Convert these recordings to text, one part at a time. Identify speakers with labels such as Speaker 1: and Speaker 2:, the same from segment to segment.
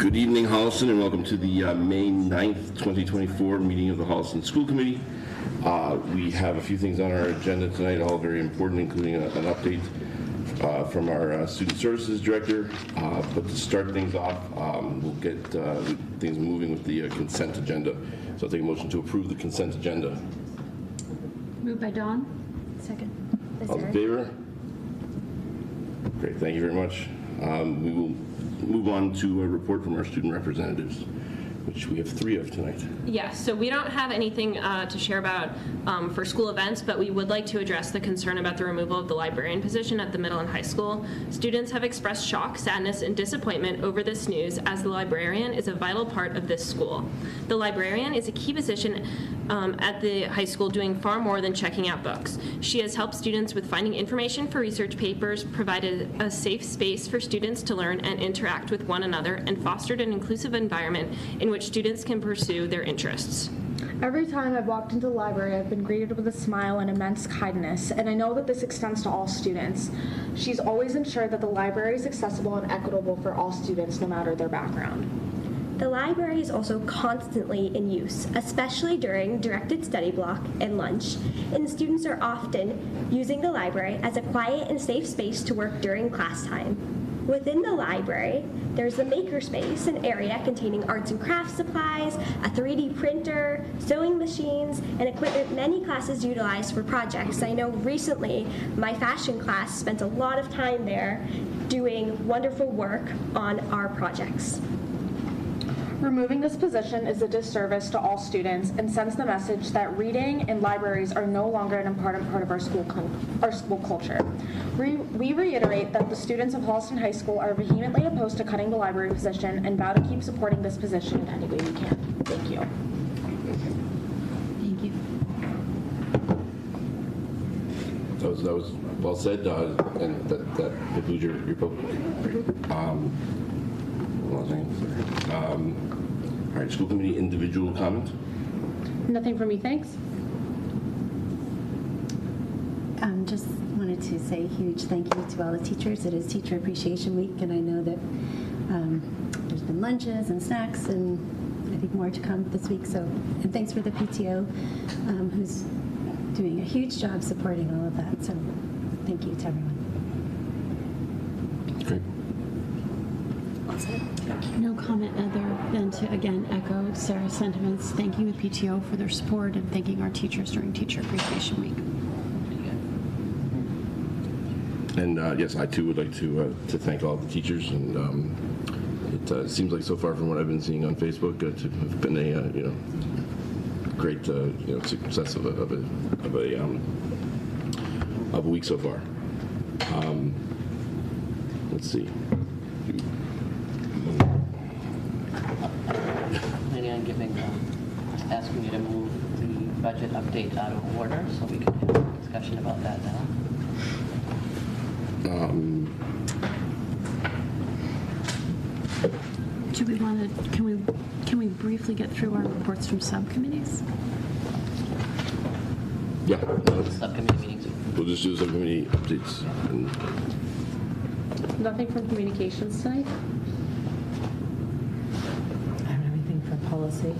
Speaker 1: Good evening, Holliston, and welcome to the May 9th, 2024 meeting of the Holliston School Committee. We have a few things on our agenda tonight, all very important, including an update from our Student Services Director. But to start things off, we'll get things moving with the consent agenda. So I'll take a motion to approve the consent agenda.
Speaker 2: Moved by Dawn.
Speaker 3: Second.
Speaker 1: All in favor? Great, thank you very much. We will move on to a report from our student representatives, which we have 3 of tonight.
Speaker 4: Yes, so we don't have anything to share about for school events, but we would like to address the concern about the removal of the librarian position at the middle and high school. Students have expressed shock, sadness, and disappointment over this news, as the librarian is a vital part of this school. The librarian is a key position at the high school, doing far more than checking out books. She has helped students with finding information for research papers, provided a safe space for students to learn and interact with one another, and fostered an inclusive environment in which students can pursue their interests.
Speaker 3: Every time I've walked into the library, I've been greeted with a smile and immense kindness, and I know that this extends to all students. She's always ensured that the library is accessible and equitable for all students, no matter their background.
Speaker 5: The library is also constantly in use, especially during directed study block and lunch, and students are often using the library as a quiet and safe space to work during class time. Within the library, there's the makerspace, an area containing arts and crafts supplies, a 3D printer, sewing machines, and equipment many classes utilize for projects. I know recently my fashion class spent a lot of time there doing wonderful work on our projects.
Speaker 3: Removing this position is a disservice to all students and sends the message that reading and libraries are no longer an important part of our school culture. We reiterate that the students of Holliston High School are vehemently opposed to cutting the library position and vow to keep supporting this position in any way we can. Thank you.
Speaker 2: Thank you.
Speaker 1: That was well said, and that concludes your public. All right, school committee individual comment.
Speaker 3: Nothing from me, thanks.
Speaker 6: Just wanted to say a huge thank you to all the teachers. It is Teacher Appreciation Week, and I know that there's been lunches and snacks, and I think more to come this week. So, and thanks for the PTO, who's doing a huge job supporting all of that. So, thank you to everyone.
Speaker 1: Great.
Speaker 2: No comment other than to, again, echo Sarah's sentiments, thanking the PTO for their support and thanking our teachers during Teacher Appreciation Week.
Speaker 1: And yes, I too would like to thank all the teachers, and it seems like so far from what I've been seeing on Facebook to have been a great success of a week so far. Let's see.
Speaker 7: Asking you to move the budget update out of order so we can have a discussion about that now.
Speaker 2: Do we want to, can we briefly get through our reports from subcommittees?
Speaker 1: Yeah.
Speaker 7: Subcommittee meetings.
Speaker 1: We'll just do subcommittee updates.
Speaker 3: Nothing from communications tonight?
Speaker 8: I don't have anything for policy. You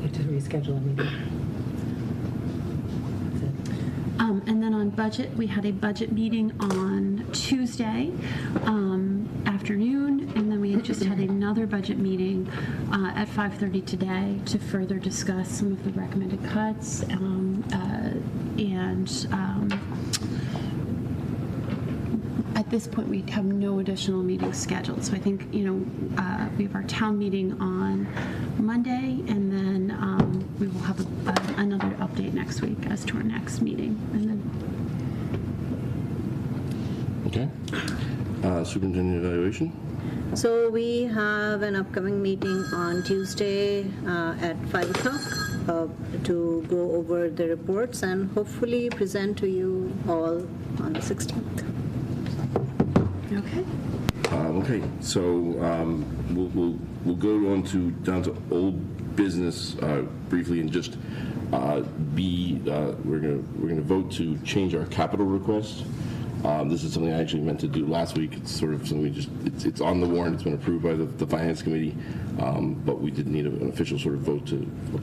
Speaker 8: have to reschedule a meeting. That's it.
Speaker 2: And then on budget, we had a budget meeting on Tuesday afternoon, and then we had just had another budget meeting at 5:30 today to further discuss some of the recommended cuts at this point, we have no additional meetings scheduled. So I think, we have our town meeting on Monday, and then we will have another update next week as to our next meeting. And then,
Speaker 1: Okay. Superintendent evaluation.
Speaker 9: So we have an upcoming meeting on Tuesday at 5 o'clock to go over the reports and hopefully present to you all on the 16th.
Speaker 2: okay.
Speaker 1: Okay, so we'll go on down to old business briefly, and just we're gonna vote to change our capital request This is something I actually meant to do last week. It's sort of something it's on the warrant. It's been approved by the Finance Committee, but we did need an official sort of vote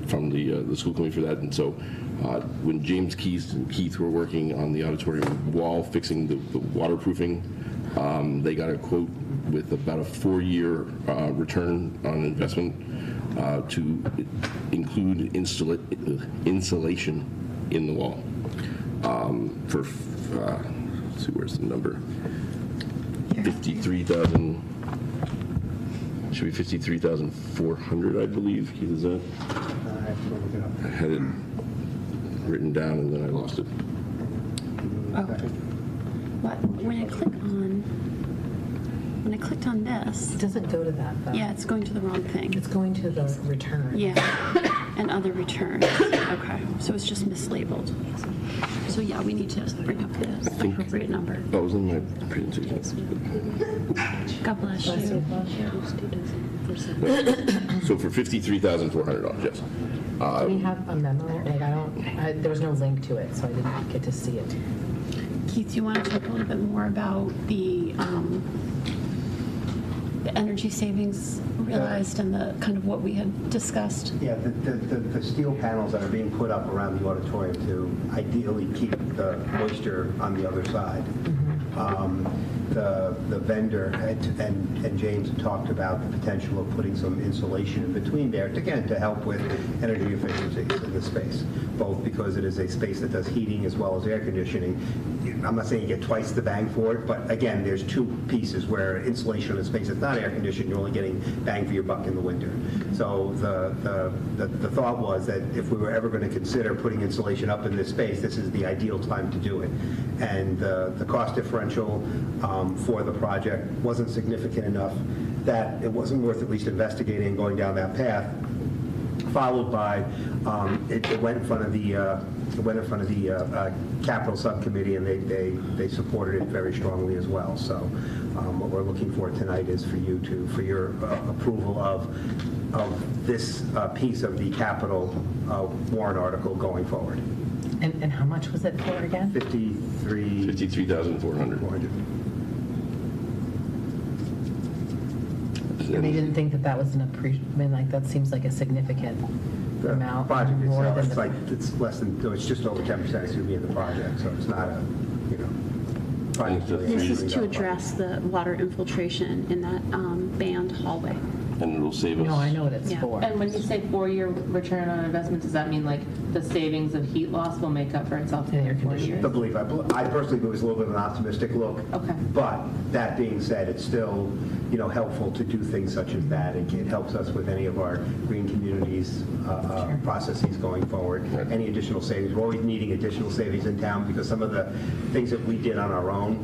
Speaker 1: from the school committee for that. And so when James Keith and Keith were working on the auditorium wall, fixing the waterproofing, they got a quote with about a 4-year return on investment to include insulation in the wall for, let's see, where's the number? 53,000, should be 53,400, I believe. Keith, is that? I had it written down and then I lost it.
Speaker 2: Oh. What? When I clicked on this,
Speaker 8: It doesn't go to that, though.
Speaker 2: yeah, it's going to the wrong thing.
Speaker 8: It's going to the return.
Speaker 2: Yeah, and other returns. Okay, so it's just mislabeled. So yeah, we need to bring up the appropriate number.
Speaker 1: That was in my presentation.
Speaker 2: God bless you.
Speaker 1: So for $53,400, yes.
Speaker 8: Do we have a memo? Like, there was no link to it, so I didn't get to see it.
Speaker 2: Keith, do you want to talk a little bit more about the energy savings realized and the kind of what we had discussed?
Speaker 10: Yeah, the steel panels that are being put up around the auditorium to ideally keep the moisture on the other side. The vendor and James had talked about the potential of putting some insulation in between there, again, to help with energy efficiencies in the space, both because it is a space that does heating as well as air conditioning. I'm not saying you get twice the bang for it, but again, there's two pieces where insulation in a space that's not air conditioned, you're only getting bang for your buck in the winter. So the thought was that if we were ever going to consider putting insulation up in this space, this is the ideal time to do it. And the cost differential for the project wasn't significant enough that it wasn't worth at least investigating and going down that path. Followed by, it went in front of the capital subcommittee, and they supported it very strongly as well. So what we're looking for tonight is for your approval of this piece of the capital warrant article going forward.
Speaker 8: And how much was it for again?
Speaker 1: 53,400.
Speaker 8: And they didn't think that was that seems like a significant amount.
Speaker 10: Project
Speaker 8: more
Speaker 10: itself,
Speaker 8: than
Speaker 10: it's less than, it's just over 10% excuse me, of the project, so it's not a, project.
Speaker 2: This is to address the water infiltration in that band hallway.
Speaker 1: And it'll save us.
Speaker 8: No, I know what it's
Speaker 2: Yeah.
Speaker 8: for.
Speaker 11: And when you say 4-year return on investment, does that mean like the savings of heat loss will make up for itself in
Speaker 8: Air
Speaker 11: 4 years?
Speaker 10: The belief, I personally believe it's a little bit of an optimistic look.
Speaker 11: Okay.
Speaker 10: But that being said, it's still, helpful to do things such as that. It helps us with any of our green communities processes going forward.
Speaker 1: Right.
Speaker 10: Any additional savings, we're always needing additional savings in town because some of the things that we did on our own,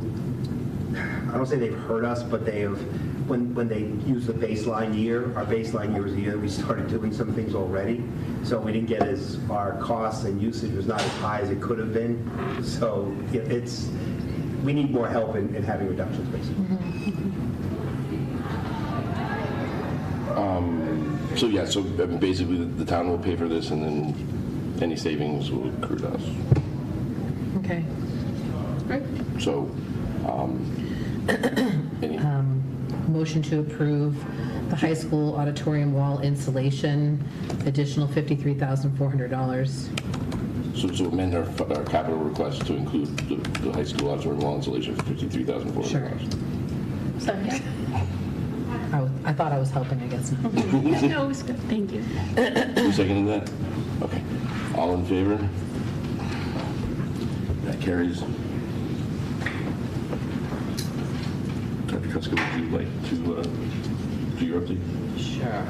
Speaker 10: I don't say they've hurt us, but they have, when they use the baseline year, our baseline year was the year that we started doing some things already. So we didn't get our costs and usage was not as high as it could have been. So we need more help in having reductions, basically.
Speaker 1: So yeah, so basically the town will pay for this and then any savings will accrue to us.
Speaker 8: Okay.
Speaker 11: Great.
Speaker 1: So,
Speaker 8: Motion to approve the high school auditorium wall insulation, additional $53,400.
Speaker 1: so amend our capital request to include the high school auditorium wall insulation for $53,400.
Speaker 8: Sure.
Speaker 11: Second.
Speaker 8: I thought I was helping, I guess not.
Speaker 2: No, it was good. Thank you.
Speaker 1: Who seconded that? Okay. All in favor? That carries. Dr. Kuska, would you like to do your update?
Speaker 7: Sure.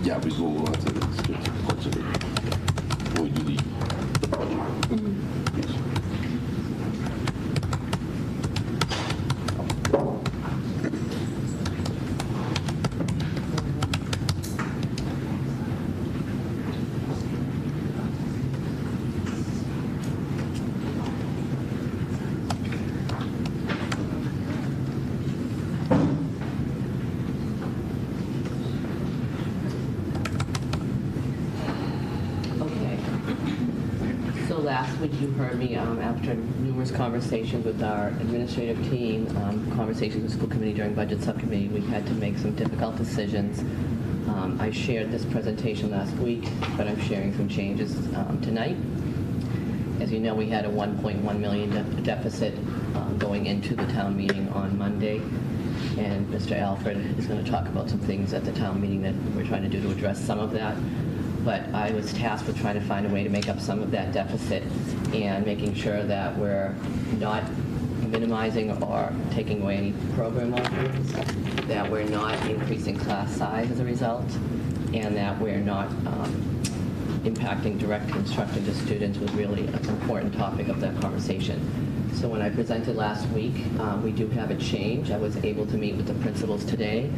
Speaker 1: Yeah, we'll have to skip parts of it when we do the budget. Yes.
Speaker 7: last week you heard me, after numerous conversations with our administrative team, conversations with the school committee during budget subcommittee, we had to make some difficult decisions. I shared this presentation last week, but I'm sharing some changes tonight. As you know, we had a $1.1 million deficit going into the town meeting on Monday, and Mr. Alfred is going to talk about some things at the town meeting that we're trying to do to address some of that. But I was tasked with trying to find a way to make up some of that deficit and making sure that we're not minimizing or taking away any program offerings, that we're not increasing class size as a result, and that we're not impacting direct instruction to students was really an important topic of that conversation. So when I presented last week, we do have a change. I was able to meet with the principals today,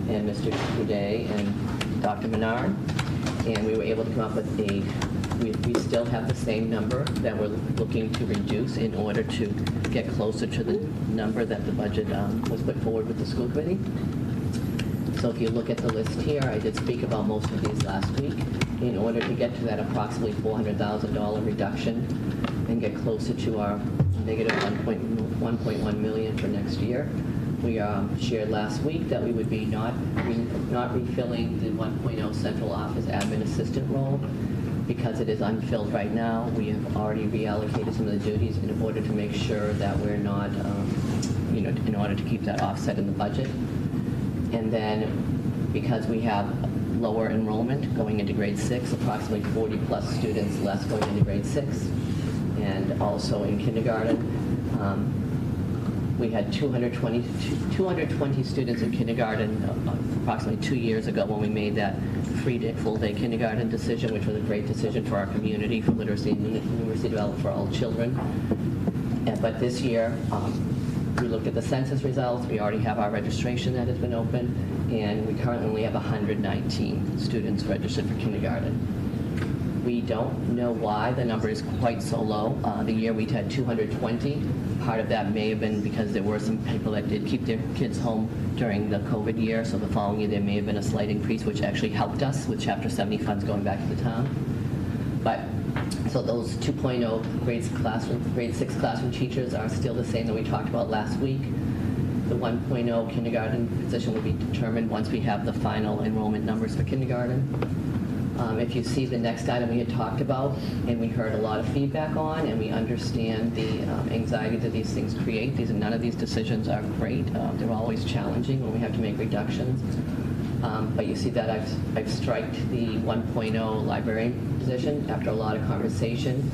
Speaker 7: and Mr. Coudet and Dr. Menard, and we were able to come up with we still have the same number that we're looking to reduce in order to get closer to the number that the budget was put forward with the school committee. So if you look at the list here, I did speak about most of these last week. In order to get to that approximately $400,000 reduction and get closer to our negative 1.1 million for next year, we shared last week that we would be not refilling the 1.0 central office admin assistant role because it is unfilled right now. We have already reallocated some of the duties in order to make sure that we're not, in order to keep that offset in the budget. And then because we have lower enrollment going into grade 6, approximately 40 plus students less going into grade 6, and also in kindergarten, we had 220 students in kindergarten approximately 2 years ago when we made that full-day kindergarten decision, which was a great decision for our community, for literacy and numeracy development for all children. But this year, we looked at the census results. We already have our registration that has been open, and we currently only have 119 students registered for kindergarten. We don't know why the number is quite so low. The year we had 220. Part of that may have been because there were some people that did keep their kids home during the COVID year, so the following year there may have been a slight increase, which actually helped us with Chapter 70 funds going back to the town. But so those 2.0 grade 6 classroom teachers are still the same that we talked about last week. The 1.0 kindergarten position will be determined once we have the final enrollment numbers for kindergarten. If you see the next item we had talked about, and we heard a lot of feedback on, and we understand the anxiety that these things create. None of these decisions are great. They're always challenging when we have to make reductions. But you see that I've striked the 1.0 librarian position after a lot of conversation.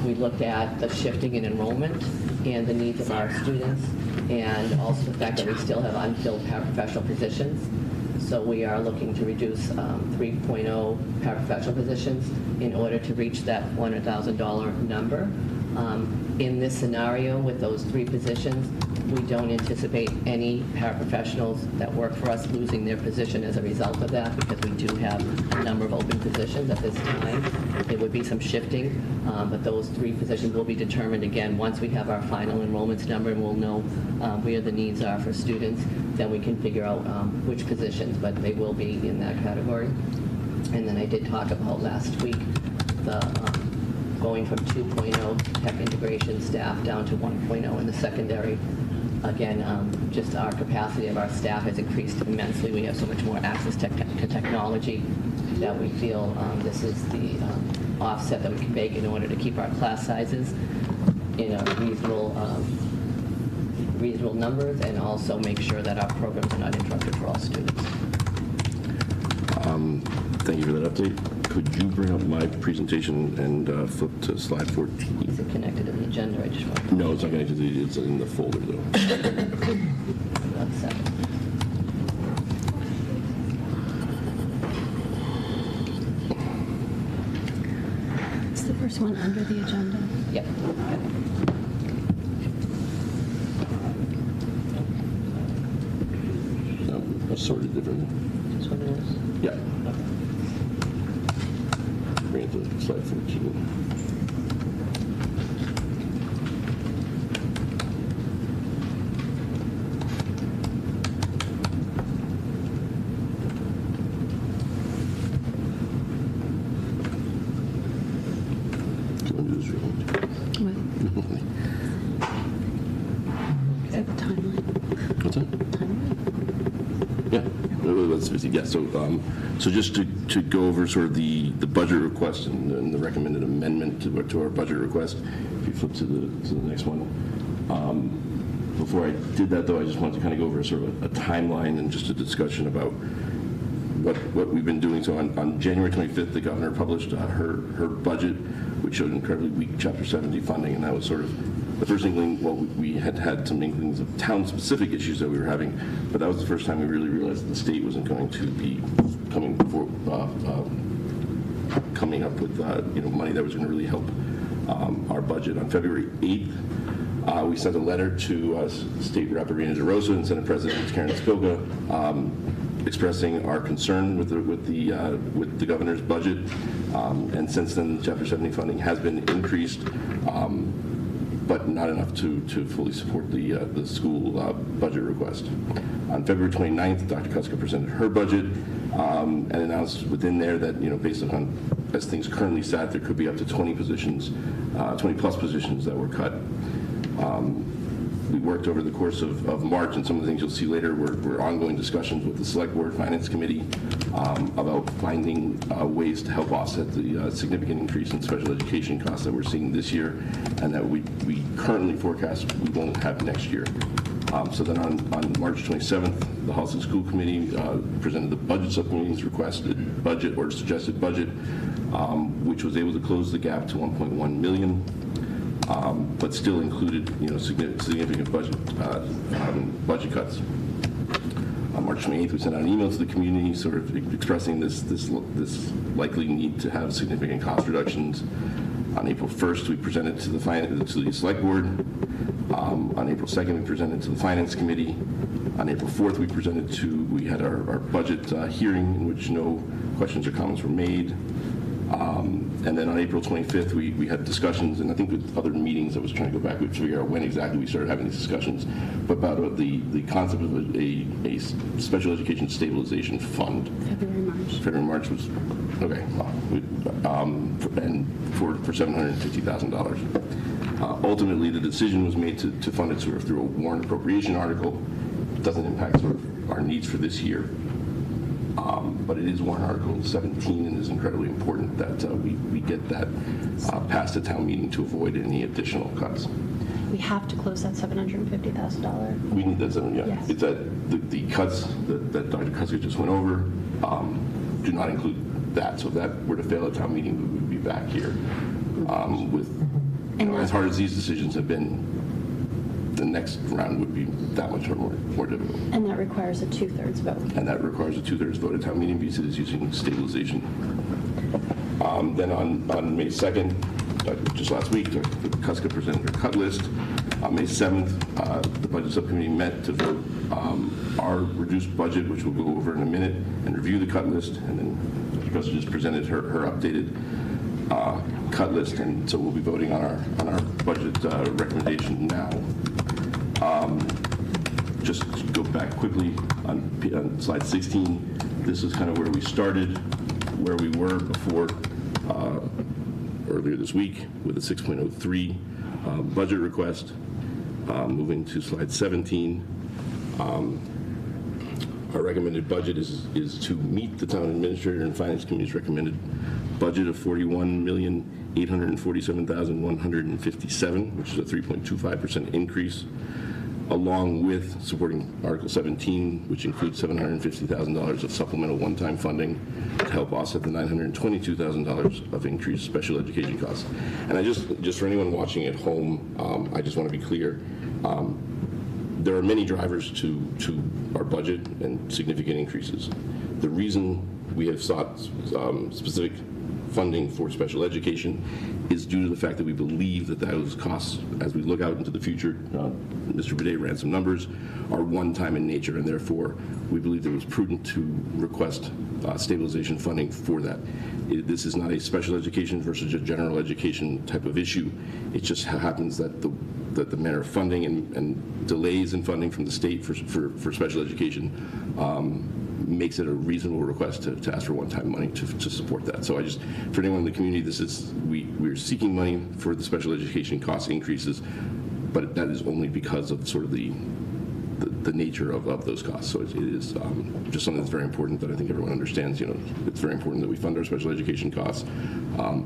Speaker 7: We looked at the shifting in enrollment and the needs of our students, and also the fact that we still have unfilled paraprofessional positions. So we are looking to reduce 3.0 paraprofessional positions in order to reach that $100,000 number. In this scenario, with those 3 positions, we don't anticipate any paraprofessionals that work for us losing their position as a result of that, because we do have a number of open positions at this time. There would be some shifting, but those 3 positions will be determined again once we have our final enrollments number, and we'll know where the needs are for students. Then we can figure out which positions, but they will be in that category. And then I did talk about last week the going from 2.0 tech integration staff down to 1.0 in the secondary. Again, just our capacity of our staff has increased immensely. We have so much more access to technology that we feel this is the offset that we can make in order to keep our class sizes in a reasonable numbers, and also make sure that our programs are not interrupted for all students.
Speaker 1: Thank you for that update. Could you bring up my presentation and flip to slide 14?
Speaker 7: Is it connected to the agenda? I just want
Speaker 1: No, it's not connected to the, it's in the folder though.
Speaker 7: 1 second.
Speaker 2: It's the first one under the agenda.
Speaker 7: Yep.
Speaker 1: No, sorted differently.
Speaker 7: This one is?
Speaker 1: Yeah. Bring it to slide 14. Come and do this real quick. it's busy. Yeah, so just to go over sort of the budget request and the recommended amendment to our budget request, if you flip to the next one. Before I did that, though, I just wanted to kind of go over sort of a timeline and just a discussion about what we've been doing. So on January 25th, the governor published her budget, which showed incredibly weak Chapter 70 funding, and that was sort of the first inkling. Well, we had some inklings of town-specific issues that we were having, but that was the first time we really realized that the state wasn't going to be coming up with money that was going to really help our budget. On February 8th, we sent a letter to State Rep. Irina DeRosa and Senate President Karen Spilka, expressing our concern with the governor's budget, and since then, Chapter 70 funding has been increased, but not enough to fully support the school budget request. On February 29th, Dr. Kuska presented her budget and announced within there that, based upon as things currently sat, there could be up to 20 positions, 20 plus positions that were cut. We worked over the course of March, and some of the things you'll see later were ongoing discussions with the Select Board Finance Committee about finding ways to help offset the significant increase in special education costs that we're seeing this year and that we currently forecast we won't have next year. So then on March 27th, the Holliston School Committee presented the Budget Subcommittee's requested budget or suggested budget, which was able to close the gap to $1.1 million. But still included, significant budget cuts. On March 28th, we sent out an email to the community, sort of expressing this likely need to have significant cost reductions. On April 1st, we presented to the Select Board. On April 2nd, we presented to the Finance Committee. On April 4th, we had our budget hearing in which no questions or comments were made. And then on April 25th, we had discussions, and I think with other meetings, I was trying to go back to figure out when exactly we started having these discussions, but about the concept of a special education stabilization fund. February, March was, okay, and for $750,000. Ultimately, the decision was made to fund it sort of through a warrant appropriation article. It doesn't impact sort of our needs for this year. But it is warrant article 17 and is incredibly important that we get that passed at town meeting to avoid any additional cuts.
Speaker 2: We have to close that $750,000.
Speaker 1: We need that, yeah.
Speaker 2: Yes.
Speaker 1: It's that the cuts that Dr. Kuska just went over do not include that. So if that were to fail at town meeting, we would be back here with, as hard as these decisions have been, the next round would be that much more difficult.
Speaker 2: And that requires a 2/3 vote.
Speaker 1: And that requires a 2/3 vote at town meeting because it is using stabilization. Then on May 2nd, just last week, Dr. Kuska presented her cut list. On May 7th, the Budget Subcommittee met to vote our reduced budget, which we'll go over in a minute, and review the cut list. And then Dr. Kuska just presented her updated cut list, and so we'll be voting on our budget recommendation now. Just to go back quickly on slide 16, this is kind of where we started, where we were before earlier this week with a 6.03 budget request. Moving to slide 17, our recommended budget is to meet the town administrator and finance committee's recommended budget of $41,847,157, which is a 3.25% increase, along with supporting Article 17, which includes $750,000 of supplemental one-time funding to help offset the $922,000 of increased special education costs. And I just for anyone watching at home, I just want to be clear. There are many drivers to our budget and significant increases. The reason we have sought specific funding for special education is due to the fact that we believe that those costs, as we look out into the future, Mr. Bidet ran some numbers, are one-time in nature, and therefore we believe it was prudent to request stabilization funding for that. This is not a special education versus a general education type of issue. It just happens that the manner of funding and delays in funding from the state for special education makes it a reasonable request to ask for one-time money to support that. So for anyone in the community, we're seeking money for the special education cost increases, but that is only because of sort of the the nature of those costs. So it is just something that's very important that I think everyone understands. It's very important that we fund our special education costs,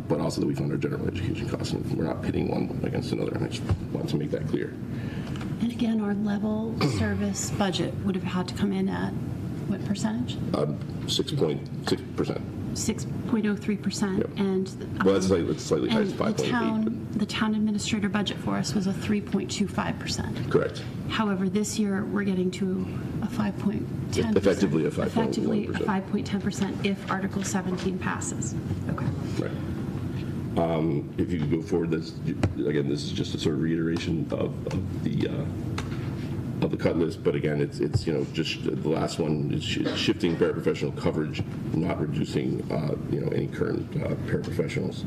Speaker 1: but also that we fund our general education costs. And we're not pitting one against another, and I just want to make that clear.
Speaker 2: And again, our level service budget would have had to come in at what percentage?
Speaker 1: 6.6%.
Speaker 2: 6.03%.
Speaker 1: Yep.
Speaker 2: And
Speaker 1: Well, it's slightly higher, it's
Speaker 2: and
Speaker 1: 5.8.
Speaker 2: the town administrator budget for us was a 3.25%.
Speaker 1: Correct.
Speaker 2: However, this year, we're getting to a 5.10%.
Speaker 1: Effectively a 5.1%.
Speaker 2: Effectively a 5.10% if Article 17 passes. Okay.
Speaker 1: Right. If you could go forward, this is just a sort of reiteration of the cut list, but again, it's just the last one is shifting paraprofessional coverage, not reducing any current paraprofessionals.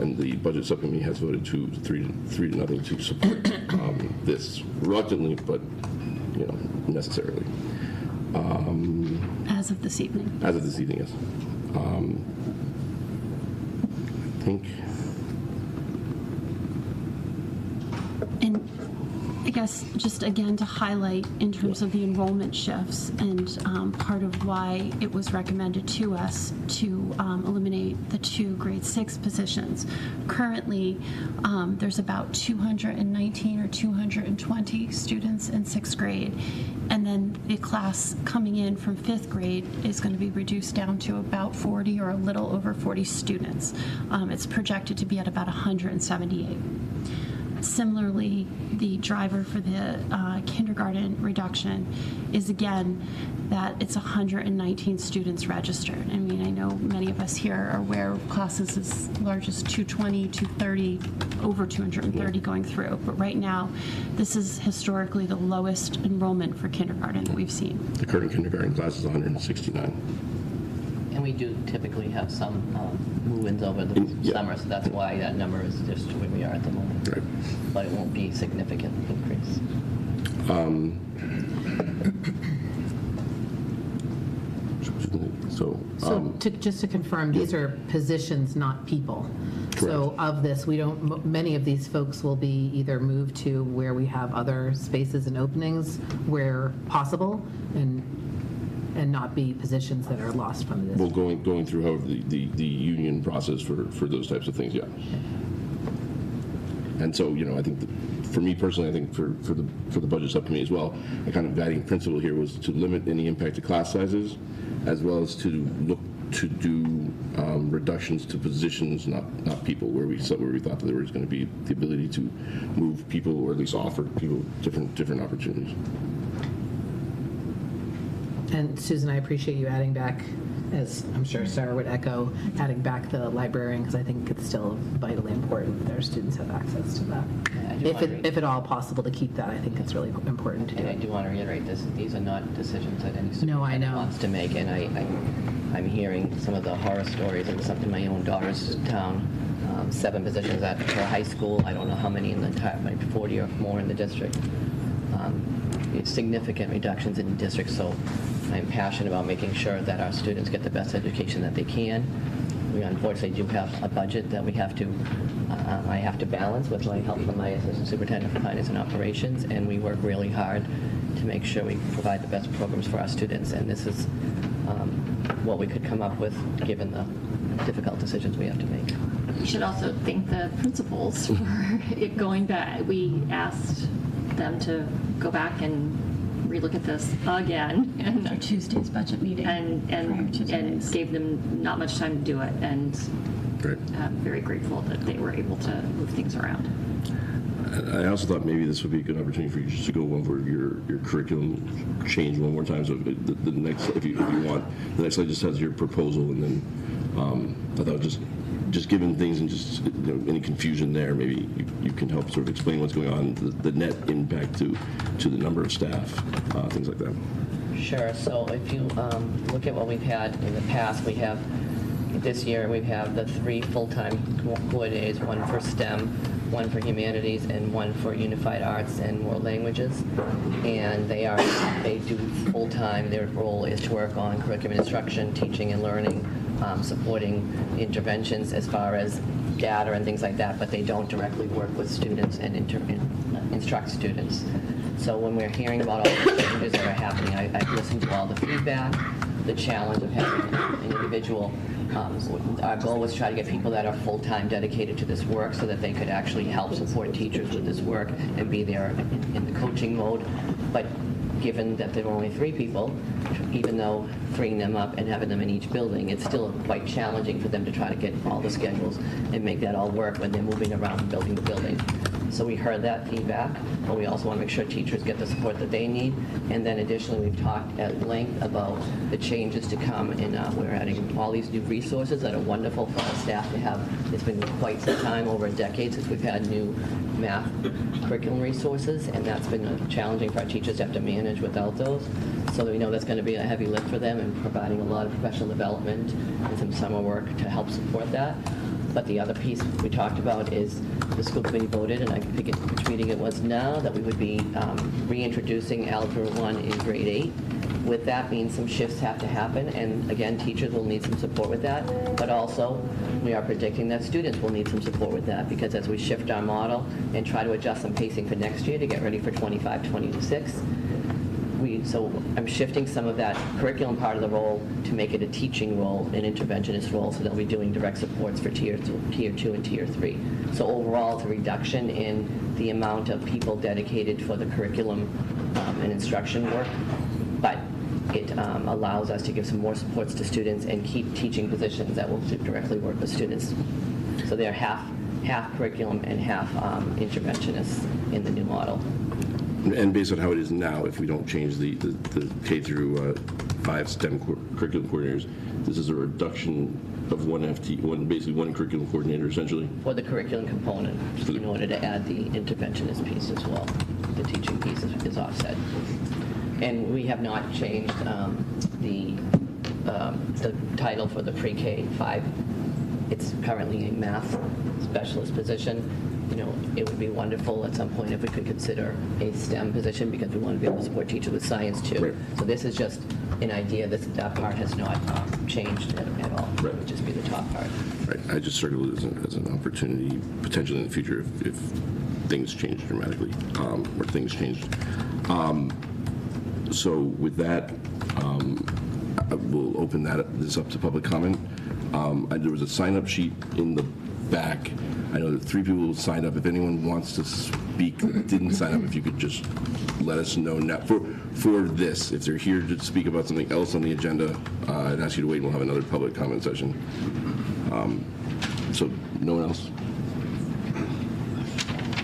Speaker 1: And the budget subcommittee has voted 3-0 to support this reluctantly, but necessarily.
Speaker 2: As of this evening.
Speaker 1: As of this evening, yes. I think.
Speaker 2: And I guess just again to highlight in terms of the enrollment shifts and part of why it was recommended to us to eliminate the 2 grade 6 positions. Currently, there's about 219 or 220 students in 6th grade. And then the class coming in from 5th grade is going to be reduced down to about 40 or a little over 40 students. It's projected to be at about 178. Similarly, the driver for the kindergarten reduction is, again, that it's 119 students registered. I mean, I know many of us here are aware of classes as large as 220, 230, over 230 going through. But right now, this is historically the lowest enrollment for kindergarten that we've seen.
Speaker 1: The current kindergarten class is 169.
Speaker 7: And we do typically have some move-ins over the summer, so that's why that number is just where we are at the moment.
Speaker 1: Right.
Speaker 7: But it won't be a significant increase.
Speaker 8: Just to confirm, these are positions, not people. So of this, many of these folks will be either moved to where we have other spaces and openings where possible, and not be positions that are lost from this.
Speaker 1: Well, going through, however, the union process for those types of things, yeah. And so, I think for me personally, I think for the budget subcommittee as well, a kind of guiding principle here was to limit any impact to class sizes, as well as to look to do reductions to positions, not people, where we thought that there was going to be the ability to move people, or at least offer people different opportunities.
Speaker 8: And Susan, I appreciate you adding back, as I'm sure Sarah would echo, adding back the librarian, because I think it's still vitally important that our students have access to that. If at all possible to keep that, I think it's really important to do.
Speaker 7: And I do want to reiterate this: these are not decisions that any superintendent wants to make. And I'm hearing some of the horror stories, and something my own daughter's town. 7 positions at her high school. I don't know how many in the entire, like 40 or more in the district. Significant reductions in districts. So I'm passionate about making sure that our students get the best education that they can. We unfortunately do have a budget that I have to balance with my help from my assistant superintendent for finance and operations, and we work really hard to make sure we provide the best programs for our students, and this is what we could come up with given the difficult decisions we have to make.
Speaker 12: You should also thank the principals for it going back. We asked them to go back and relook at this again, and
Speaker 2: Our Tuesday's budget meeting.
Speaker 12: and gave them not much time to do it, and
Speaker 1: Great.
Speaker 12: I'm very grateful that they were able to move things around.
Speaker 1: I also thought maybe this would be a good opportunity for you just to go over your curriculum change one more time. So the next, if you want, the next slide just has your proposal, and then I thought just given things and just any confusion there, maybe you can help sort of explain what's going on, the net impact to the number of staff, things like that.
Speaker 7: Sure. So if you look at what we've had in the past, this year we have the 3 full-time coordinators, 1 for STEM, 1 for humanities, and 1 for unified arts and world languages. And they do full-time. Their role is to work on curriculum instruction, teaching and learning, supporting interventions as far as data and things like that, but they don't directly work with students and instruct students. So when we're hearing about all the changes that are happening, I've listened to all the feedback, the challenge of having an individual. Our goal was to try to get people that are full-time dedicated to this work so that they could actually help support teachers with this work and be there in the coaching mode. But given that there were only 3 people, even though freeing them up and having them in each building, it's still quite challenging for them to try to get all the schedules and make that all work when they're moving around building to building. So we heard that feedback, but we also want to make sure teachers get the support that they need. And then additionally, we've talked at length about the changes to come, and we're adding all these new resources that are wonderful for our staff to have. It's been quite some time, over a decade, since we've had new math curriculum resources, and that's been challenging for our teachers to have to manage without those. So that we know that's going to be a heavy lift for them, and providing a lot of professional development and some summer work to help support that. But the other piece we talked about is the school committee voted, and I forget which meeting it was now, that we would be reintroducing Algebra 1 in grade 8. With that means some shifts have to happen, and again, teachers will need some support with that. But also, we are predicting that students will need some support with that, because as we shift our model and try to adjust some pacing for next year to get ready for 25-26, so I'm shifting some of that curriculum part of the role to make it a teaching role, an interventionist role, so they'll be doing direct supports for tier 2 and tier 3. So overall, it's a reduction in the amount of people dedicated for the curriculum and instruction work, but it allows us to give some more supports to students and keep teaching positions that will directly work with students. So they're half curriculum and half interventionists in the new model.
Speaker 1: And based on how it is now, if we don't change the K through 5 STEM curriculum coordinators, this is a reduction of basically one curriculum coordinator, essentially?
Speaker 7: For the curriculum component, in order to add the interventionist piece as well. The teaching piece is offset. And we have not changed the title for the pre-K 5. It's currently a math specialist position. It would be wonderful at some point if we could consider a STEM position, because we want to be able to support teachers with science too.
Speaker 1: Right.
Speaker 7: So this is just an idea that part has not changed at all.
Speaker 1: Right.
Speaker 7: It would just be the top part.
Speaker 1: Right. I just circled it as an opportunity, potentially in the future, if things change dramatically, or things changed. So with that, we'll open this up to public comment. There was a sign-up sheet in the back. I know that 3 people signed up. If anyone wants to speak that didn't sign up, if you could just let us know now for this. If they're here to speak about something else on the agenda, I'd ask you to wait and we'll have another public comment session. So no one else?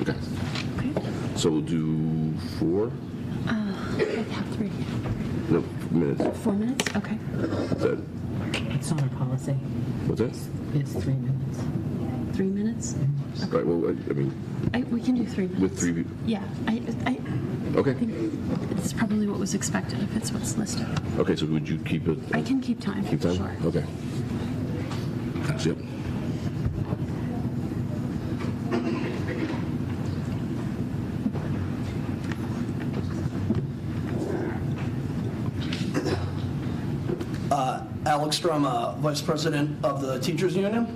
Speaker 1: Okay. So we'll do 4?
Speaker 2: I have 3.
Speaker 1: No, minutes.
Speaker 2: 4 minutes? Okay.
Speaker 1: Is that,
Speaker 8: It's not a policy.
Speaker 1: what's that?
Speaker 8: It's 3 minutes.
Speaker 2: 3 minutes?
Speaker 1: Right, well, I mean,
Speaker 2: We can do 3 minutes.
Speaker 1: with 3 people.
Speaker 2: Yeah, I
Speaker 1: Okay.
Speaker 2: think it's probably what was expected if it's what's listed.
Speaker 1: Okay, so would you keep it?
Speaker 2: I can keep time.
Speaker 1: Keep time?
Speaker 2: Sure.
Speaker 1: Okay. Yep.
Speaker 13: Alex Strum, Vice President of the Teachers Union.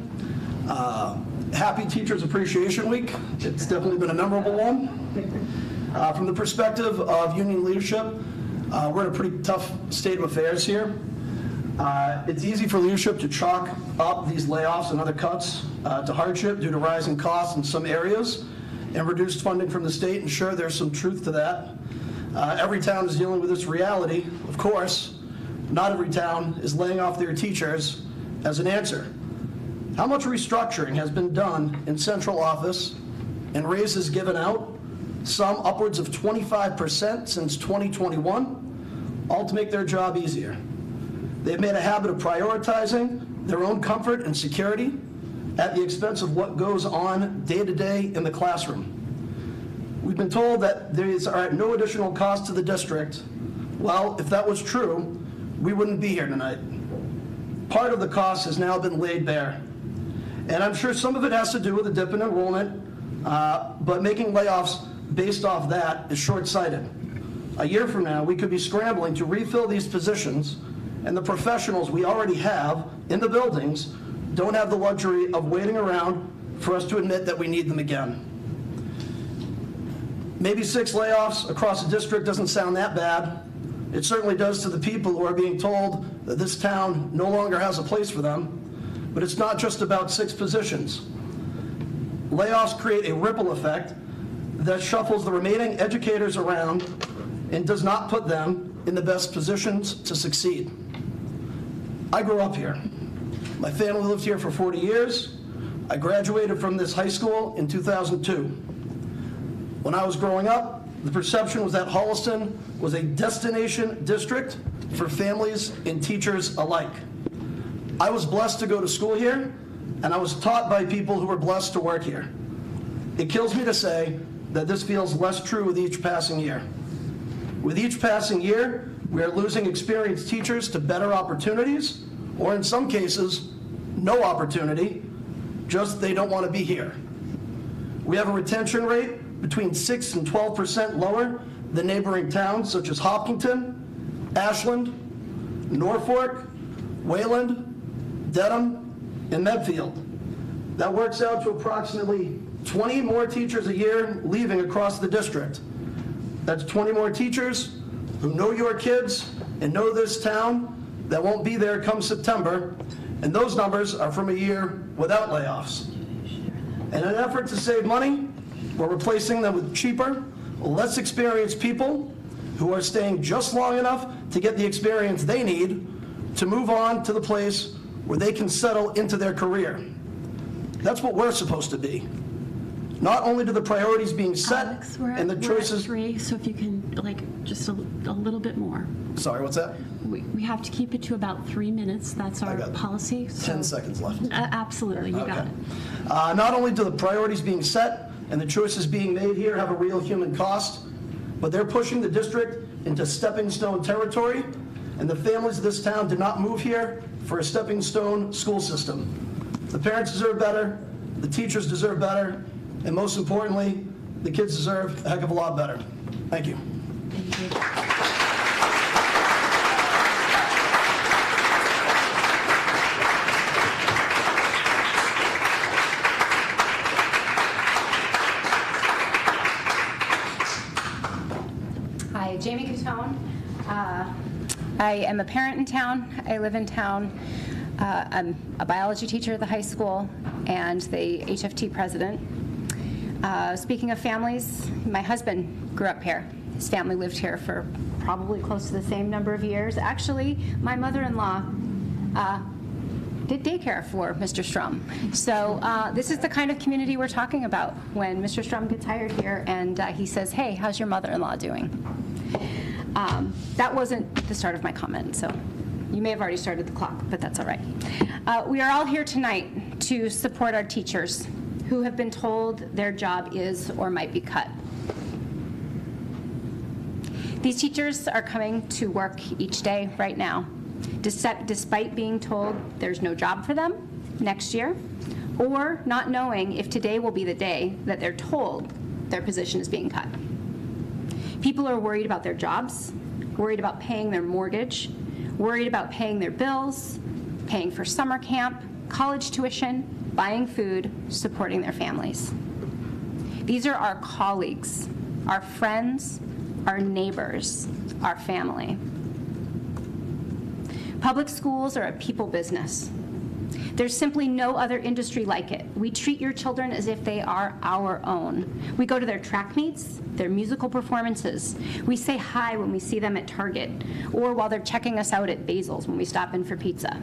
Speaker 13: Happy Teachers Appreciation Week. It's definitely been a memorable one. From the perspective of union leadership, we're in a pretty tough state of affairs here. It's easy for leadership to chalk up these layoffs and other cuts to hardship due to rising costs in some areas and reduced funding from the state, and sure, there's some truth to that. Every town is dealing with this reality. Of course, not every town is laying off their teachers as an answer. How much restructuring has been done in central office and raises given out? Some upwards of 25% since 2021, all to make their job easier. They've made a habit of prioritizing their own comfort and security at the expense of what goes on day to day in the classroom. We've been told that these are at no additional cost to the district. Well, if that was true, we wouldn't be here tonight. Part of the cost has now been laid bare. And I'm sure some of it has to do with a dip in enrollment, but making layoffs based off that is short-sighted. A year from now, we could be scrambling to refill these positions, and the professionals we already have in the buildings don't have the luxury of waiting around for us to admit that we need them again. Maybe 6 layoffs across the district doesn't sound that bad. It certainly does to the people who are being told that this town no longer has a place for them. But it's not just about 6 positions. Layoffs create a ripple effect that shuffles the remaining educators around and does not put them in the best positions to succeed. I grew up here. My family lived here for 40 years. I graduated from this high school in 2002. When I was growing up, the perception was that Holliston was a destination district for families and teachers alike. I was blessed to go to school here, and I was taught by people who were blessed to work here. It kills me to say that this feels less true with each passing year. With each passing year, we are losing experienced teachers to better opportunities, or in some cases, no opportunity, just they don't want to be here. We have a retention rate between 6 and 12% lower than neighboring towns such as Hopkinton, Ashland, Norfolk, Wayland, Dedham, and Medfield. That works out to approximately 20 more teachers a year leaving across the district. That's 20 more teachers who know your kids and know this town that won't be there come September, and those numbers are from a year without layoffs. In an effort to save money, we're replacing them with cheaper, less experienced people who are staying just long enough to get the experience they need to move on to the place where they can settle into their career. That's what we're supposed to be. Not only do the priorities being set
Speaker 2: Alex,
Speaker 13: and the
Speaker 2: we're at
Speaker 13: choices...
Speaker 2: 3, so if you can, just a little bit more.
Speaker 13: Sorry, what's that?
Speaker 2: We have to keep it to about 3 minutes. That's our
Speaker 13: got
Speaker 2: policy.
Speaker 13: 10 seconds left.
Speaker 2: Absolutely, you got it.
Speaker 13: Not only do the priorities being set and the choices being made here have a real human cost, but they're pushing the district into stepping stone territory, and the families of this town did not move here for a stepping stone school system. The parents deserve better, the teachers deserve better, and most importantly, the kids deserve a heck of a lot better. Thank you.
Speaker 2: Thank you.
Speaker 14: Hi, Jamie Catone. I am a parent in town. I live in town. I'm a biology teacher at the high school and the HFT president. Speaking of families, my husband grew up here. His family lived here for probably close to the same number of years. Actually, my mother-in-law did daycare for Mr. Strum. So this is the kind of community we're talking about when Mr. Strum gets hired here and he says, hey, how's your mother-in-law doing? That wasn't the start of my comment, so you may have already started the clock, but that's all right. We are all here tonight to support our teachers who have been told their job is or might be cut. These teachers are coming to work each day right now, despite being told there's no job for them next year, or not knowing if today will be the day that they're told their position is being cut. People are worried about their jobs, worried about paying their mortgage, worried about paying their bills, paying for summer camp, college tuition, buying food, supporting their families. These are our colleagues, our friends, our neighbors, our family. Public schools are a people business. There's simply no other industry like it. We treat your children as if they are our own. We go to their track meets, their musical performances. We say hi when we see them at Target, or while they're checking us out at Basil's when we stop in for pizza.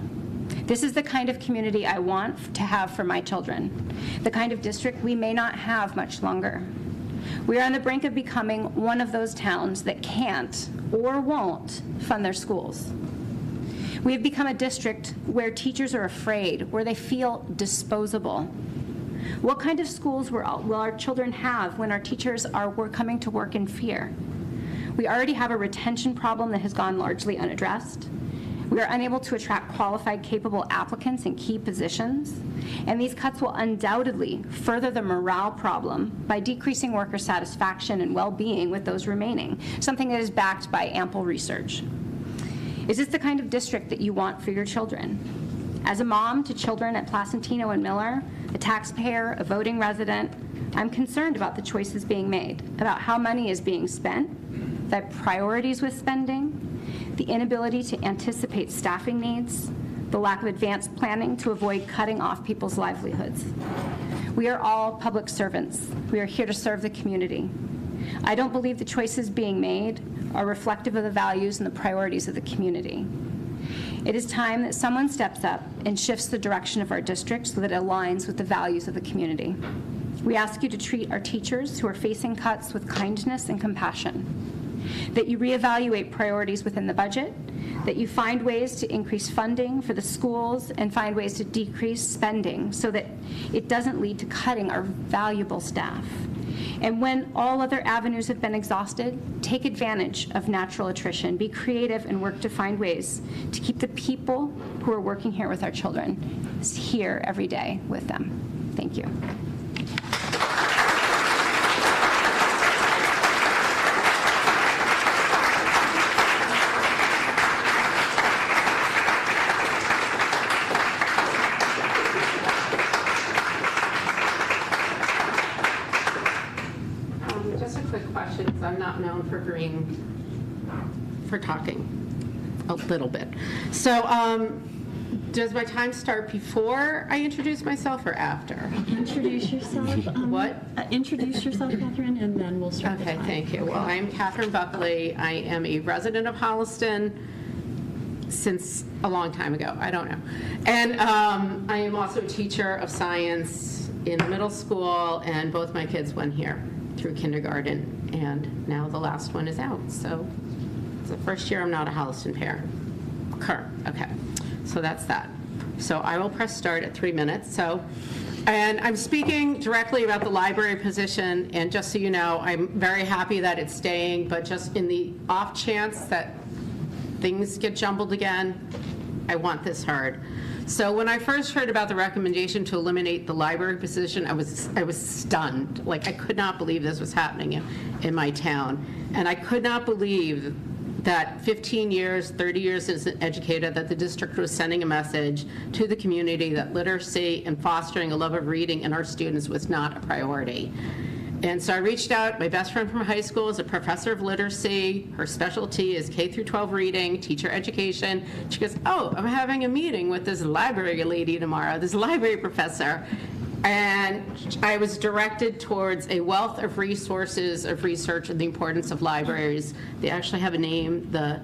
Speaker 14: This is the kind of community I want to have for my children, the kind of district we may not have much longer. We are on the brink of becoming one of those towns that can't or won't fund their schools. We have become a district where teachers are afraid, where they feel disposable. What kind of schools will our children have when our teachers are coming to work in fear? We already have a retention problem that has gone largely unaddressed. We are unable to attract qualified, capable applicants in key positions, and these cuts will undoubtedly further the morale problem by decreasing worker satisfaction and well-being with those remaining, something that is backed by ample research. Is this the kind of district that you want for your children? As a mom to children at Placentino and Miller, a taxpayer, a voting resident, I'm concerned about the choices being made, about how money is being spent, the priorities with spending, the inability to anticipate staffing needs, the lack of advanced planning to avoid cutting off people's livelihoods. We are all public servants. We are here to serve the community. I don't believe the choices being made are reflective of the values and the priorities of the community. It is time that someone steps up and shifts the direction of our district so that it aligns with the values of the community. We ask you to treat our teachers who are facing cuts with kindness and compassion, that you reevaluate priorities within the budget, that you find ways to increase funding for the schools and find ways to decrease spending so that it doesn't lead to cutting our valuable staff. And when all other avenues have been exhausted, take advantage of natural attrition, be creative, and work to find ways to keep the people who are working here with our children here every day with them. Thank you.
Speaker 8: Just a quick question, because I'm not known for talking a little bit. So does my time start before I introduce myself or after?
Speaker 2: Introduce yourself.
Speaker 8: What?
Speaker 2: Introduce yourself, Catherine, and then we'll start.
Speaker 8: Okay, thank you. Well, I'm Catherine Buckley. I am a resident of Holliston since a long time ago. I don't know. And I am also a teacher of science in the middle school, and both my kids went here through kindergarten, and now the last one is out. So it's the first year I'm not a Holliston parent. Okay, so that's that. So I will press start at 3 minutes. And I'm speaking directly about the library position, and just so you know, I'm very happy that it's staying, but just in the off chance that things get jumbled again, I want this heard. So when I first heard about the recommendation to eliminate the library position, I was stunned. Like, I could not believe this was happening in my town. And I could not believe that 15 years, 30 years as an educator, that the district was sending a message to the community that literacy and fostering a love of reading in our students was not a priority. And so I reached out. My best friend from high school is a professor of literacy. Her specialty is K through 12 reading, teacher education. She goes, oh, I'm having a meeting with this library lady tomorrow, this library professor. And I was directed towards a wealth of resources of research and the importance of libraries. They actually have a name, the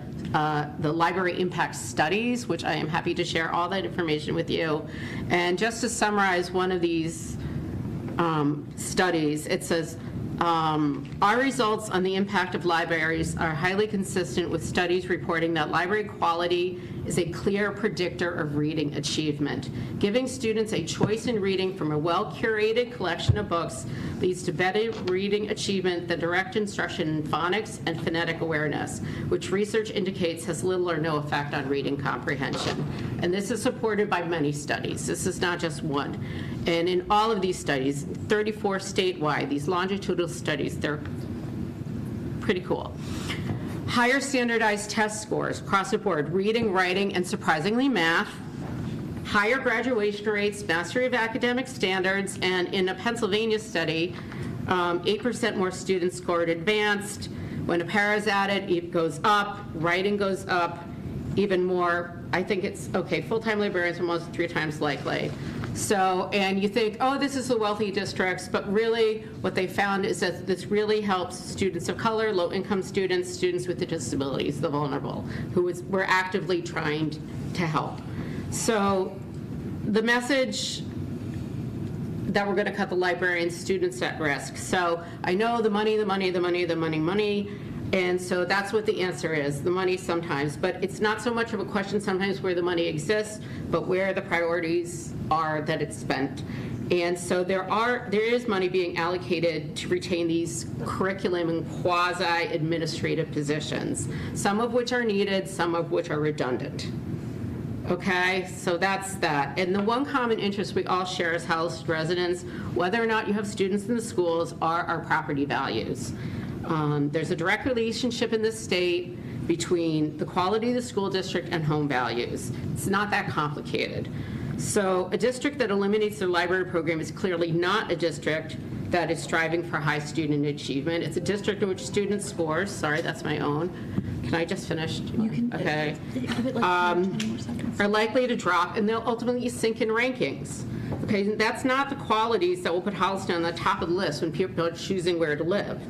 Speaker 8: Library Impact Studies, which I am happy to share all that information with you. And just to summarize one of these studies, it says, our results on the impact of libraries are highly consistent with studies reporting that library quality is a clear predictor of reading achievement. Giving students a choice in reading from a well-curated collection of books leads to better reading achievement than direct instruction in phonics and phonetic awareness, which research indicates has little or no effect on reading comprehension. And this is supported by many studies. This is not just one. And in all of these studies, 34 statewide, these longitudinal studies, they're pretty cool. Higher standardized test scores across the board, reading, writing, and surprisingly math. Higher graduation rates, mastery of academic standards, and in a Pennsylvania study, 8% more students scored advanced. When a para is added, it goes up, writing goes up even more. I think it's, okay, full-time librarians are almost 3 times likely. So, and you think, oh, this is the wealthy districts, but really what they found is that this really helps students of color, low-income students, students with disabilities, the vulnerable, who we're actively trying to help. So the message that we're going to cut the librarian students at risk. So I know the money, and so that's what the answer is, the money sometimes. But it's not so much of a question sometimes where the money exists, but where the priorities are that it's spent. And so there is money being allocated to retain these curriculum and quasi-administrative positions, some of which are needed, some of which are redundant. Okay, so that's that. And the one common interest we all share as Holliston residents, whether or not you have students in the schools, are our property values. There's a direct relationship in this state between the quality of the school district and home values. It's not that complicated. So a district that eliminates their library program is clearly not a district
Speaker 15: that is striving for high student achievement. It's a district in which students' scores, sorry, that's my own. Can I just finish?
Speaker 2: You can.
Speaker 15: Okay.
Speaker 2: Give it like 10 more seconds.
Speaker 15: Are likely to drop, and they'll ultimately sink in rankings. Okay, that's not the qualities that will put Holliston on the top of the list when people are choosing where to live.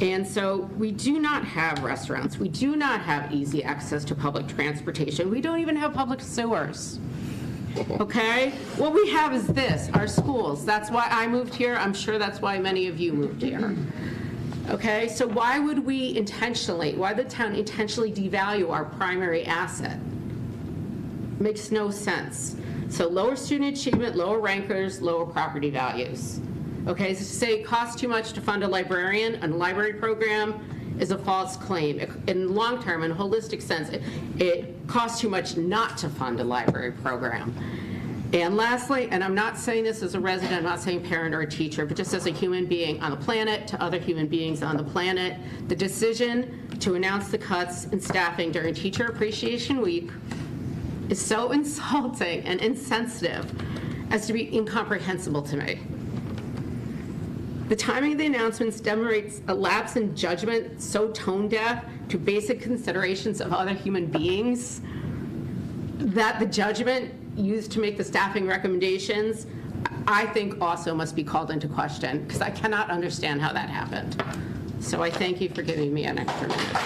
Speaker 15: And so we do not have restaurants. We do not have easy access to public transportation. We don't even have public sewers. Okay? What we have is this, our schools. That's why I moved here. I'm sure that's why many of you moved here. Okay? So why would we intentionally, why the town intentionally devalue our primary asset? Makes no sense. So lower student achievement, lower rankers, lower property values. Okay, so to say it costs too much to fund a librarian and a library program is a false claim. In the long term, in a holistic sense, it costs too much not to fund a library program. And lastly, and I'm not saying this as a resident, I'm not saying parent or a teacher, but just as a human being on the planet to other human beings on the planet, the decision to announce the cuts in staffing during Teacher Appreciation Week is so insulting and insensitive as to be incomprehensible to me. The timing of the announcements demonstrates a lapse in judgment so tone deaf to basic considerations of other human beings that the judgment used to make the staffing recommendations, I think also must be called into question, because I cannot understand how that happened. So I thank you for giving me an extra minute.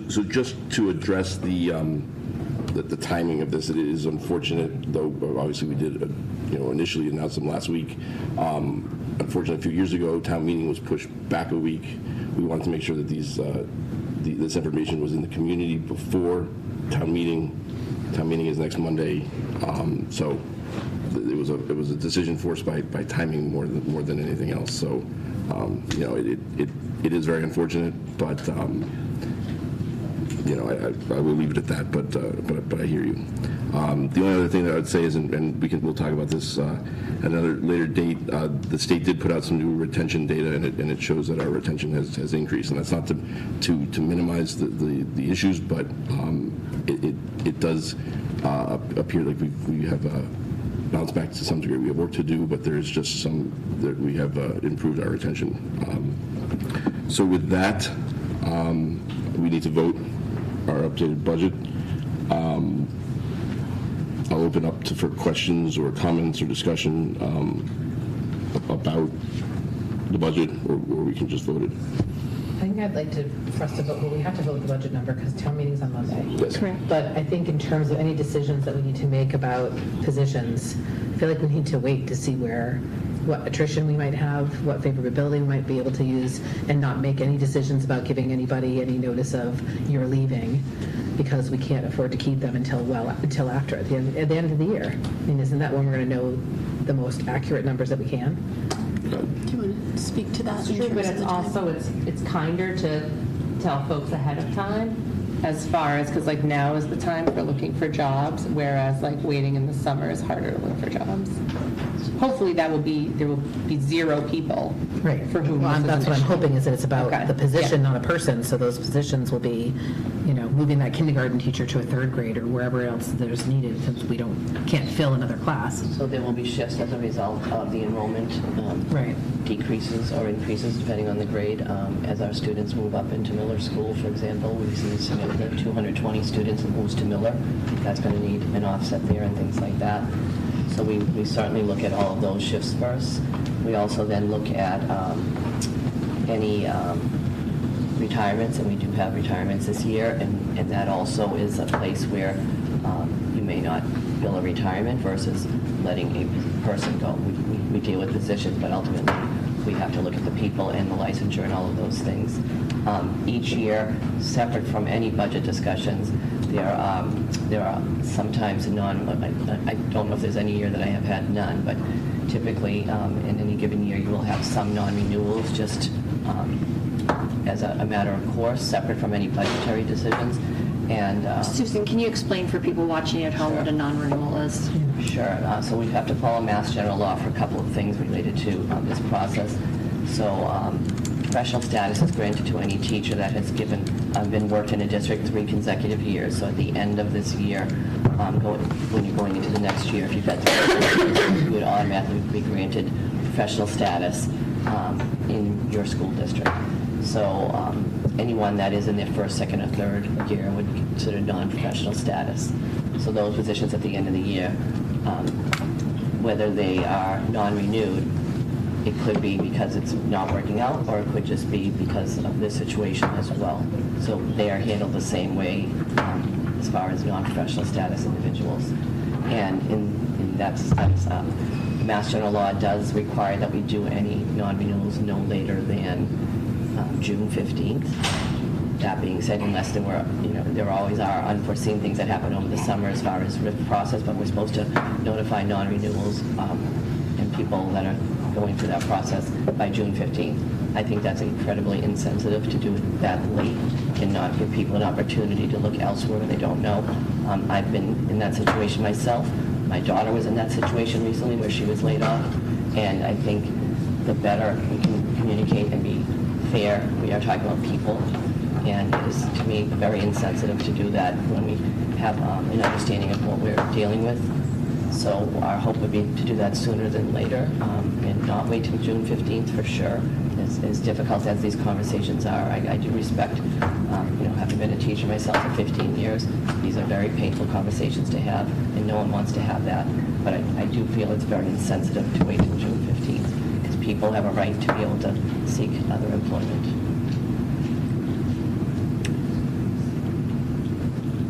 Speaker 1: So just to address the timing of this, it is unfortunate, though obviously we did, initially announce them last week. Unfortunately, a few years ago, town meeting was pushed back a week. We wanted to make sure that this information was in the community before town meeting. Town meeting is next Monday, so it was a decision forced by timing more than anything else. So it is very unfortunate, but I will leave it at that. But I hear you. The only other thing that I would say is, and we'll talk about this at another later date. The state did put out some new retention data, and it shows that our retention has increased. And that's not to minimize the issues, but it does appear like we have bounced back to some degree. We have work to do, but there's just some that we have improved our retention. So with that, we need to vote our updated budget. I'll open up for questions or comments or discussion about the budget, or we can just vote it.
Speaker 8: I think I'd like for us to vote, well, we have to vote the budget number because town meeting's on Monday.
Speaker 1: Yes.
Speaker 2: Correct.
Speaker 8: But I think in terms of any decisions that we need to make about positions, I feel like we need to wait to see what attrition we might have, what favorability we might be able to use, and not make any decisions about giving anybody any notice of you're leaving, because we can't afford to keep them until after, at the end of the year. I mean, isn't that when we're going to know the most accurate numbers that we can?
Speaker 2: Do you want to speak to that?
Speaker 11: It's
Speaker 2: in
Speaker 11: true,
Speaker 2: terms
Speaker 11: but
Speaker 2: of
Speaker 11: it's
Speaker 2: the time?
Speaker 11: also, it's kinder to tell folks ahead of time, as far as, because like now is the time for looking for jobs, whereas like waiting in the summer is harder to look for jobs. Hopefully there will be zero people
Speaker 8: Right.
Speaker 11: for whom
Speaker 8: Well,
Speaker 11: this is
Speaker 8: that's
Speaker 11: an
Speaker 8: what I'm
Speaker 11: issue.
Speaker 8: hoping, is that it's about
Speaker 11: Okay.
Speaker 8: the position,
Speaker 11: Yeah.
Speaker 8: not a person. So those positions will be, moving that kindergarten teacher to a third grade or wherever else there's needed, since we can't fill another class.
Speaker 7: So there will be shifts as a result of the enrollment
Speaker 8: Right.
Speaker 7: decreases or increases depending on the grade. As our students move up into Miller School, for example, we see some of the 220 students that moves to Miller. That's going to need an offset there and things like that. So we certainly look at all of those shifts first. We also then look at any retirements, and we do have retirements this year, and that also is a place where you may not fill a retirement versus letting a person go. We deal with positions, but ultimately we have to look at the people and the licensure and all of those things. Each year, separate from any budget discussions, There are sometimes I don't know if there's any year that I have had none, but typically in any given year you will have some non-renewals just as a matter of course, separate from any budgetary decisions. And
Speaker 12: Susan, can you explain for people watching at home what a non-renewal is?
Speaker 7: Sure. So we have to follow Mass General Law for a couple of things related to this process. So professional status is granted to any teacher that has been worked in a district 3 consecutive years. So at the end of this year, when you're going into the next year, if you've had 3 years, you would automatically be granted professional status in your school district. So anyone that is in their first, second, or third year would be considered non-professional status. So those positions at the end of the year, whether they are non-renewed, it could be because it's not working out, or it could just be because of this situation as well. So they are handled the same way as far as non-professional status individuals. And in that sense, Mass General Law does require that we do any non-renewals no later than June 15th. That being said, unless there always are unforeseen things that happen over the summer as far as RIF process, but we're supposed to notify non-renewals and people that are going through that process by June 15th. I think that's incredibly insensitive to do it that late and not give people an opportunity to look elsewhere when they don't know. I've been in that situation myself. My daughter was in that situation recently where she was laid off, and I think the better we can communicate and be fair, we are talking about people, and it is, to me, very insensitive to do that when we have an understanding of what we're dealing with. So our hope would be to do that sooner than later, and not wait till June 15th for sure. As difficult as these conversations are, I do respect, having been a teacher myself for 15 years, these are very painful conversations to have, and no one wants to have that. But I do feel it's very insensitive to wait till June 15th, because people have a right to be able to seek other employment.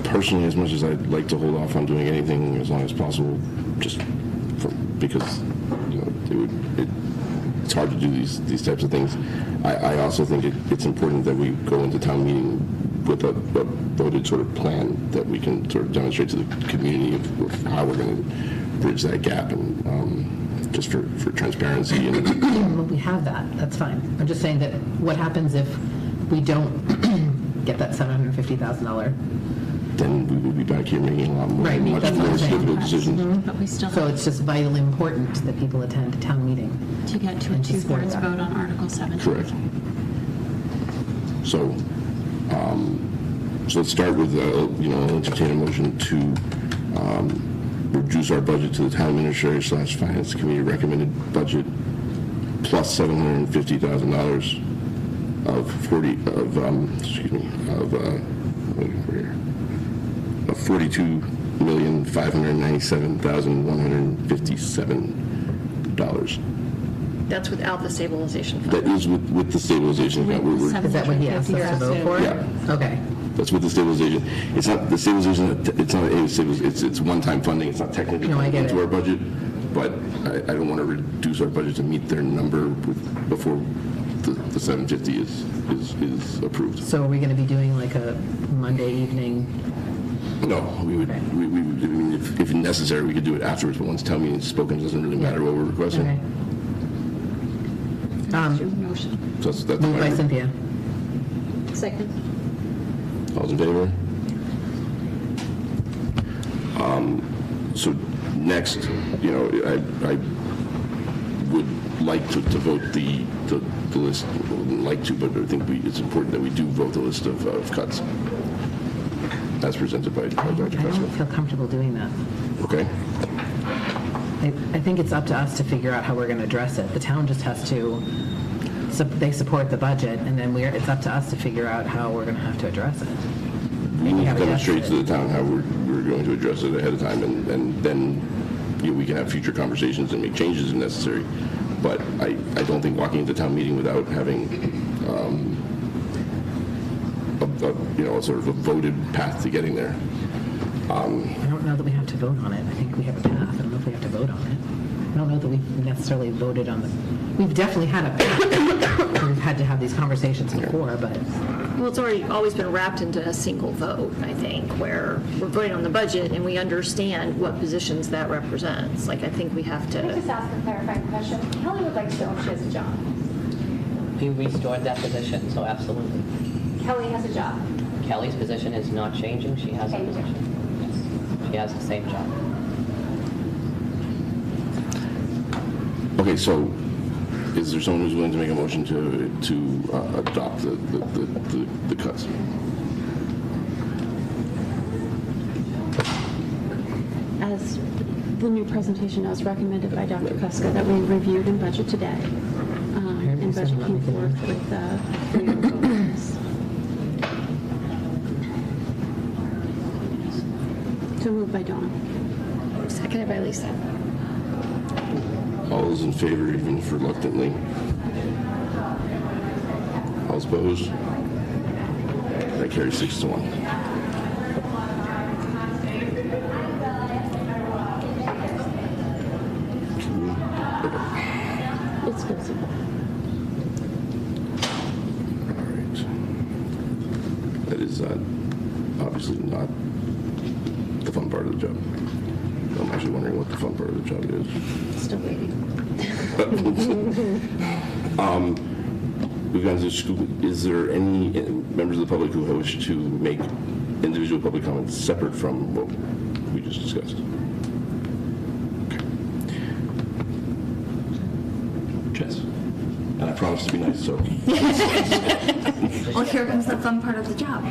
Speaker 1: Personally, as much as I'd like to hold off on doing anything as long as possible, just because it's hard to do these types of things. I also think it's important that we go into town meeting with a voted sort of plan that we can sort of demonstrate to the community of how we're going to bridge that gap, and just for transparency.
Speaker 8: Well, we have that. That's fine. I'm just saying that what happens if we don't get that $750,000?
Speaker 1: Then we will be back here making a lot more,
Speaker 8: Right,
Speaker 1: much
Speaker 8: that's what
Speaker 1: more
Speaker 8: I'm saying.
Speaker 1: difficult decisions.
Speaker 2: But we still
Speaker 8: So
Speaker 2: have
Speaker 8: it's just vitally important that people attend a town meeting.
Speaker 2: to get to a
Speaker 8: and to support
Speaker 2: 2/3
Speaker 8: that.
Speaker 2: vote on Article 7.
Speaker 1: Correct. So, so let's start with, entertain a motion to reduce our budget to the town administrator / finance committee recommended budget plus $750,000 of $42,597,157.
Speaker 12: That's without the stabilization fund.
Speaker 1: That is with the stabilization account.
Speaker 8: Is that what he asked us to vote for?
Speaker 1: Yeah.
Speaker 8: Okay.
Speaker 1: That's with the stabilization. It's not the stabilization. It's one-time funding. It's not technically
Speaker 8: No, I get
Speaker 1: into
Speaker 8: it.
Speaker 1: our budget, but I don't want to reduce our budget to meet their number before the 750 is approved.
Speaker 8: So are we going to be doing like a Monday evening?
Speaker 1: No, we would. We would. I mean, if necessary, we could do it afterwards. But once town meeting is spoken, it doesn't really matter what we're requesting.
Speaker 8: Okay.
Speaker 1: So that's
Speaker 8: Moved by
Speaker 1: fine.
Speaker 8: Cynthia.
Speaker 9: Second.
Speaker 1: All's in favor? So next, I would like to vote the list. Well, wouldn't like to, but I think it's important that we do vote the list of cuts as presented by Dr.
Speaker 8: I don't
Speaker 1: Cussman.
Speaker 8: feel comfortable doing that.
Speaker 1: Okay?
Speaker 8: I think it's up to us to figure out how we're going to address it. The town just has to, they support the budget, and then it's up to us to figure out how we're going to have to address it.
Speaker 1: We need to
Speaker 8: have a
Speaker 1: demonstrate
Speaker 8: deficit.
Speaker 1: to the town how we're going to address it ahead of time, and then we can have future conversations and make changes if necessary. But I don't think walking into town meeting without having a sort of a voted path to getting there.
Speaker 8: I don't know that we have to vote on it. I think we have a path. I don't know if we have to vote on it. I don't know that we've necessarily voted on the, we've definitely had a path. we've had to have these conversations before, but.
Speaker 12: Well, it's always been wrapped into a single vote, I think, where we're voting on the budget and we understand what positions that represents. Like, I think we have
Speaker 3: Can I
Speaker 12: to.
Speaker 3: just ask a clarifying question? Kelly would like to know if she has a job.
Speaker 7: We restored that position, so absolutely.
Speaker 3: Kelly has a job.
Speaker 7: Kelly's position is not changing. She has a
Speaker 3: Same
Speaker 7: position. Yes. She has the same job.
Speaker 1: Okay, so is there someone who's willing to make a motion to adopt the cuts?
Speaker 2: As the new presentation as recommended by Dr. Kuska that we reviewed in budget today, and budget came forth with a 3-year vote on this. So moved by Dawn.
Speaker 12: Seconded by Lisa.
Speaker 1: All those in favor, even if reluctantly? All opposed? That carries 6-1.
Speaker 2: It's good.
Speaker 1: All right. That is obviously not the fun part of the job. I'm actually wondering what the fun part of the job is.
Speaker 2: Still waiting.
Speaker 1: We've gone to school. Is there any members of the public who wish to make individual public comments separate from what we just discussed? Okay. Jess. And I promise to be nice, so.
Speaker 16: Well, here comes the fun part of the job.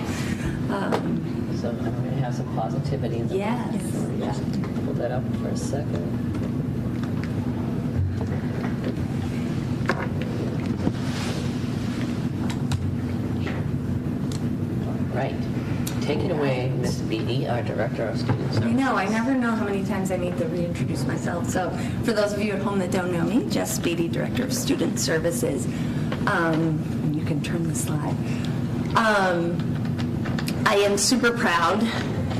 Speaker 7: So I'm going to have some positivity in the
Speaker 16: Yes.
Speaker 7: Just pull that up for a second. All right. Take it away, Ms. Beatty, our Director of Student Services.
Speaker 16: I know, I never know how many times I need to reintroduce myself. So for those of you at home that don't know me, Jess Beatty, Director of Student Services. You can turn the slide. I am super proud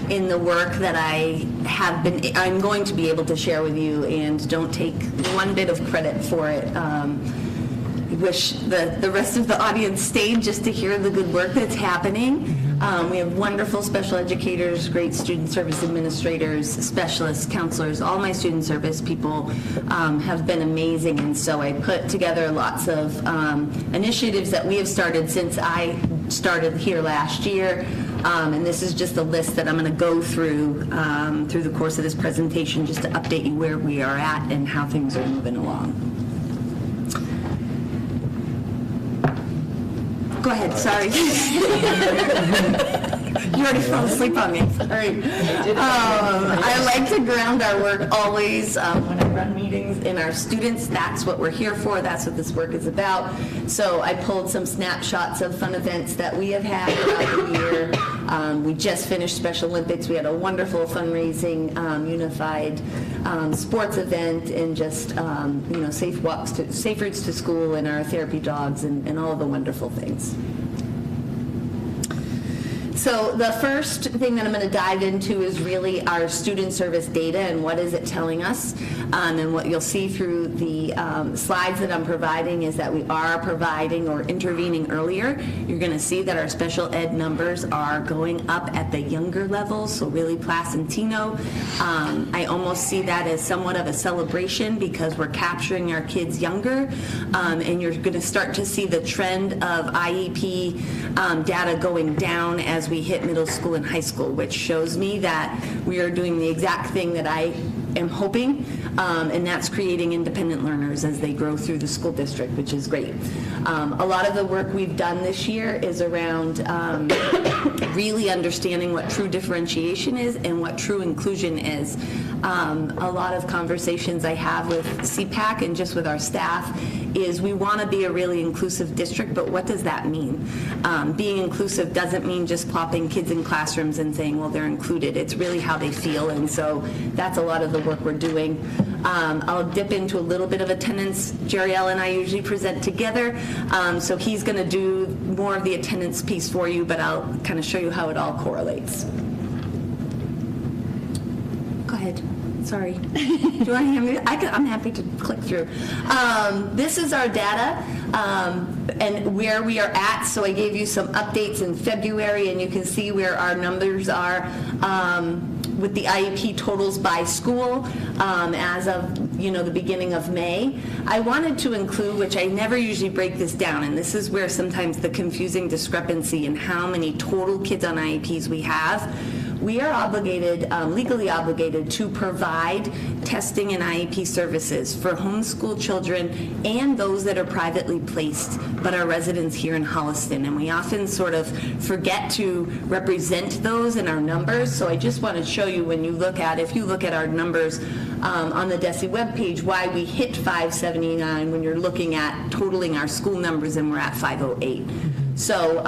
Speaker 16: in the work that I'm going to be able to share with you, and don't take one bit of credit for it. I wish the rest of the audience stayed just to hear the good work that's happening. We have wonderful special educators, great student service administrators, specialists, counselors. All my student service people have been amazing, and so I put together lots of initiatives that we have started since I started here last year. And this is just a list that I'm going to go through the course of this presentation, just to update you where we are at and how things are moving along. Go ahead, sorry. You already fell asleep on me, sorry. I like to ground our work always when I run meetings in our students. That's what we're here for, that's what this work is about. So I pulled some snapshots of fun events that we have had throughout the year. We just finished Special Olympics. We had a wonderful fundraising, unified sports event, and just safe routes to school, and our therapy dogs, and all of the wonderful things. So the first thing that I'm going to dive into is really our student service data and what is it telling us. And what you'll see through the slides that I'm providing is that we are providing or intervening earlier. You're going to see that our special ed numbers are going up at the younger levels, so really Placentino. I almost see that as somewhat of a celebration because we're capturing our kids younger, and you're going to start to see the trend of IEP data going down as we hit middle school and high school, which shows me that we are doing the exact thing that I am hoping, and that's creating independent learners as they grow through the school district, which is great. A lot of the work we've done this year is around really understanding what true differentiation is and what true inclusion is. A lot of conversations I have with CPAC and just with our staff is we want to be a really inclusive district, but what does that mean? Being inclusive doesn't mean just plopping kids in classrooms and saying, well, they're included. It's really how they feel, and so that's a lot of the work we're doing. I'll dip into a little bit of attendance. Jeriel and I usually present together, so he's going to do more of the attendance piece for you, but I'll kind of show you how it all correlates. Go ahead. sorry. Do you want to hand me? I'm happy to click through. This is our data and where we are at. So I gave you some updates in February, and you can see where our numbers are with the IEP totals by school as of the beginning of May. I wanted to include, which I never usually break this down, and this is where sometimes the confusing discrepancy in how many total kids on IEPs we have. We are obligated, legally obligated, to provide testing and IEP services for homeschool children and those that are privately placed but are residents here in Holliston. And we often sort of forget to represent those in our numbers. So I just want to show you, if you look at our numbers on the DESE webpage, why we hit 579 when you're looking at totaling our school numbers, and we're at 508. So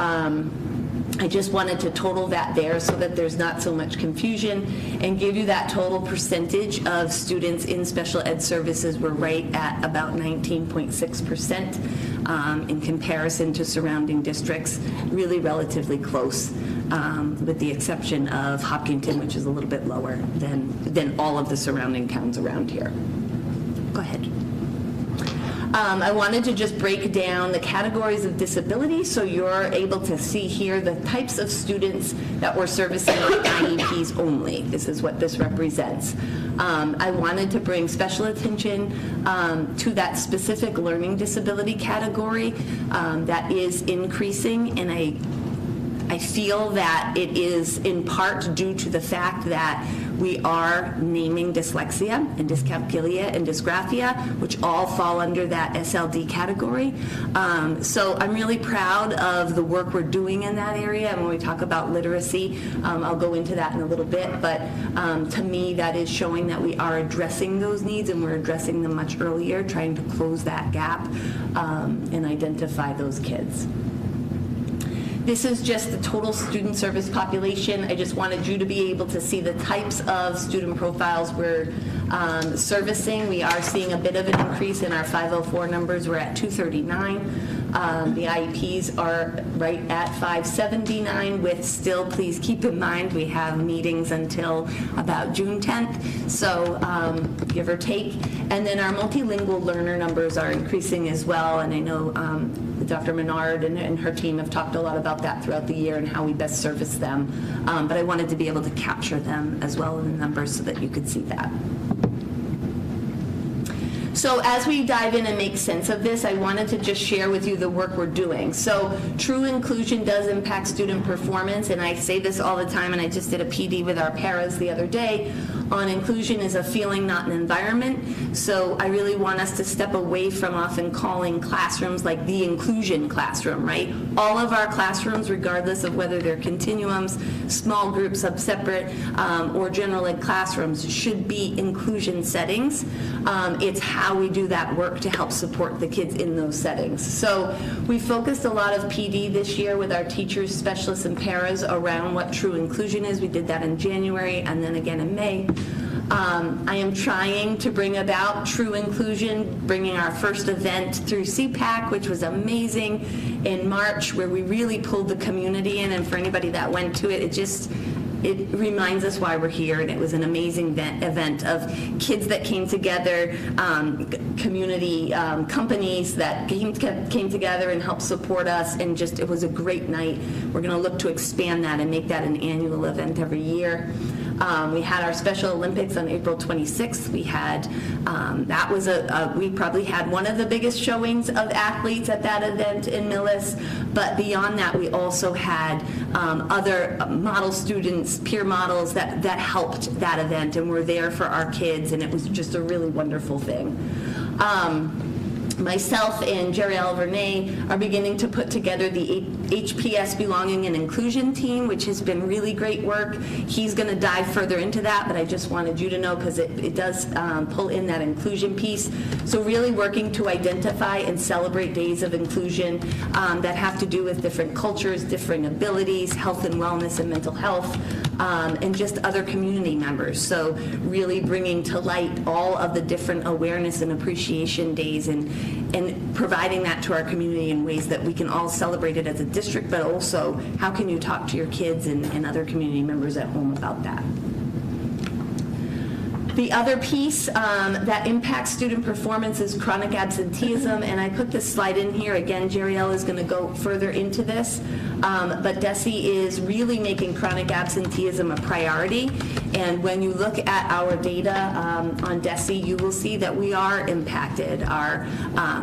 Speaker 16: I just wanted to total that there so that there's not so much confusion and give you that total percentage of students in special ed services. We're right at about 19.6% in comparison to surrounding districts, really relatively close, with the exception of Hopkinton, which is a little bit lower than all of the surrounding towns around here. Go ahead. I wanted to just break down the categories of disability so you're able to see here the types of students that we're servicing on IEPs only. This is what this represents. I wanted to bring special attention to that specific learning disability category that is increasing, and I feel that it is in part due to the fact that we are naming dyslexia and dyscalculia and dysgraphia, which all fall under that SLD category. So I'm really proud of the work we're doing in that area. And when we talk about literacy, I'll go into that in a little bit. But to me, that is showing that we are addressing those needs, and we're addressing them much earlier, trying to close that gap and identify those kids. This is just the total student service population. I just wanted you to be able to see the types of student profiles we're servicing. We are seeing a bit of an increase in our 504 numbers. We're at 239. The IEPs are right at 579 with still, please keep in mind, we have meetings until about June 10th, so give or take. And then our multilingual learner numbers are increasing as well, and I know Dr. Menard and her team have talked a lot about that throughout the year and how we best service them, but I wanted to be able to capture them as well in the numbers so that you could see that. So as we dive in and make sense of this, I wanted to just share with you the work we're doing. So true inclusion does impact student performance, and I say this all the time, and I just did a PD with our paras the other day on inclusion is a feeling, not an environment. So I really want us to step away from often calling classrooms like the inclusion classroom, right? All of our classrooms, regardless of whether they're continuums, small groups, sub-separate, or general ed classrooms, should be inclusion settings. It's how we do that work to help support the kids in those settings. So we focused a lot of PD this year with our teachers, specialists, and paras around what true inclusion is. We did that in January and then again in May. I am trying to bring about true inclusion, bringing our first event through CPAC, which was amazing in March, where we really pulled the community in, and for anybody that went to it, it reminds us why we're here, and it was an amazing event of kids that came together, community companies that came together and helped support us, and just it was a great night. We're going to look to expand that and make that an annual event every year. We had our Special Olympics on April 26th. We had, that was we probably had one of the biggest showings of athletes at that event in Millis, but beyond that, we also had other model students, peer models that helped that event and were there for our kids, and it was just a really wonderful thing. Myself and Jerry Alvernay are beginning to put together the HPS Belonging and Inclusion team, which has been really great work. He's going to dive further into that, but I just wanted you to know because it does pull in that inclusion piece. So really working to identify and celebrate days of inclusion that have to do with different cultures, different abilities, health and wellness and mental health, and just other community members. So really bringing to light all of the different awareness and appreciation days and providing that to our community in ways that we can all celebrate it as a district, but also how can you talk to your kids and other community members at home about that. The other piece that impacts student performance is chronic absenteeism, and I put this slide in here. Again, Jeriel is going to go further into this, but DESE is really making chronic absenteeism a priority, and when you look at our data on DESE, you will see that we are impacted. Our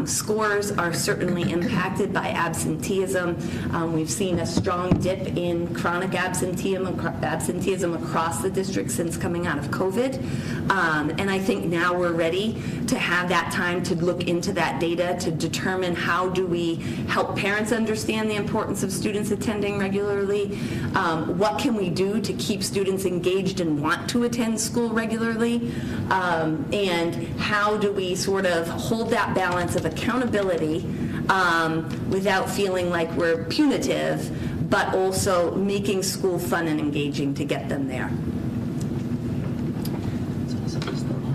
Speaker 16: scores are certainly impacted by absenteeism. We've seen a strong dip in chronic absenteeism across the district since coming out of COVID. And I think now we're ready to have that time to look into that data to determine how do we help parents understand the importance of students attending regularly, what can we do to keep students engaged and want to attend school regularly, and how do we sort of hold that balance of accountability without feeling like we're punitive, but also making school fun and engaging to get them there.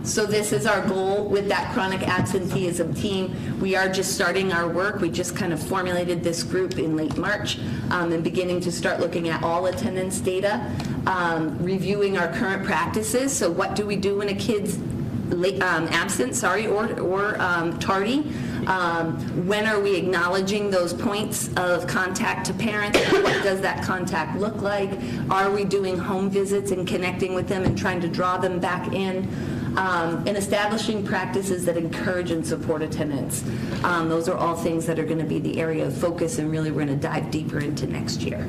Speaker 16: So this is our goal with that chronic absenteeism team. We are just starting our work. We just kind of formulated this group in late March and beginning to start looking at all attendance data, reviewing our current practices. So what do we do when a kid's absent, or tardy? When are we acknowledging those points of contact to parents? What does that contact look like? Are we doing home visits and connecting with them and trying to draw them back in? And establishing practices that encourage and support attendance. Those are all things that are going to be the area of focus, and really we're going to dive deeper into next year.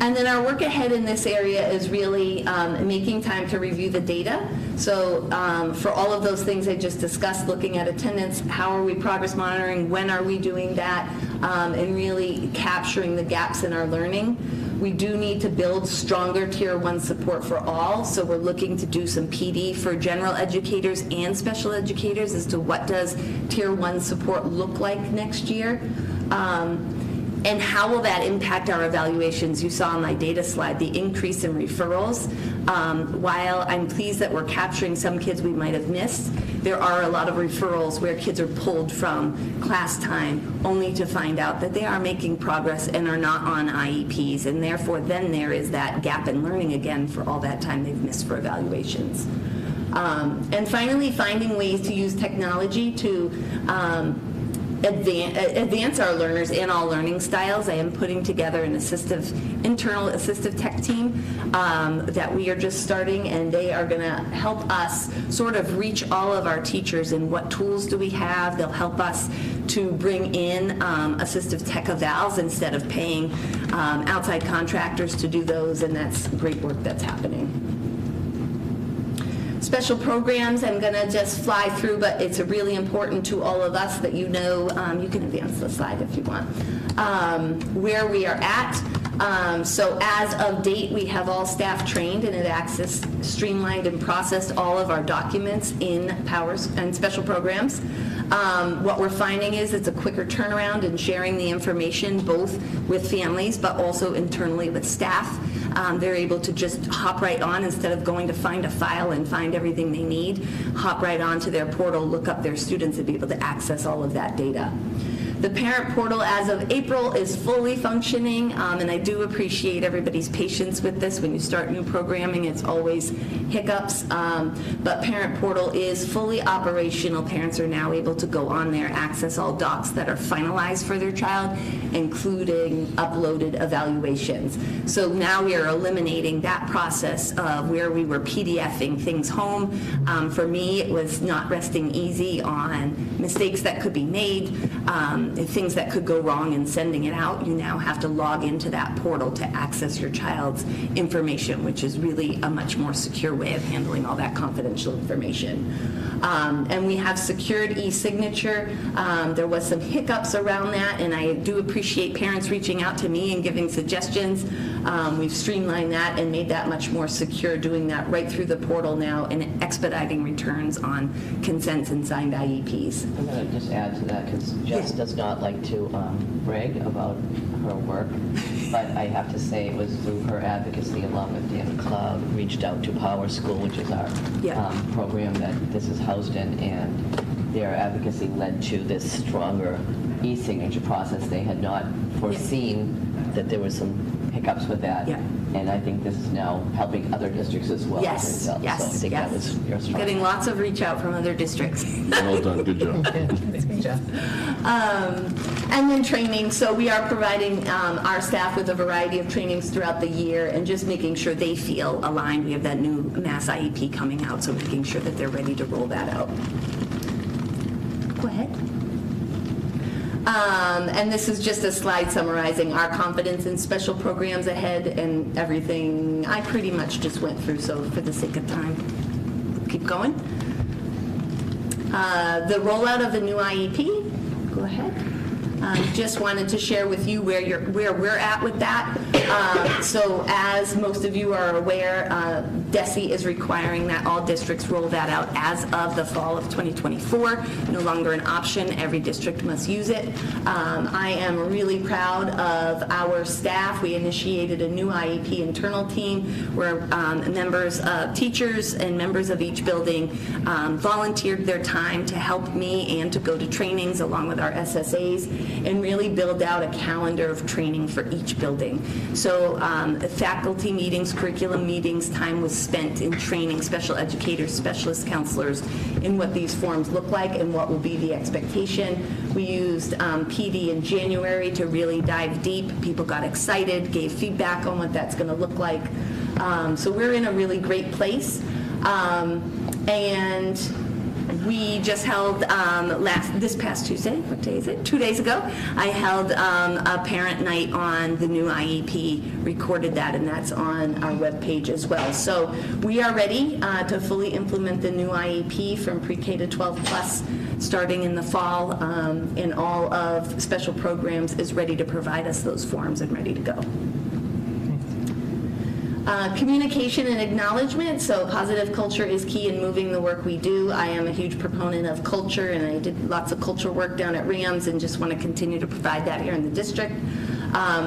Speaker 16: And then our work ahead in this area is really making time to review the data. So for all of those things I just discussed, looking at attendance, how are we progress monitoring, when are we doing that, and really capturing the gaps in our learning. We do need to build stronger Tier 1 support for all, so we're looking to do some PD for general educators and special educators as to what does Tier 1 support look like next year. And how will that impact our evaluations? You saw on my data slide the increase in referrals. While I'm pleased that we're capturing some kids we might have missed, there are a lot of referrals where kids are pulled from class time only to find out that they are making progress and are not on IEPs, and therefore then there is that gap in learning again for all that time they've missed for evaluations. And finally, finding ways to use technology to advance our learners in all learning styles. I am putting together an internal assistive tech team that we are just starting, and they are going to help us sort of reach all of our teachers and what tools do we have. They'll help us to bring in assistive tech evals instead of paying outside contractors to do those, and that's great work that's happening. Special programs, I'm going to just fly through, but it's really important to all of us that you know, you can advance the slide if you want, where we are at. So as of date, we have all staff trained and have accessed, streamlined, and processed all of our documents in Powers and special programs. What we're finding is it's a quicker turnaround in sharing the information both with families but also internally with staff. They're able to just hop right on instead of going to find a file and find everything they need, hop right onto their portal, look up their students, and be able to access all of that data. The parent portal as of April is fully functioning, and I do appreciate everybody's patience with this. When you start new programming, it's always hiccups, but parent portal is fully operational. Parents are now able to go on there, access all docs that are finalized for their child, including uploaded evaluations. So now we are eliminating that process of where we were PDFing things home. For me, it was not resting easy on mistakes that could be made, things that could go wrong in sending it out. You now have to log into that portal to access your child's information, which is really a much more secure way of handling all that confidential information. And we have secured e-signature. There was some hiccups around that, and I do appreciate parents reaching out to me and giving suggestions. We've streamlined that and made that much more secure, doing that right through the portal now and expediting returns on consents and signed IEPs.
Speaker 7: I'm going to just add to that because Jess does not like to brag about her work, but I have to say it was through her advocacy along with Dan McLeod reached out to Power School, which is our program that this is housed in, and their advocacy led to this stronger e-signature process. They had not foreseen that there was some hiccups with that.
Speaker 16: Yeah.
Speaker 7: And I think this is now helping other districts as well.
Speaker 16: Yes,
Speaker 7: So I
Speaker 16: yes,
Speaker 7: think that was your strong.
Speaker 16: Getting lots of reach out from other districts.
Speaker 1: Well done, good job.
Speaker 16: And then training, so we are providing our staff with a variety of trainings throughout the year and just making sure they feel aligned. We have that new Mass IEP coming out, so making sure that they're ready to roll that out. Go ahead. And this is just a slide summarizing our confidence in special programs ahead and everything I pretty much just went through, so for the sake of time, keep going. The rollout of the new IEP, go ahead. Just wanted to share with you where we're at with that. So as most of you are aware, DESE is requiring that all districts roll that out as of the fall of 2024. No longer an option, every district must use it. I am really proud of our staff. We initiated a new IEP internal team where members of teachers and members of each building volunteered their time to help me and to go to trainings along with our SSAs and really build out a calendar of training for each building. So faculty meetings, curriculum meetings, time was spent in training special educators, specialist counselors in what these forms look like and what will be the expectation. We used PD in January to really dive deep. People got excited, gave feedback on what that's going to look like. So we're in a really great place. And we just held this past Tuesday, what day is it? 2 days ago, I held a parent night on the new IEP, recorded that, and that's on our webpage as well. So we are ready to fully implement the new IEP from pre-K to 12 plus starting in the fall, and all of special programs is ready to provide us those forms and ready to go. Communication and acknowledgement, so positive culture is key in moving the work we do. I am a huge proponent of culture, and I did lots of culture work down at Rams and just want to continue to provide that here in the district.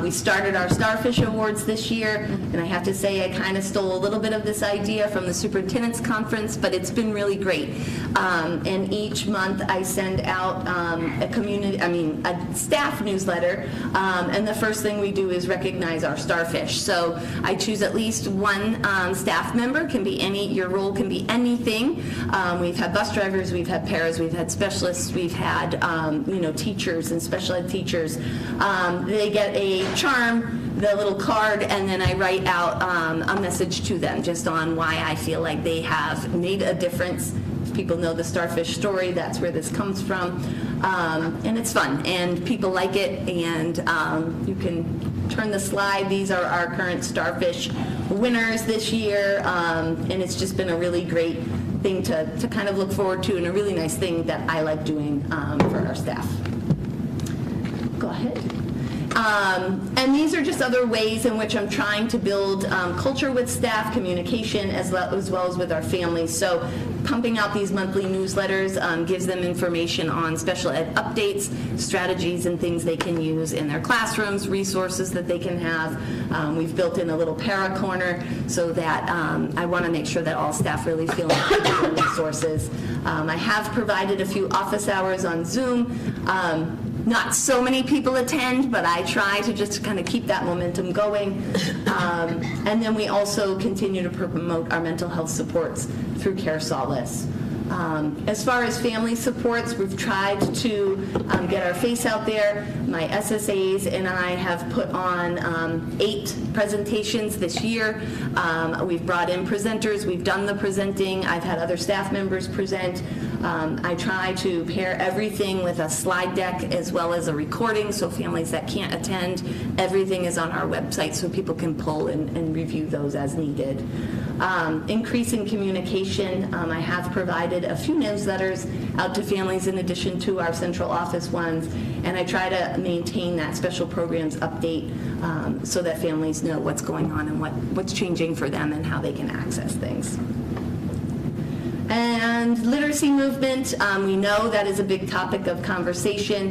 Speaker 16: We started our Starfish Awards this year, and I have to say I kind of stole a little bit of this idea from the Superintendent's Conference, but it's been really great. And each month I send out a staff newsletter, and the first thing we do is recognize our starfish. So I choose at least one staff member, can be your role can be anything. We've had bus drivers, we've had paras, we've had specialists, we've had teachers and special ed teachers. They get a charm, the little card, and then I write out a message to them just on why I feel like they have made a difference. If people know the starfish story, that's where this comes from. And it's fun, and people like it, and you can turn the slide. These are our current starfish winners this year, and it's just been a really great thing to kind of look forward to, and a really nice thing that I like doing for our staff. Go ahead. And these are just other ways in which I'm trying to build culture with staff, communication, as well as with our families. So pumping out these monthly newsletters gives them information on special ed updates, strategies, and things they can use in their classrooms, resources that they can have. We've built in a little para corner so that I want to make sure that all staff really feel included in resources. I have provided a few office hours on Zoom. Not so many people attend, but I try to just kind of keep that momentum going. And then we also continue to promote our mental health supports through Care Solace. As far as family supports, we've tried to get our face out there. My SSAs and I have put on 8 presentations this year. We've brought in presenters. We've done the presenting. I've had other staff members present. I try to pair everything with a slide deck as well as a recording, so families that can't attend, everything is on our website so people can pull and review those as needed. Increasing communication, I have provided a few newsletters out to families in addition to our central office ones, and I try to maintain that special programs update so that families know what's going on and what's changing for them and how they can access things. And literacy movement, we know that is a big topic of conversation.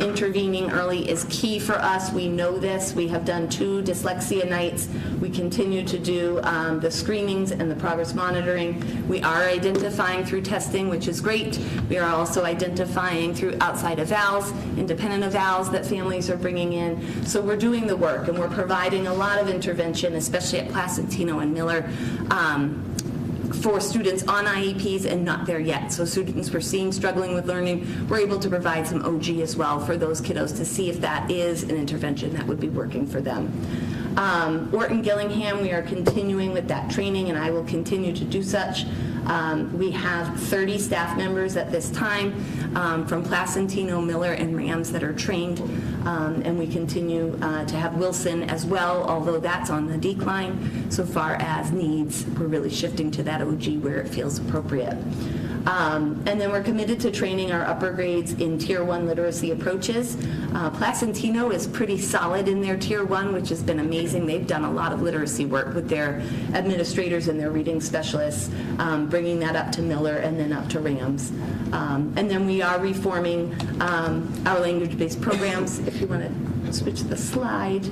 Speaker 16: Intervening early is key for us. We know this. We have done 2 dyslexia nights. We continue to do the screenings and the progress monitoring. We are identifying through testing, which is great. We are also identifying through outside evals, independent evals that families are bringing in. So we're doing the work, and we're providing a lot of intervention, especially at Placentino and Miller, for students on IEPs and not there yet. So students we're seeing struggling with learning, we're able to provide some OG as well for those kiddos to see if that is an intervention that would be working for them. Orton Gillingham, we are continuing with that training, and I will continue to do such. We have 30 staff members at this time from Placentino, Miller, and Rams that are trained, and we continue to have Wilson as well, although that's on the decline. So far as needs, we're really shifting to that OG where it feels appropriate. And then we're committed to training our upper grades in Tier 1 literacy approaches. Placentino is pretty solid in their Tier 1, which has been amazing. They've done a lot of literacy work with their administrators and their reading specialists, bringing that up to Miller and then up to Rams. And then we are reforming our language-based programs. If you want to switch the slide.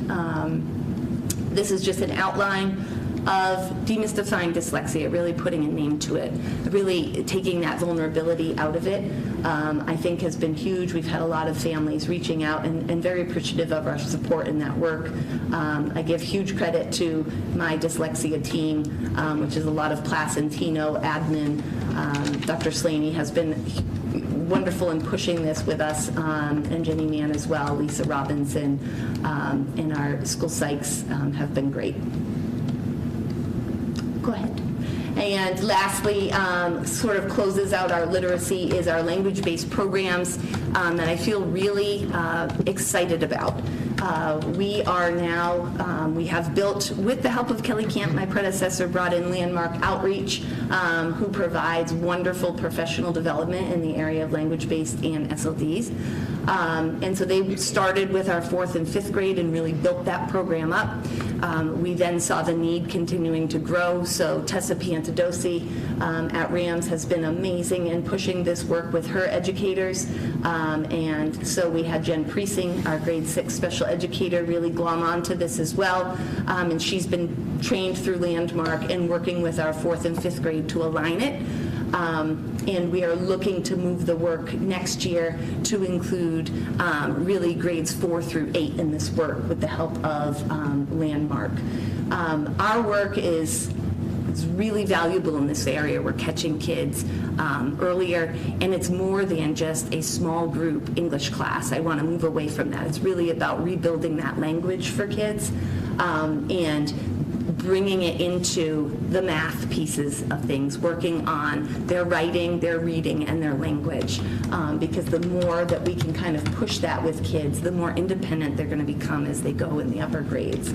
Speaker 16: This is just an outline of demystifying dyslexia, really putting a name to it, really taking that vulnerability out of it, I think has been huge. We've had a lot of families reaching out and very appreciative of our support in that work. I give huge credit to my dyslexia team, which is a lot of Placentino admin. Dr. Slaney has been wonderful in pushing this with us, and Jenny Mann as well, Lisa Robinson, and our school psychs have been great. Go ahead. And lastly, sort of closes out our literacy is our language-based programs that I feel really excited about. We are now, we have built, with the help of Kelly Camp, my predecessor, brought in Landmark Outreach, who provides wonderful professional development in the area of language-based and SLDs. And so they started with our 4th and 5th grade and really built that program up. We then saw the need continuing to grow, so Tessa Piantadosi at Rams has been amazing in pushing this work with her educators. And so we had Jen Priesing, our grade 6 special educator, really glom onto this as well. And she's been trained through Landmark and working with our 4th and 5th grade to align it. And we are looking to move the work next year to include really grades 4 through 8 in this work with the help of Landmark. Our work is really valuable in this area. We're catching kids earlier, and it's more than just a small group English class. I want to move away from that. It's really about rebuilding that language for kids and bringing it into the math pieces of things, working on their writing, their reading, and their language. Because the more that we can kind of push that with kids, the more independent they're going to become as they go in the upper grades.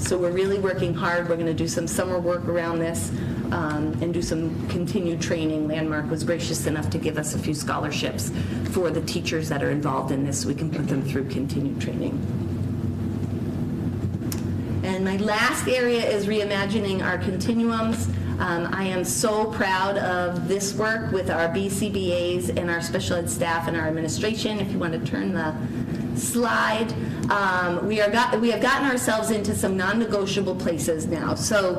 Speaker 16: So we're really working hard. We're going to do some summer work around this and do some continued training. Landmark was gracious enough to give us a few scholarships for the teachers that are involved in this so we can put them through continued training. And my last area is reimagining our continuums. I am so proud of this work with our BCBAs and our special ed staff and our administration. If you want to turn the slide. We have gotten ourselves into some non-negotiable places now. So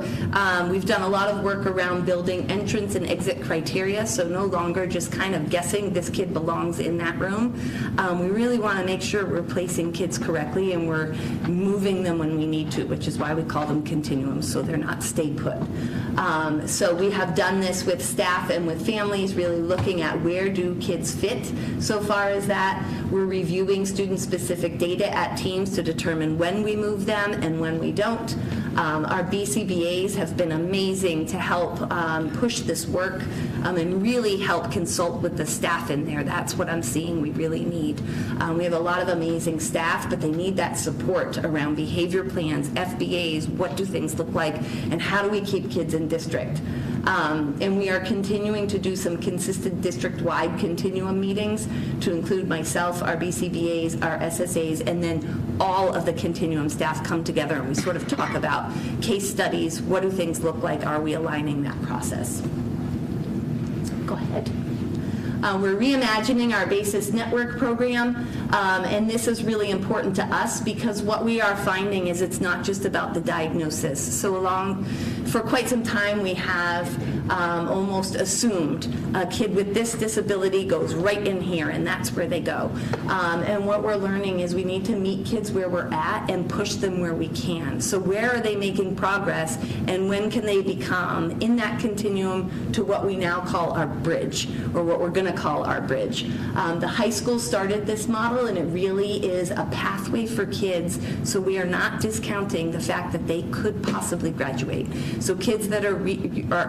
Speaker 16: we've done a lot of work around building entrance and exit criteria, so no longer just kind of guessing this kid belongs in that room. We really want to make sure we're placing kids correctly and we're moving them when we need to, which is why we call them continuums, so they're not stay put. So we have done this with staff and with families, really looking at where do kids fit. So far as that, we're reviewing student-specific data at teams to determine when we move them and when we don't. Our BCBAs have been amazing to help push this work and really help consult with the staff in there. That's what I'm seeing we really need. We have a lot of amazing staff, but they need that support around behavior plans, FBAs, what do things look like, and how do we keep kids in district. And we are continuing to do some consistent district-wide continuum meetings to include myself, our BCBAs, our SSAs, and then all of the continuum staff come together and we sort of talk about case studies, what do things look like, are we aligning that process? Go ahead. We're reimagining our BASIS network program, and this is really important to us because what we are finding is it's not just about the diagnosis. So for quite some time, we have almost assumed a kid with this disability goes right in here, and that's where they go. And what we're learning is we need to meet kids where we're at and push them where we can. So where are they making progress, and when can they become in that continuum to what we now call our bridge, or what we're going to call our bridge. The high school started this model, and it really is a pathway for kids, so we are not discounting the fact that they could possibly graduate. So kids that are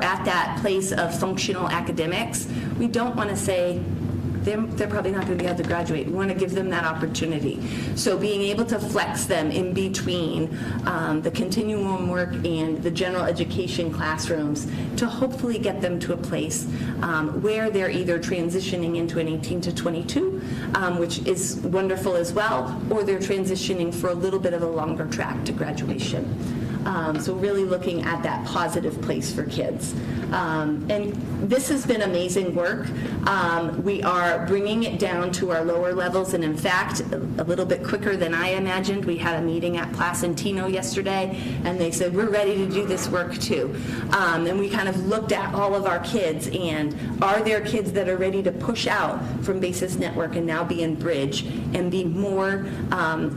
Speaker 16: at that place of functional academics, we don't want to say, they're probably not going to be able to graduate. We want to give them that opportunity. So being able to flex them in between the continuum work and the general education classrooms to hopefully get them to a place where they're either transitioning into an 18 to 22, which is wonderful as well, or they're transitioning for a little bit of a longer track to graduation. So really looking at that positive place for kids. And this has been amazing work. We are bringing it down to our lower levels, and in fact, a little bit quicker than I imagined. We had a meeting at Placentino yesterday, and they said, we're ready to do this work too. And we kind of looked at all of our kids, and are there kids that are ready to push out from BASIS Network and now be in Bridge and be more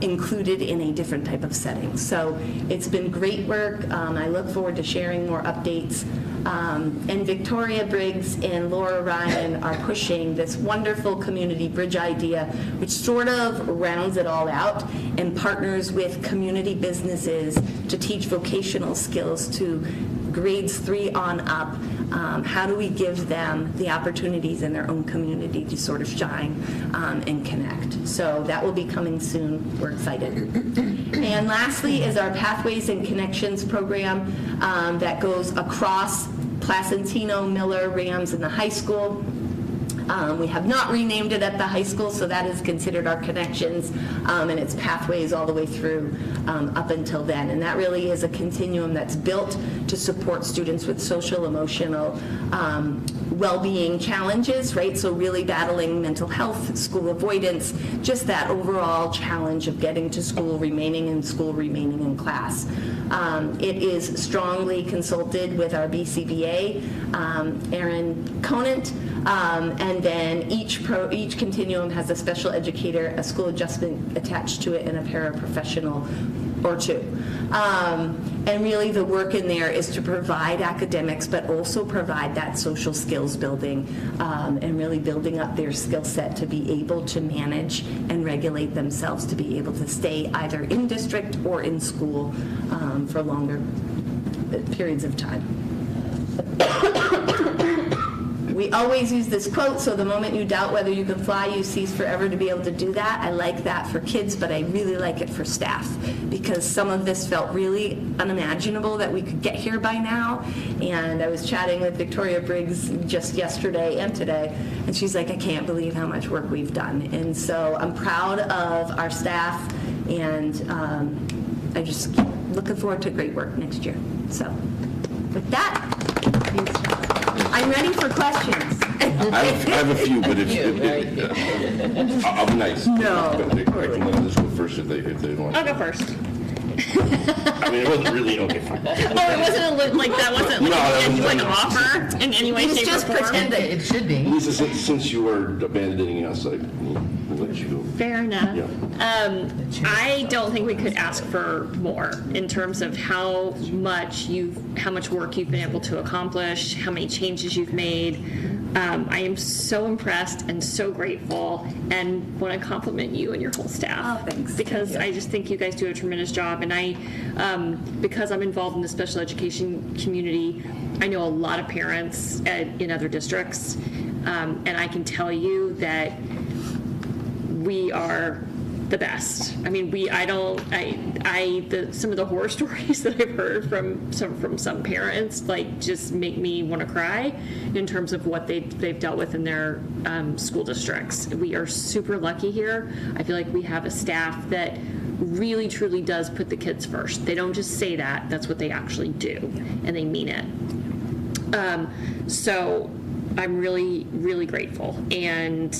Speaker 16: included in a different type of setting. So it's been great work. I look forward to sharing more updates. And Victoria Briggs and Laura Ryan are pushing this wonderful community bridge idea, which sort of rounds it all out and partners with community businesses to teach vocational skills to grades 3 on up. How do we give them the opportunities in their own community to sort of shine and connect? So that will be coming soon. We're excited. And lastly is our Pathways and Connections program that goes across Placentino, Miller, Rams, and the high school. We have not renamed it at the high school, so that is considered our connections, and it's pathways all the way through up until then. And that really is a continuum that's built to support students with social, emotional, well-being challenges, right? So really battling mental health, school avoidance, just that overall challenge of getting to school, remaining in school, remaining in class. It is strongly consulted with our BCBA, Erin Conant, and then each continuum has a special educator, a school adjustment attached to it, and a paraprofessional or two. And really the work in there is to provide academics, but also provide that social skills building and really building up their skill set to be able to manage and regulate themselves, to be able to stay either in district or in school for longer periods of time. We always use this quote, so the moment you doubt whether you can fly, you cease forever to be able to do that. I like that for kids, but I really like it for staff, because some of this felt really unimaginable that we could get here by now. And I was chatting with Victoria Briggs just yesterday and today, and she's like, I can't believe how much work we've done. And so I'm proud of our staff, and I just keep looking forward to great work next year. So with that, I'm ready for questions.
Speaker 1: I have a few, but I'll be nice.
Speaker 16: No.
Speaker 1: I can let others go first if they want.
Speaker 4: I'll go first.
Speaker 1: I mean, it wasn't really, okay, fine.
Speaker 4: Oh, it wasn't like that wasn't like an offer in any way, shape, or form.
Speaker 8: It should be.
Speaker 1: Lisa, since you are abandoning us, I will let you go.
Speaker 4: Fair enough.
Speaker 1: Yeah.
Speaker 4: I don't think we could ask for more in terms of how much work you've been able to accomplish, how many changes you've made. I am so impressed and so grateful, and want to compliment you and your whole staff.
Speaker 16: Oh, thanks.
Speaker 4: Because I just think you guys do a tremendous job, and I, because I'm involved in the special education community, I know a lot of parents in other districts, and I can tell you that we are the best. I mean, some of the horror stories that I've heard from some parents, like, just make me want to cry in terms of what they've dealt with in their school districts. We are super lucky here. I feel like we have a staff that really truly does put the kids first. They don't just say that, that's what they actually do, and they mean it. So
Speaker 12: I'm really, really grateful. And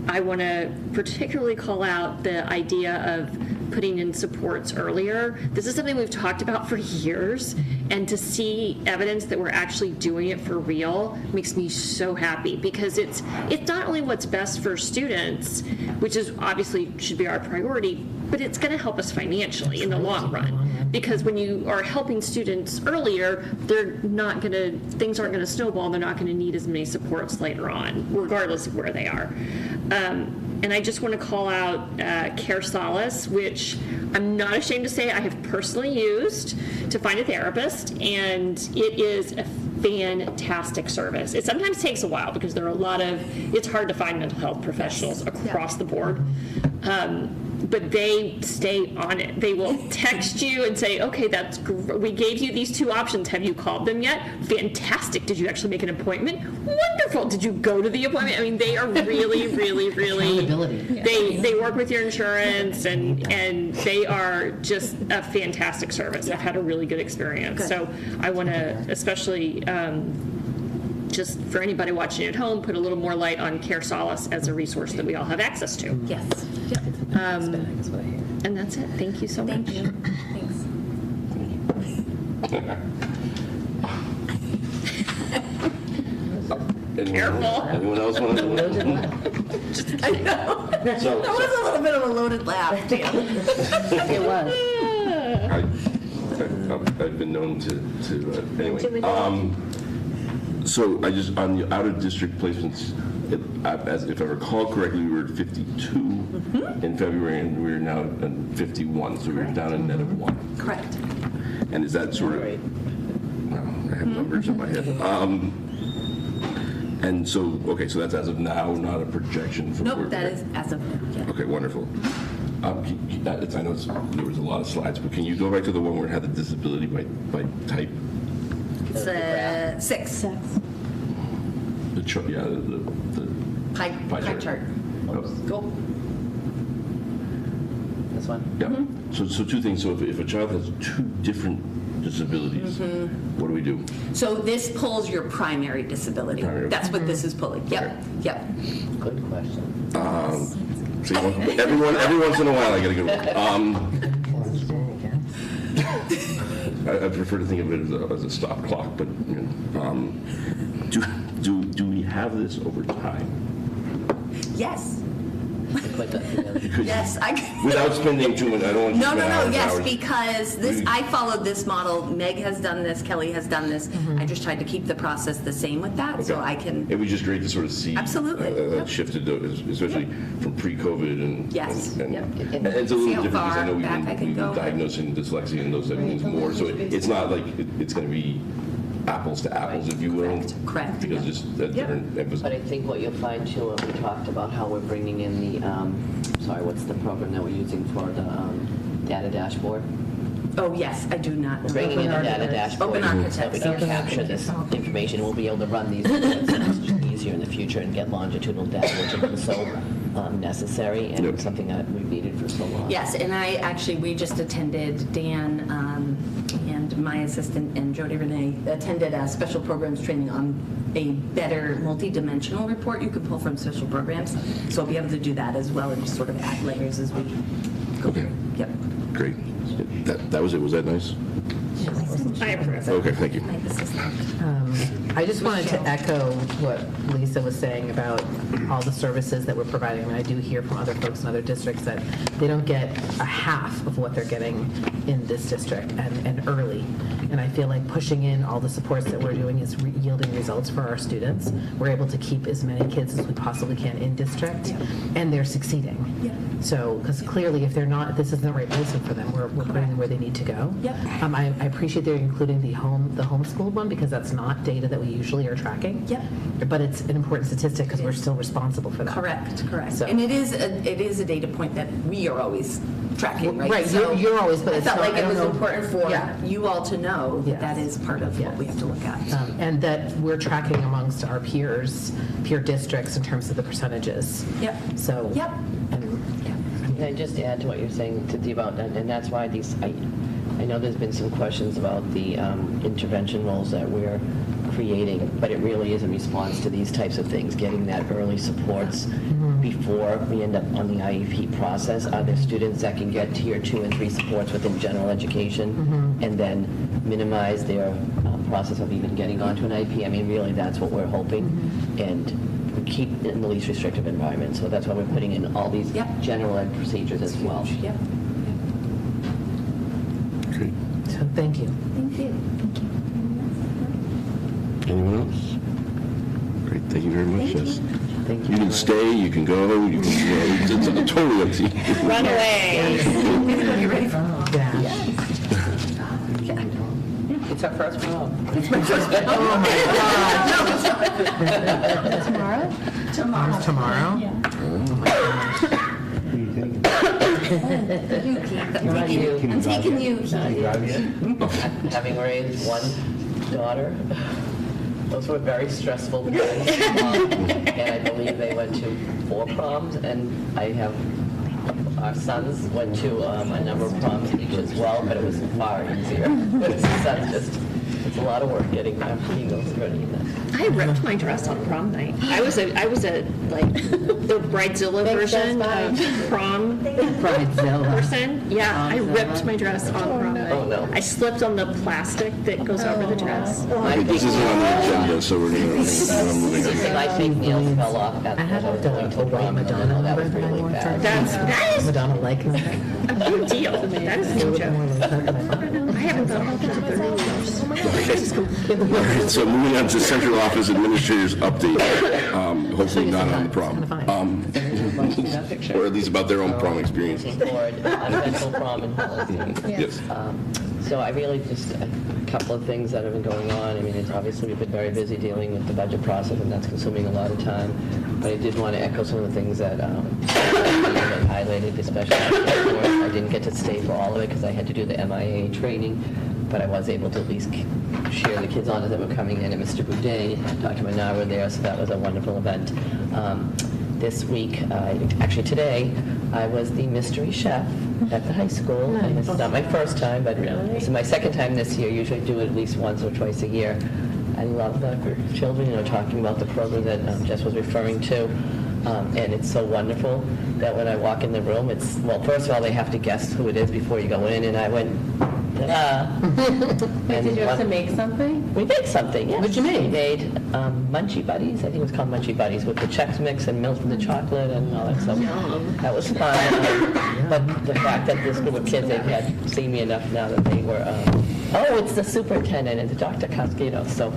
Speaker 12: I want to particularly call out the idea of putting in supports earlier. This is something we've talked about for years, and to see evidence that we're actually doing it for real makes me so happy, because it's not only what's best for students, which is obviously should be our priority, but it's going to help us financially in the long run. Because when you are helping students earlier, things aren't going to snowball, and they're not going to need as many supports later on, regardless of where they are. And I just want to call out Care Solace, which I'm not ashamed to say I have personally used to find a therapist, and it is a fantastic service. It sometimes takes a while because it's hard to find mental health professionals across the board. But they stay on it. They will text you and say, okay, we gave you these 2 options. Have you called them yet? Fantastic. Did you actually make an appointment? Wonderful. Did you go to the appointment? I mean, they are really, really, really, they work with your insurance, and they are just a fantastic service. I've had a really good experience. Good. So I want to especially, just for anybody watching at home, put a little more light on Care Solace as a resource that we all have access to.
Speaker 16: Yes.
Speaker 12: Yep. And that's it. Thank you so much.
Speaker 16: Thank you. Thanks.
Speaker 12: Careful.
Speaker 1: Anyone else want to?
Speaker 16: I know. That was a little bit of a loaded laugh, Dan.
Speaker 11: It was.
Speaker 1: I've been known to anyway. So I just, on the out-of-district placements, if I recall correctly, we were at 52 in February, and we're now at 51, so we're down a net of 1.
Speaker 16: Correct.
Speaker 1: And is that sort of, well, I have numbers in my head. And so, okay, so that's as of now, not a projection for.
Speaker 16: Nope, that is as of now, yeah.
Speaker 1: Okay, wonderful. I know there was a lot of slides, but can you go back to the one where it had the disability by type?
Speaker 16: It's 6.
Speaker 1: The chart, yeah, the
Speaker 16: pie chart. Go.
Speaker 7: This one?
Speaker 1: Yeah. So 2 things. So if a child has 2 different disabilities, what do we do?
Speaker 16: So this pulls your primary disability. That's what this is pulling. Yep.
Speaker 1: Okay.
Speaker 16: Yep.
Speaker 7: Good question.
Speaker 1: See, every once in a while I get a good one. I prefer to think of it as a stop clock, but do we have this over time?
Speaker 16: Yes.
Speaker 1: Because
Speaker 16: Yes,
Speaker 1: without spending too much, I don't want you to spend hours and
Speaker 16: yes,
Speaker 1: hours.
Speaker 16: because I followed this model. Meg has done this, Kelly has done this. I just tried to keep the process the same with that, so I can.
Speaker 1: It was just great to sort of see
Speaker 16: Absolutely.
Speaker 1: That shifted, especially from pre-COVID and
Speaker 16: Yes.
Speaker 1: and
Speaker 16: Yep.
Speaker 1: it's a
Speaker 16: See
Speaker 1: little
Speaker 16: how
Speaker 1: different because I
Speaker 16: far
Speaker 1: know we've
Speaker 16: back I can
Speaker 1: been
Speaker 16: go.
Speaker 1: diagnosing dyslexia and those type of things more. So it's not like it's going to be apples to apples, if you will.
Speaker 16: Correct.
Speaker 1: Because just that different emphasis.
Speaker 7: But I think what you'll find too, when we talked about how we're bringing in the, what's the program that we're using for the data dashboard?
Speaker 16: Oh, yes, I do not.
Speaker 7: We're bringing in the data dashboard.
Speaker 16: Open architects.
Speaker 7: So we can capture this information. We'll be able to run these reports much easier in the future and get longitudinal data, which has been so necessary and something that we've needed for so long.
Speaker 16: Yes, and we just attended, Dan and my assistant and Jody Renee attended a special programs training on a better multi-dimensional report you can pull from special programs. So I'll be able to do that as well and just sort of add layers as we go through. Yep.
Speaker 1: Great. That was it. Was that nice?
Speaker 12: I approve.
Speaker 1: Okay, thank you.
Speaker 8: I just wanted to echo what Lisa was saying about all the services that we're providing. I mean, I do hear from other folks in other districts that they don't get a half of what they're getting in this district and early. And I feel like pushing in all the supports that we're doing is yielding results for our students. We're able to keep as many kids as we possibly can in district, and they're succeeding.
Speaker 16: Yeah.
Speaker 8: So, because clearly if they're not, this isn't the right placement for them. We're putting them where they need to go.
Speaker 16: Yep.
Speaker 8: I appreciate they're including the homeschool one because that's not data that we usually are tracking.
Speaker 16: Yep.
Speaker 8: But it's an important statistic because we're still responsible for that.
Speaker 16: Correct.
Speaker 8: So-
Speaker 16: And it is a data point that we are always tracking, right?
Speaker 8: Right,
Speaker 16: So
Speaker 8: you're always, but
Speaker 16: I
Speaker 8: it's
Speaker 16: felt
Speaker 8: not-
Speaker 16: like
Speaker 8: I
Speaker 16: it
Speaker 8: don't
Speaker 16: was
Speaker 8: know-
Speaker 16: important for
Speaker 8: Yeah.
Speaker 16: you all to know that
Speaker 8: Yes.
Speaker 16: that is part of what we have to look at.
Speaker 8: And that we're tracking amongst our peer districts in terms of the percentages.
Speaker 16: Yep.
Speaker 8: So.
Speaker 16: Yep.
Speaker 7: And just to add to what you're saying, Titi, about, and that's why I know there's been some questions about the intervention roles that we're creating, but it really is a response to these types of things, getting that early supports before we end up on the IEP process. Are there students that can get tier 2 and 3 supports within general education and then minimize their process of even getting onto an IEP? I mean, really, that's what we're hoping, and keep it in the least restrictive environment. So that's why we're putting in all these general ed procedures as well.
Speaker 1: Great.
Speaker 8: So thank you.
Speaker 6: Thank you.
Speaker 1: Anyone else? Great, thank you very much, Jess.
Speaker 7: Thank
Speaker 1: You can stay, you can go, you can, it's totally up to you.
Speaker 12: Run away.
Speaker 11: You ready for It's our first prom. It's my first prom.
Speaker 8: Oh my God.
Speaker 14: Tomorrow?
Speaker 8: Tomorrow? Tomorrow?
Speaker 14: Yeah.
Speaker 8: Oh my gosh.
Speaker 16: I'm taking you.
Speaker 7: Having raised one daughter, those were very stressful times. And I believe they went to 4 proms, and our sons went to a number of proms each as well, but it was far easier. But his sons it's a lot of work getting them. He knows ready.
Speaker 12: I ripped my dress on prom night. I was a like the bridezilla version of prom person. Yeah, I ripped my dress on prom night.
Speaker 7: Oh, no.
Speaker 12: I slipped on the plastic that goes over the dress.
Speaker 1: Okay, this isn't on the agenda, so we're going to move on.
Speaker 7: My fake nails fell off at the going to the prom.
Speaker 8: Madonna
Speaker 7: That was really bad.
Speaker 12: That is
Speaker 8: Madonna like
Speaker 12: a big deal. That is no joke. I haven't thought about that in 30 years.
Speaker 1: All right, so moving on to central office administrators update, hopefully not on the prom. Or at least about their own prom experience.
Speaker 7: Board, uneventful prom in Holliston.
Speaker 1: Yes.
Speaker 7: So I really just, a couple of things that have been going on. I mean, it's obviously we've been very busy dealing with the budget process, and that's consuming a lot of time. But I did want to echo some of the things that highlighted, especially I didn't get to stay for all of it because I had to do the MIA training, but I was able to at least cheer the kids on as they were coming in, and Mr. Boudet, Dr. Manar were there, so that was a wonderful event. This week, actually today, I was the mystery chef at the high school, and this is not my first time, but this is my second time this year. Usually I do it at least once or twice a year. I love the group of children, talking about the program that Jess was referring to. And it's so wonderful that when I walk in the room, well, first of all, they have to guess who it is before you go in, and I went,
Speaker 11: Did you have to make something?
Speaker 7: We made something, yes.
Speaker 11: What'd you make?
Speaker 7: We made Munchie Buddies, I think it was called Munchie Buddies, with the Chex Mix and milk and the chocolate and all that stuff. That was fun. But the fact that this group of kids, they had seen me enough now that they were, it's the superintendent and the Dr. Cascado. So,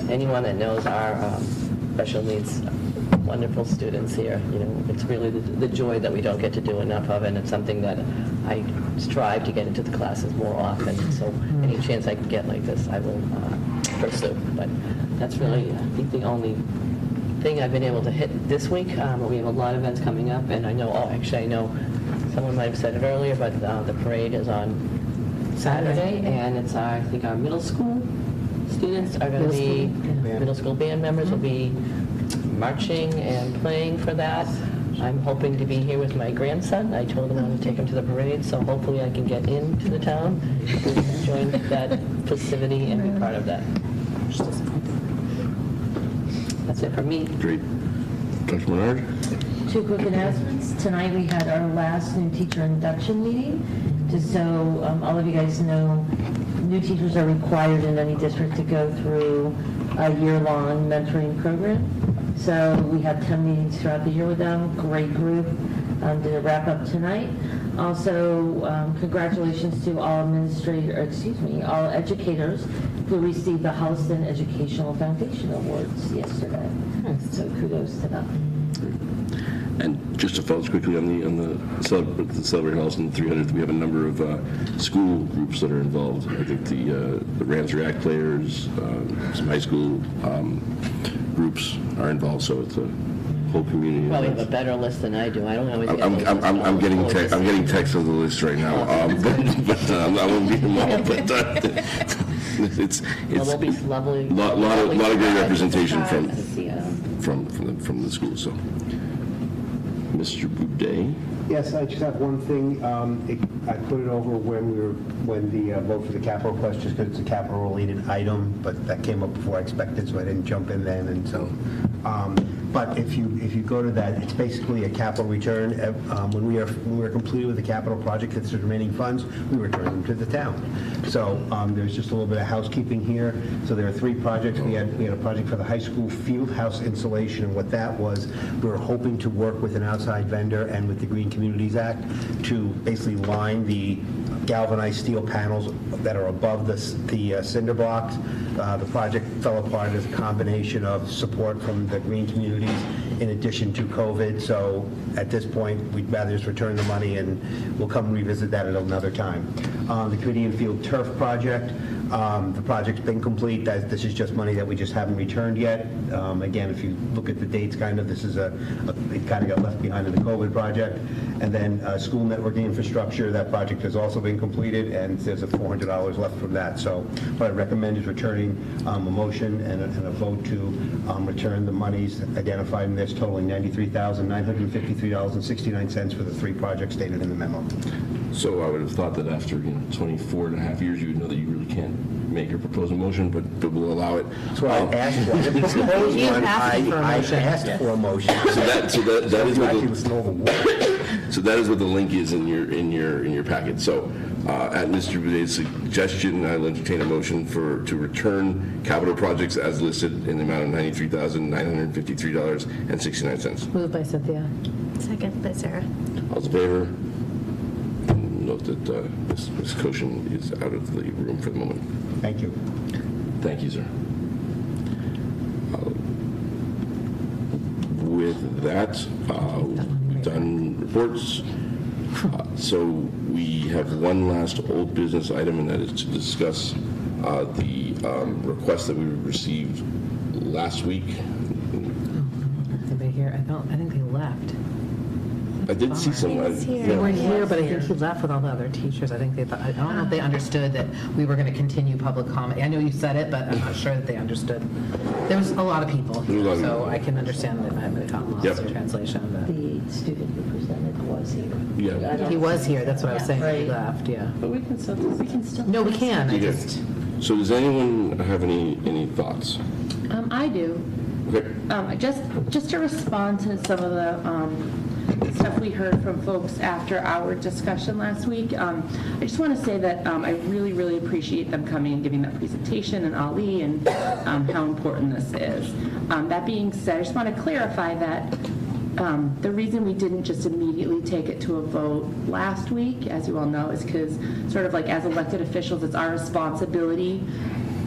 Speaker 7: anyone that knows our special needs wonderful students here, it's really the joy that we don't get to do enough of, and it's something that I strive to get into the classes more often. So any chance I can get like this, I will pursue. But that's really, I think, the only thing I've been able to hit this week. We have a lot of events coming up, and I know someone might have said it earlier, but the parade is on Saturday, and it's I think our middle school students are going to be, middle school band members will be marching and playing for that. I'm hoping to be here with my grandson. I told him I want to take him to the parade, so hopefully I can get into the town, join that festivity, and be part of that. That's it for me.
Speaker 1: Great. Dr. Menard?
Speaker 17: 2 quick announcements. Tonight we had our last new teacher induction meeting. Just so all of you guys know, new teachers are required in any district to go through a year-long mentoring program. So we had 10 meetings throughout the year with them. Great group. Did a wrap-up tonight. Also, congratulations to all all educators who received the Holliston Educational Foundation Awards yesterday. So kudos to them.
Speaker 1: And just to follow quickly on the Celebrate Holliston 300th, we have a number of school groups that are involved. I think the Rams React players, some high school groups are involved, so it's a whole community.
Speaker 7: Probably have a better list than I do. I don't always get
Speaker 1: I'm getting text of the list right now, but I won't be them all. But it's
Speaker 7: lovely,
Speaker 1: lot of great representation from the school. So, Mr. Boudet.
Speaker 10: Yes, I just have one thing. I put it over when the vote for the capital request, just because it's a capital-related item, but that came up before I expected, so I didn't jump in then, and so. But if you go to that, it's basically a capital return. When we are completed with the capital project, that's the remaining funds, we return them to the town. So there's just a little bit of housekeeping here. So there are 3 projects. We had a project for the high school field house insulation, and what that was, we were hoping to work with an outside vendor and with the Green Communities Act to basically line the galvanized steel panels that are above the cinder blocks. The project fell apart as a combination of support from the green communities in addition to COVID. So at this point, we'd rather just return the money, and we'll come revisit that at another time. The Canadian Field Turf Project, the project's been complete. This is just money that we just haven't returned yet. Again, if you look at the dates, this is it kind of got left behind in the COVID project. And then school networking infrastructure, that project has also been completed, and there's a $400 left from that. So what I recommend is returning a motion and a vote to return the monies identified in this, totaling $93,953.69 for the 3 projects stated in the memo.
Speaker 1: So I would have thought that after 24 and a half years, you would know that you really can't make or propose a motion, but we'll allow it.
Speaker 10: That's why I asked for it. I asked for a motion.
Speaker 1: So that is what the link is in your packet. So at Mr. Boudet's suggestion, I'll entertain a motion to return capital projects as listed in the amount of $93,953.69.
Speaker 8: Moved by Cynthia.
Speaker 6: Second by Sarah.
Speaker 1: All those in favor? Note that Ms. Koshin is out of the room for the moment.
Speaker 10: Thank you.
Speaker 1: Thank you, sir. With that, we've done reports. So we have one last old business item, and that is to discuss the request that we received last week.
Speaker 8: Anybody here? I think they left.
Speaker 1: I did see someone.
Speaker 8: They weren't here, but I think he left with all the other teachers. I think they thought, I don't know if they understood that we were going to continue public comment. I know you said it, but I'm not sure that they understood. There was a lot of people here, so I can understand that it might have gotten lost in translation. But
Speaker 17: The student who presented was here.
Speaker 1: Yeah.
Speaker 8: he was here. That's what I was saying. He left. Yeah.
Speaker 11: But we can still.
Speaker 8: No, we can. I
Speaker 1: Okay.
Speaker 8: just.
Speaker 1: So does anyone have any thoughts?
Speaker 17: I do.
Speaker 1: Okay.
Speaker 11: Just to respond to some of the stuff we heard from folks after our discussion last week, I just want to say that I really, really appreciate them coming and giving that presentation, and Ali, and how important this is. That being said, I just want to clarify that the reason we didn't just immediately take it to a vote last week, as you all know, is because sort of like as elected officials, it's our responsibility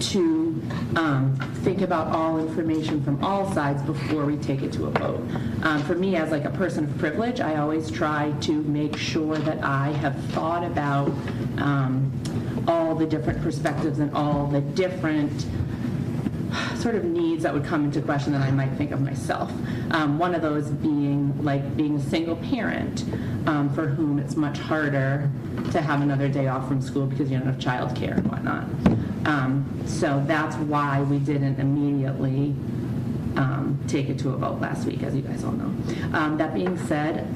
Speaker 11: to think about all information from all sides before we take it to a vote. For me, as like a person of privilege, I always try to make sure that I have thought about all the different perspectives and all the different sort of needs that would come into question that I might think of myself. One of those being like being a single parent for whom it's much harder to have another day off from school because you don't have childcare and whatnot. So that's why we didn't immediately take it to a vote last week, as you guys all know. That being said,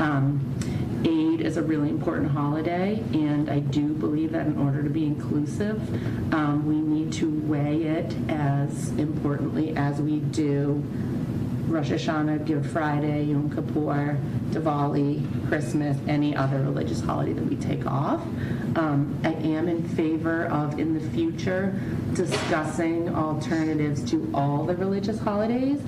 Speaker 11: Aid is a really important holiday, and I do believe that in order to be inclusive, we need to weigh it as importantly as we do Rosh Hashanah, Good Friday, Yom Kippur, Diwali, Christmas, any other religious holiday that we take off. I am in favor of, in the future, discussing alternatives to all the religious holidays.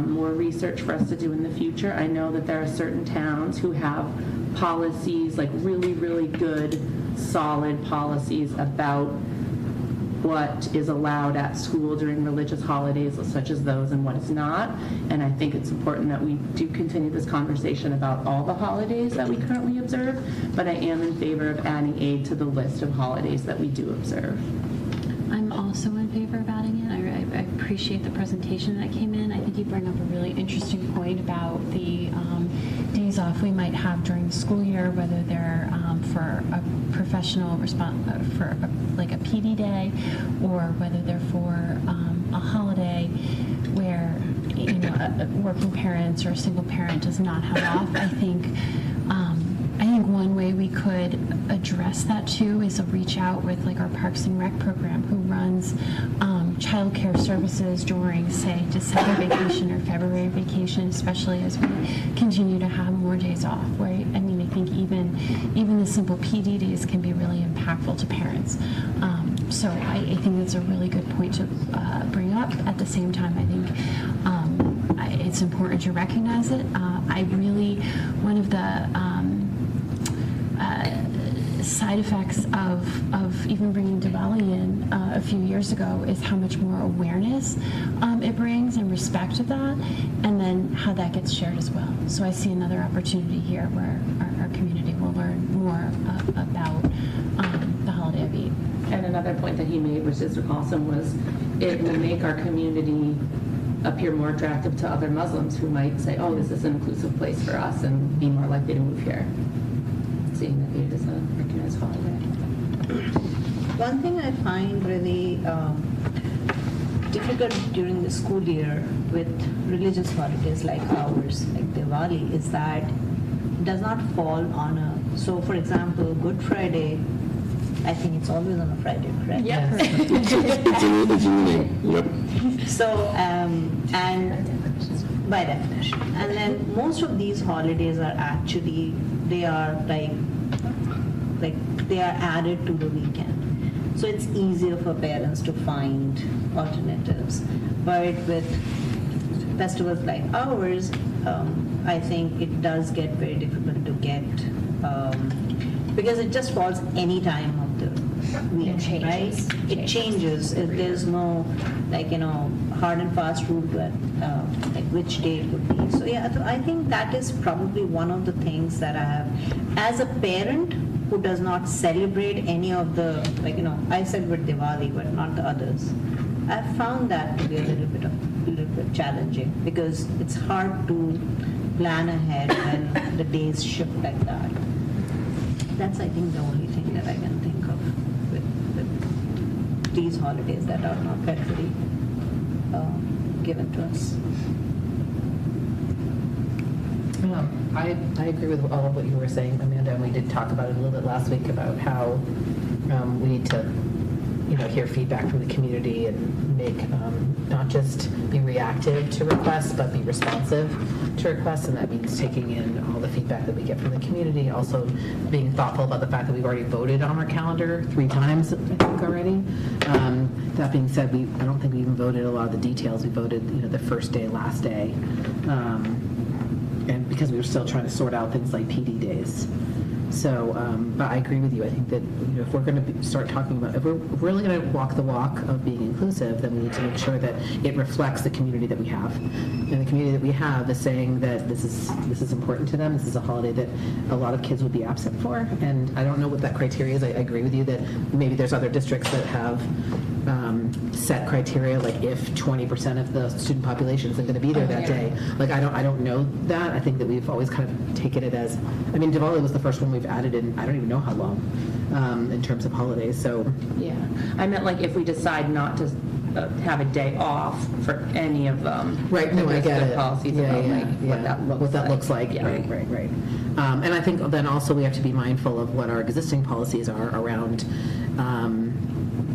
Speaker 11: More research for us to do in the future. I know that there are certain towns who have policies, like really, really good, solid policies about what is allowed at school during religious holidays such as those and what is not. And I think it's important that we do continue this conversation about all the holidays that we currently observe, but I am in favor of adding Aid to the list of holidays that we do observe.
Speaker 2: I'm also in favor of adding it. I appreciate the presentation that came in. I think you bring up a really interesting point about the days off we might have during the school year, whether they're for a professional for like a PD day, or whether they're for a holiday where working parents or a single parent does not have off. I think I think one way we could address that too is to reach out with like our Parks and Rec program, who runs childcare services during, say, December vacation or February vacation, especially as we continue to have more days off, right? I mean, I think even the simple PD days can be really impactful to parents. So I think that's a really good point to bring up. At the same time, I think it's important to recognize it. One of the side effects of even bringing Diwali in a few years ago is how much more awareness it brings and respect of that, and then how that gets shared as well. So I see another opportunity here where our community will learn more about the holiday of Eid.
Speaker 11: And another point that he made, which is awesome, was it will make our community appear more attractive to other Muslims who might say, oh, this is an inclusive place for us, and be more likely to move here, seeing that Eid is a recognized holiday.
Speaker 9: One thing I find really difficult during the school year with religious holidays like ours, like Diwali, is that it does not fall on so for example, Good Friday, I think it's always on a Friday, correct?
Speaker 1: It's in the name. Yep.
Speaker 9: So, and by definition. And then most of these holidays are actually, they are like they are added to the weekend. So it's easier for parents to find alternatives. But with festivals like ours, I think it does get very difficult to get, because it just falls any time of the week, right? It changes. There's no, hard and fast rule that, which day it would be. So yeah, I think that is probably one of the things that I have, as a parent who does not celebrate any of the, I celebrate Diwali, but not the others. I've found that to be a little bit challenging, because it's hard to plan ahead when the days shift like that. That's, I think, the only thing that I can think of with these holidays that are not federally given to us.
Speaker 8: I agree with all of what you were saying, Amanda, and we did talk about it a little bit last week about how we need to, hear feedback from the community and make, not just be reactive to requests, but be responsive to requests, and that means taking in all the feedback that we get from the community, also being thoughtful about the fact that we've already voted on our calendar 3 times, I think, already. That being said, I don't think we even voted a lot of the details. We voted, the first day, last day, and because we were still trying to sort out things like PD days. So, but I agree with you. I think that if we're going to start talking about, if we're really going to walk the walk of being inclusive, then we need to make sure that it reflects the community that we have. And the community that we have is saying that this is important to them. This is a holiday that a lot of kids would be absent for. And I don't know what that criteria is. I agree with you that maybe there's other districts that have set criteria, like if 20% of the student population isn't going to be there that day. Like I don't know that. I think that we've always kind of taken it as, Diwali was the first one we've added in I don't even know how long in terms of holidays. So
Speaker 11: yeah, I meant like if we decide not to have a day off for any of them.
Speaker 8: Right. No, I get it.
Speaker 11: Policies about what that looks like.
Speaker 8: Yeah. Right. And I think then also we have to be mindful of what our existing policies are around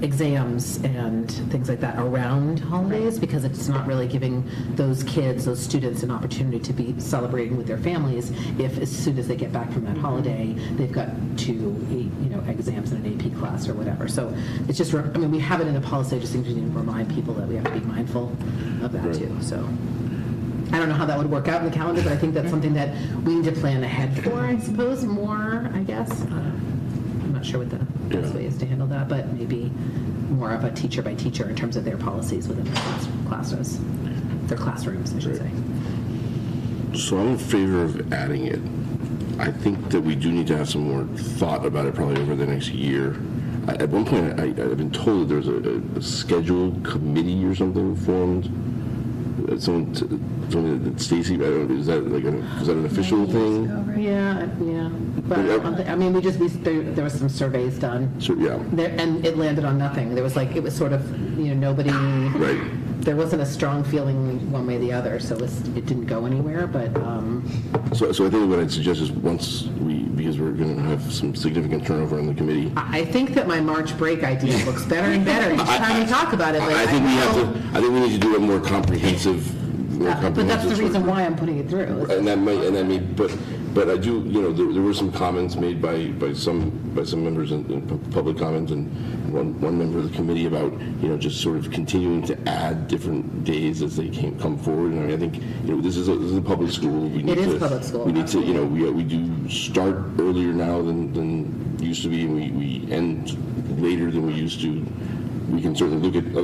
Speaker 8: exams and things like that around holidays, because it's not really giving those kids, those students, an opportunity to be celebrating with their families if as soon as they get back from that holiday they've got 2 exams in an AP class or whatever. So it's just, we have it in the policy. I just think we need to remind people that we have to be mindful of that too. So I don't know how that would work out in the calendar, but I think that's something that we need to plan ahead for, I suppose, more, I guess. I'm not sure what the best way is to handle that, but maybe more of a teacher by teacher in terms of their policies within their classes, their classrooms, I should say.
Speaker 1: So I'm in favor of adding it. I think that we do need to have some more thought about it probably over the next year. At one point, I've been told that there's a scheduled committee or something formed. Someone told me that Stacy, is that an official thing?
Speaker 8: Yeah. But there was some surveys done.
Speaker 1: So, yeah.
Speaker 8: And it landed on nothing. There was it was sort of, nobody there wasn't a strong feeling one way or the other, so it didn't go anywhere, but.
Speaker 1: So I think what I'd suggest is because we're going to have some significant turnover on the committee.
Speaker 8: I think that my March break idea looks better and better each time we talk about it. But
Speaker 1: I think we need to do a more comprehensive.
Speaker 8: But that's the reason why I'm putting it through.
Speaker 1: And that may, but I do, there were some comments made by some members in public comments and one member of the committee about, just sort of continuing to add different days as they come forward. And I think, this is a public school.
Speaker 8: It is public school.
Speaker 1: We need to, we do start earlier now than used to be, and we end later than we used to. We can certainly look at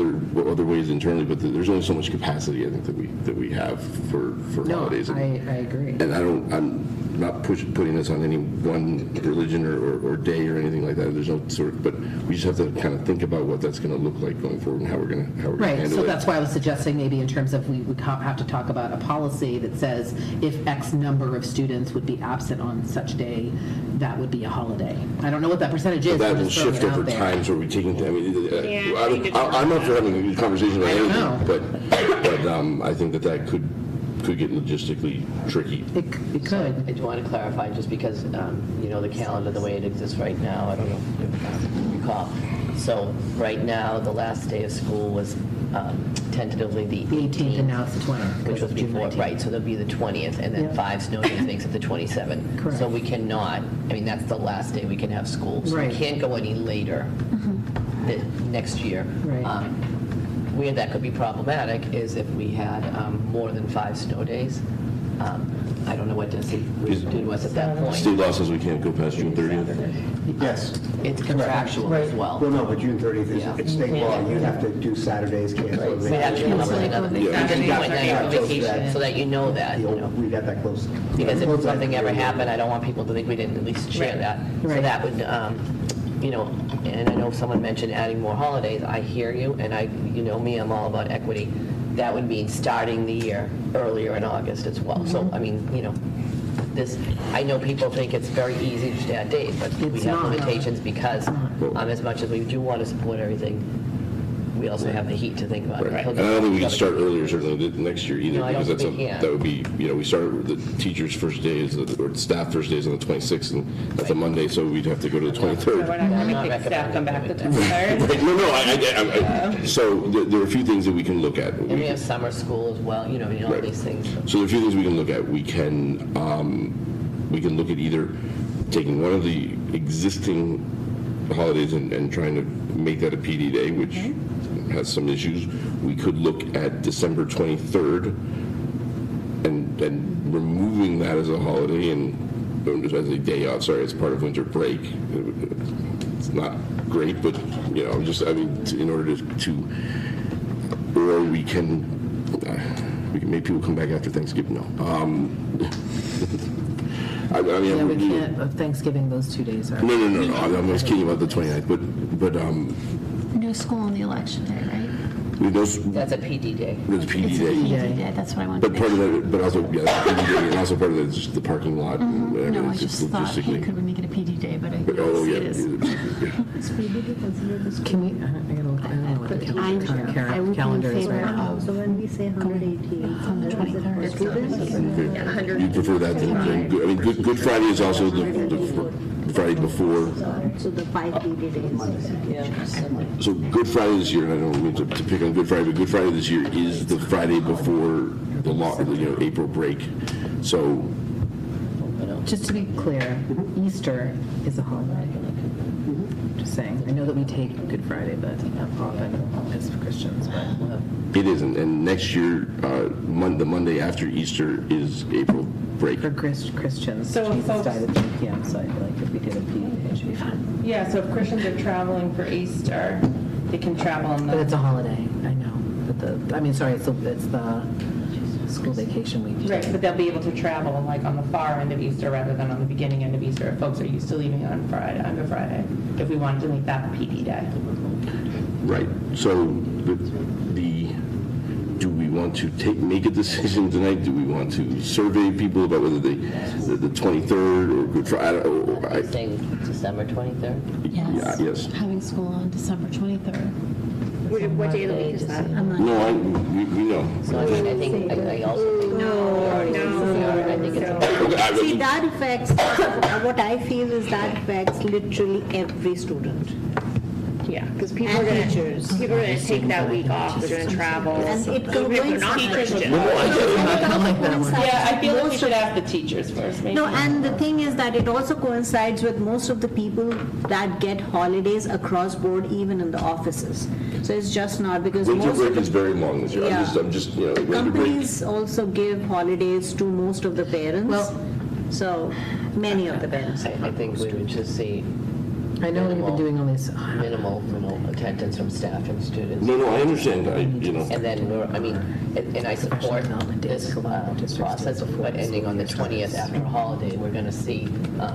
Speaker 1: other ways internally, but there's only so much capacity, I think, that we have for holidays.
Speaker 8: I agree.
Speaker 1: And I'm not putting this on any one religion or day or anything like that. There's no but we just have to kind of think about what that's going to look like going forward and how we're going to handle it.
Speaker 8: Right, so that's why I was suggesting maybe in terms of we would have to talk about a policy that says if X number of students would be absent on such day, that would be a holiday. I don't know what that percentage is.
Speaker 1: But that will shift over time, so we're taking, I'm up for having a conversation about anything, but I think that could get logistically tricky.
Speaker 8: It could.
Speaker 7: I do want to clarify, just because, the calendar, the way it exists right now, I don't know if you recall. So right now, the last day of school was tentatively the 18th,
Speaker 8: and now it's the 20th.
Speaker 7: which was before, right, so there'll be the 20th, and then 5 snow days makes it the 27th.
Speaker 8: Correct.
Speaker 7: So we cannot, that's the last day we can have school. So
Speaker 8: Right.
Speaker 7: we can't go any later next year.
Speaker 8: Right.
Speaker 7: Where that could be problematic is if we had more than 5 snow days. I don't know what Desi did was at that point.
Speaker 1: State law says we can't go past June 30th.
Speaker 10: Yes.
Speaker 7: It's contractual as well.
Speaker 10: Well, no, but June 30th it's state law. You'd have to do Saturdays, cancel.
Speaker 7: We'd have to come up with another thing.
Speaker 10: Yeah.
Speaker 7: Just point that out, vacation, so that you know that.
Speaker 10: We got that close.
Speaker 7: Because if something ever happened, I don't want people to think we didn't at least share that. So that would, and I know someone mentioned adding more holidays. I hear you, and you know me, I'm all about equity. That would mean starting the year earlier in August as well. So, I know people think it's very easy to just add days, but we have limitations because as much as we do want to support everything, we also have the heat to think about.
Speaker 1: Right. And I don't think we can start earlier certainly next year either,
Speaker 7: No, I don't
Speaker 1: because
Speaker 7: think we can.
Speaker 1: that would be, we start the teachers' first day or staff first day is on the 26th, and that's a Monday, so we'd have to go to the 23rd.
Speaker 11: So we're not going to make staff come back the 23rd?
Speaker 1: Right. No, so there are a few things that we can look at.
Speaker 7: And we have summer school as well, all these things.
Speaker 1: So there are a few things we can look at. We can look at either taking one of the existing holidays and trying to make that a PD day, which has some issues. We could look at December 23rd and removing that as a holiday and as a day off. Sorry, it's part of winter break. It's not great, but in order to or we can make people come back after Thanksgiving. No.
Speaker 8: We can't, Thanksgiving, those 2 days are.
Speaker 1: No. I was kidding about the 29th, but
Speaker 2: No school on the election day, right?
Speaker 7: That's a PD day.
Speaker 1: It's a PD
Speaker 2: It's a
Speaker 1: day.
Speaker 2: PD day, that's what I wanted to
Speaker 1: But
Speaker 2: make
Speaker 1: part of
Speaker 2: sure.
Speaker 1: that, but also, PD day, and also part of that is just the parking lot. And whatever.
Speaker 2: No, I
Speaker 1: It's
Speaker 2: just thought, hey,
Speaker 1: logistically.
Speaker 2: could we make it a PD day, but I
Speaker 1: But,
Speaker 2: guess
Speaker 1: yeah.
Speaker 2: it is.
Speaker 8: Can we, I don't know what the calendar is right now.
Speaker 9: So when we say 118,
Speaker 1: You prefer that than Good Friday is also the Friday before.
Speaker 9: so the 5 PD days.
Speaker 1: So Good Friday this year, and I don't mean to pick on Good Friday, but Good Friday this year is the Friday before the April break. So
Speaker 8: Just to be clear, Easter is a holiday. Just saying. I know that we take Good Friday, but not often as Christians. But
Speaker 1: it isn't, and next year, the Monday after Easter is April break.
Speaker 8: for Christians,
Speaker 11: So
Speaker 8: Jesus
Speaker 11: folks-
Speaker 8: died at 3 p.m., so I feel like if we did a PD, it should be fine.
Speaker 11: Yeah, so if Christians are traveling for Easter, they can travel on the...
Speaker 8: But it's a holiday, I know. But it's the school vacation week.
Speaker 11: Right, but they'll be able to travel like on the far end of Easter rather than on the beginning end of Easter if folks are used to leaving on Good Friday, if we wanted to make that the PD day.
Speaker 1: Right. So do we want to make a decision tonight? Do we want to survey people about whether the 23rd or Good Friday?
Speaker 7: Are you saying December 23rd?
Speaker 2: Yes.
Speaker 1: Yes.
Speaker 2: Having school on December 23rd.
Speaker 12: What day of the week is that?
Speaker 1: No, we know.
Speaker 7: So I mean, I also think. I think it's.
Speaker 9: See, that affects, what I feel is that affects literally every student.
Speaker 12: Yeah, because people
Speaker 9: And
Speaker 12: are going
Speaker 9: teachers.
Speaker 12: to take that week off, they're going to travel.
Speaker 9: And it
Speaker 12: Even if they're not Christian.
Speaker 11: Yeah, I feel like we should ask the teachers first, maybe.
Speaker 9: No, and the thing is that it also coincides with most of the people that get holidays across board, even in the offices. So it's just not because
Speaker 1: Winter
Speaker 9: most
Speaker 1: break
Speaker 9: of
Speaker 1: is very long this year.
Speaker 9: Yeah.
Speaker 1: I'm just, winter break.
Speaker 9: companies also give holidays to most of the parents.
Speaker 8: Well-
Speaker 9: So, many of the parents.
Speaker 7: I think we would just see
Speaker 8: I know we've been doing all these,
Speaker 7: minimal attendance from staff and students.
Speaker 1: No, I understand,
Speaker 7: And then and I support this process, but ending on the 20th after a holiday, we're going to see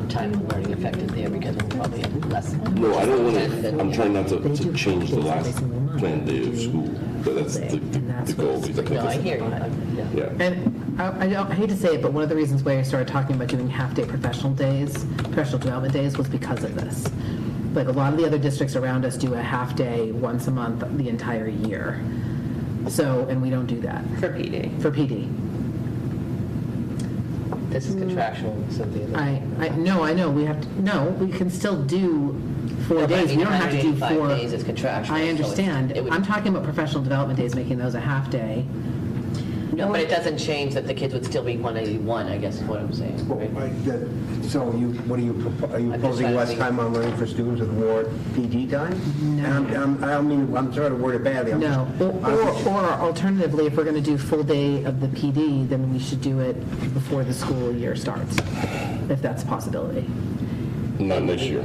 Speaker 7: time for learning affected there because we'll probably have less.
Speaker 1: No, I don't want to, I'm trying not to change the last planned day of school. That's the goal.
Speaker 7: No, I hear you.
Speaker 1: Yeah.
Speaker 8: and I hate to say it, but one of the reasons why I started talking about doing half-day professional development days was because of this. Like a lot of the other districts around us do a half-day once a month the entire year. So, and we don't do that.
Speaker 11: For PD.
Speaker 8: For PD.
Speaker 7: This is contractual, Cynthia.
Speaker 8: I know, we can still do 4
Speaker 7: No, but I
Speaker 8: days.
Speaker 7: mean,
Speaker 8: We don't have to do
Speaker 7: 185
Speaker 8: 4.
Speaker 7: days is contractual,
Speaker 8: I
Speaker 7: so it's-
Speaker 8: understand.
Speaker 7: it would-
Speaker 8: I'm talking about professional development days, making those a half-day.
Speaker 7: No, but it doesn't change that the kids would still be 181, I guess is what I'm saying, right?
Speaker 10: So are you
Speaker 7: I'm just
Speaker 10: proposing
Speaker 7: trying to
Speaker 10: less
Speaker 7: think-
Speaker 10: time on learning for students with more PD time? No. I don't mean, I'm trying to word it badly. I'm
Speaker 8: No,
Speaker 10: just-
Speaker 8: or alternatively, if we're going to do full day of the PD, then we should do it before the school year starts, if that's a possibility.
Speaker 1: Not next year.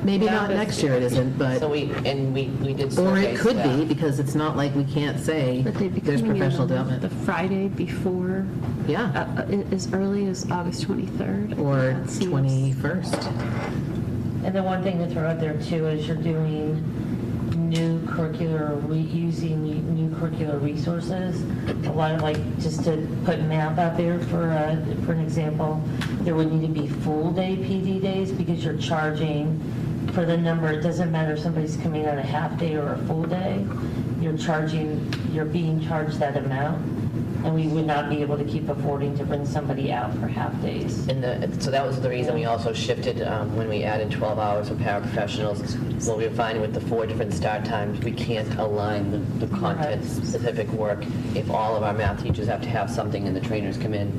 Speaker 8: Maybe not next year it isn't, but,
Speaker 7: So we did
Speaker 8: or
Speaker 7: surveys
Speaker 8: it could
Speaker 7: that.
Speaker 8: be, because it's not like we can't say
Speaker 2: But they'd be
Speaker 8: there's
Speaker 2: coming
Speaker 8: professional
Speaker 2: in
Speaker 8: development.
Speaker 2: the Friday before,
Speaker 8: Yeah,
Speaker 2: as early as August 23rd.
Speaker 8: or
Speaker 2: That seems-
Speaker 8: 21st.
Speaker 17: And the one thing to throw out there too is you're doing using new curricular resources. A lot of just to put math out there for an example, there would need to be full day PD days because you're charging for the number. It doesn't matter if somebody's coming on a half day or a full day. You're being charged that amount. And we would not be able to keep affording to bring somebody out for half days.
Speaker 7: So that was the reason we also shifted when we added 12 hours for paraprofessionals. What we were finding with the 4 different start times, we can't align the content-specific work. If all of our math teachers have to have something and the trainers come in,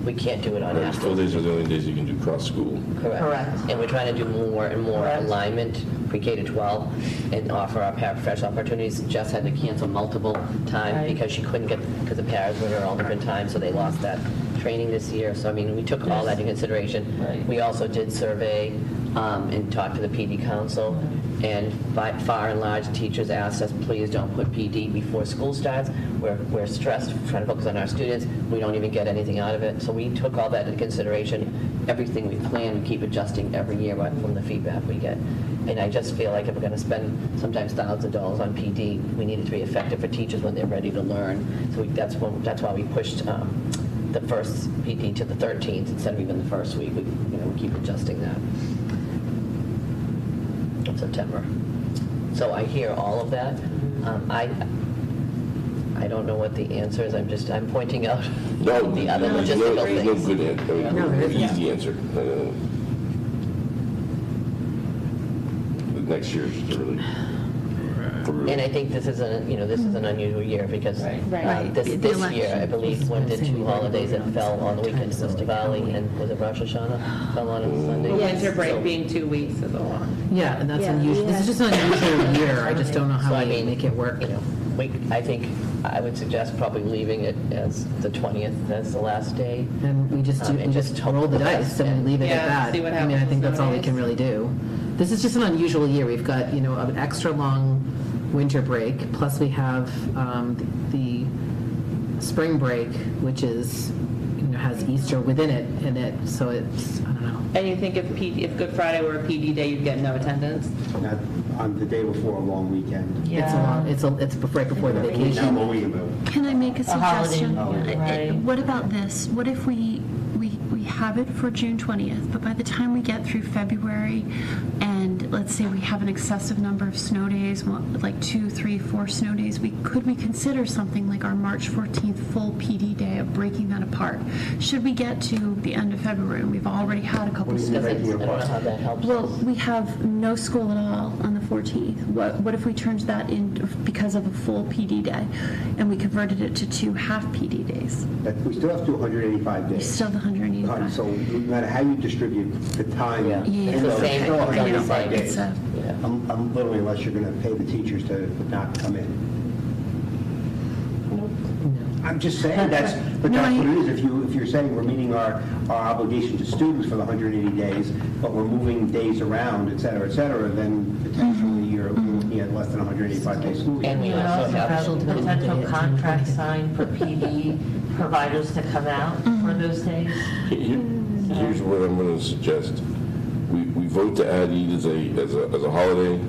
Speaker 7: we can't do it on half
Speaker 1: Full
Speaker 7: days.
Speaker 1: days are the only days you can do cross-school.
Speaker 7: Correct. And we're trying to do more and more alignment, pre-K to 12, and offer our paraprofessional opportunities. Jess had to cancel multiple times because she couldn't get, because the paras were at all different times, so they lost that training this year. So, I mean, we took all that into consideration. We also did survey and talked to the PD council, and by far and large, teachers asked us, please don't put PD before school starts. We're stressed, trying to focus on our students. We don't even get anything out of it. So we took all that into consideration. Everything we plan, we keep adjusting every year from the feedback we get. And I just feel like if we're going to spend sometimes thousands of dollars on PD, we need it to be effective for teachers when they're ready to learn. So that's why we pushed the first PD to the 13th instead of even the first week. We keep adjusting that. Of September. So I hear all of that. I don't know what the answer is. I'm pointing out the other logistical
Speaker 1: There's no
Speaker 7: things.
Speaker 1: good answer, easy answer. Next year's really.
Speaker 7: And I think this is an unusual year because this
Speaker 2: The
Speaker 7: year,
Speaker 2: election.
Speaker 7: I believe, one did 2 holidays that fell on the weekends. Was Diwali and was it Rosh Hashanah fell on a Sunday?
Speaker 11: The winter break being 2 weeks is a lot.
Speaker 8: Yeah, and that's unusual. This is just an unusual year. I just don't know how
Speaker 7: So,
Speaker 8: we make it work.
Speaker 7: I think I would suggest probably leaving it as the 20th as the last day.
Speaker 8: And we just roll the dice and we leave it at that.
Speaker 11: see what
Speaker 8: I mean, I
Speaker 11: happens
Speaker 8: think that's all we
Speaker 11: nowadays.
Speaker 8: can really do. This is just an unusual year. We've got, an extra long winter break, plus we have the spring break, which is, has Easter within it, so it's, I don't know.
Speaker 11: And you think if Good Friday were a PD day, you'd get no attendance?
Speaker 10: Not on the day before a long weekend.
Speaker 8: It's a long, it's right before the vacation.
Speaker 10: Memorial.
Speaker 2: Can I make a
Speaker 17: holiday,
Speaker 2: suggestion?
Speaker 17: right.
Speaker 2: What about this? What if we have it for June 20th, but by the time we get through February, and let's say we have an excessive number of snow days, like 2, 3, 4 snow days, could we consider something like our March 14th full PD day of breaking that apart? Should we get to the end of February, and we've already had a couple snow days?
Speaker 7: I don't know how that helps.
Speaker 2: Well, we have no school at all on the 14th. What if we turned that in because of a full PD day, and we converted it to 2 half PD days?
Speaker 10: But we still have to do 185 days.
Speaker 2: We still have 185.
Speaker 10: So no matter how you distribute the time,
Speaker 7: Yeah.
Speaker 10: it's
Speaker 7: It's the same.
Speaker 10: still
Speaker 7: I know.
Speaker 10: 185 days.
Speaker 2: It's a-
Speaker 10: Literally, unless you're going to pay the teachers to not come in. I'm just saying, that's what it is. If you're saying we're meeting our obligation to students for the 180 days, but we're moving days around, et cetera, then potentially you're looking at less than 185 days school year.
Speaker 7: And we
Speaker 17: We
Speaker 7: also
Speaker 17: also
Speaker 7: have
Speaker 17: have potential contract signed for PD providers to come out for those days.
Speaker 1: Here's what I'm going to suggest. We vote to add Eid as a holiday,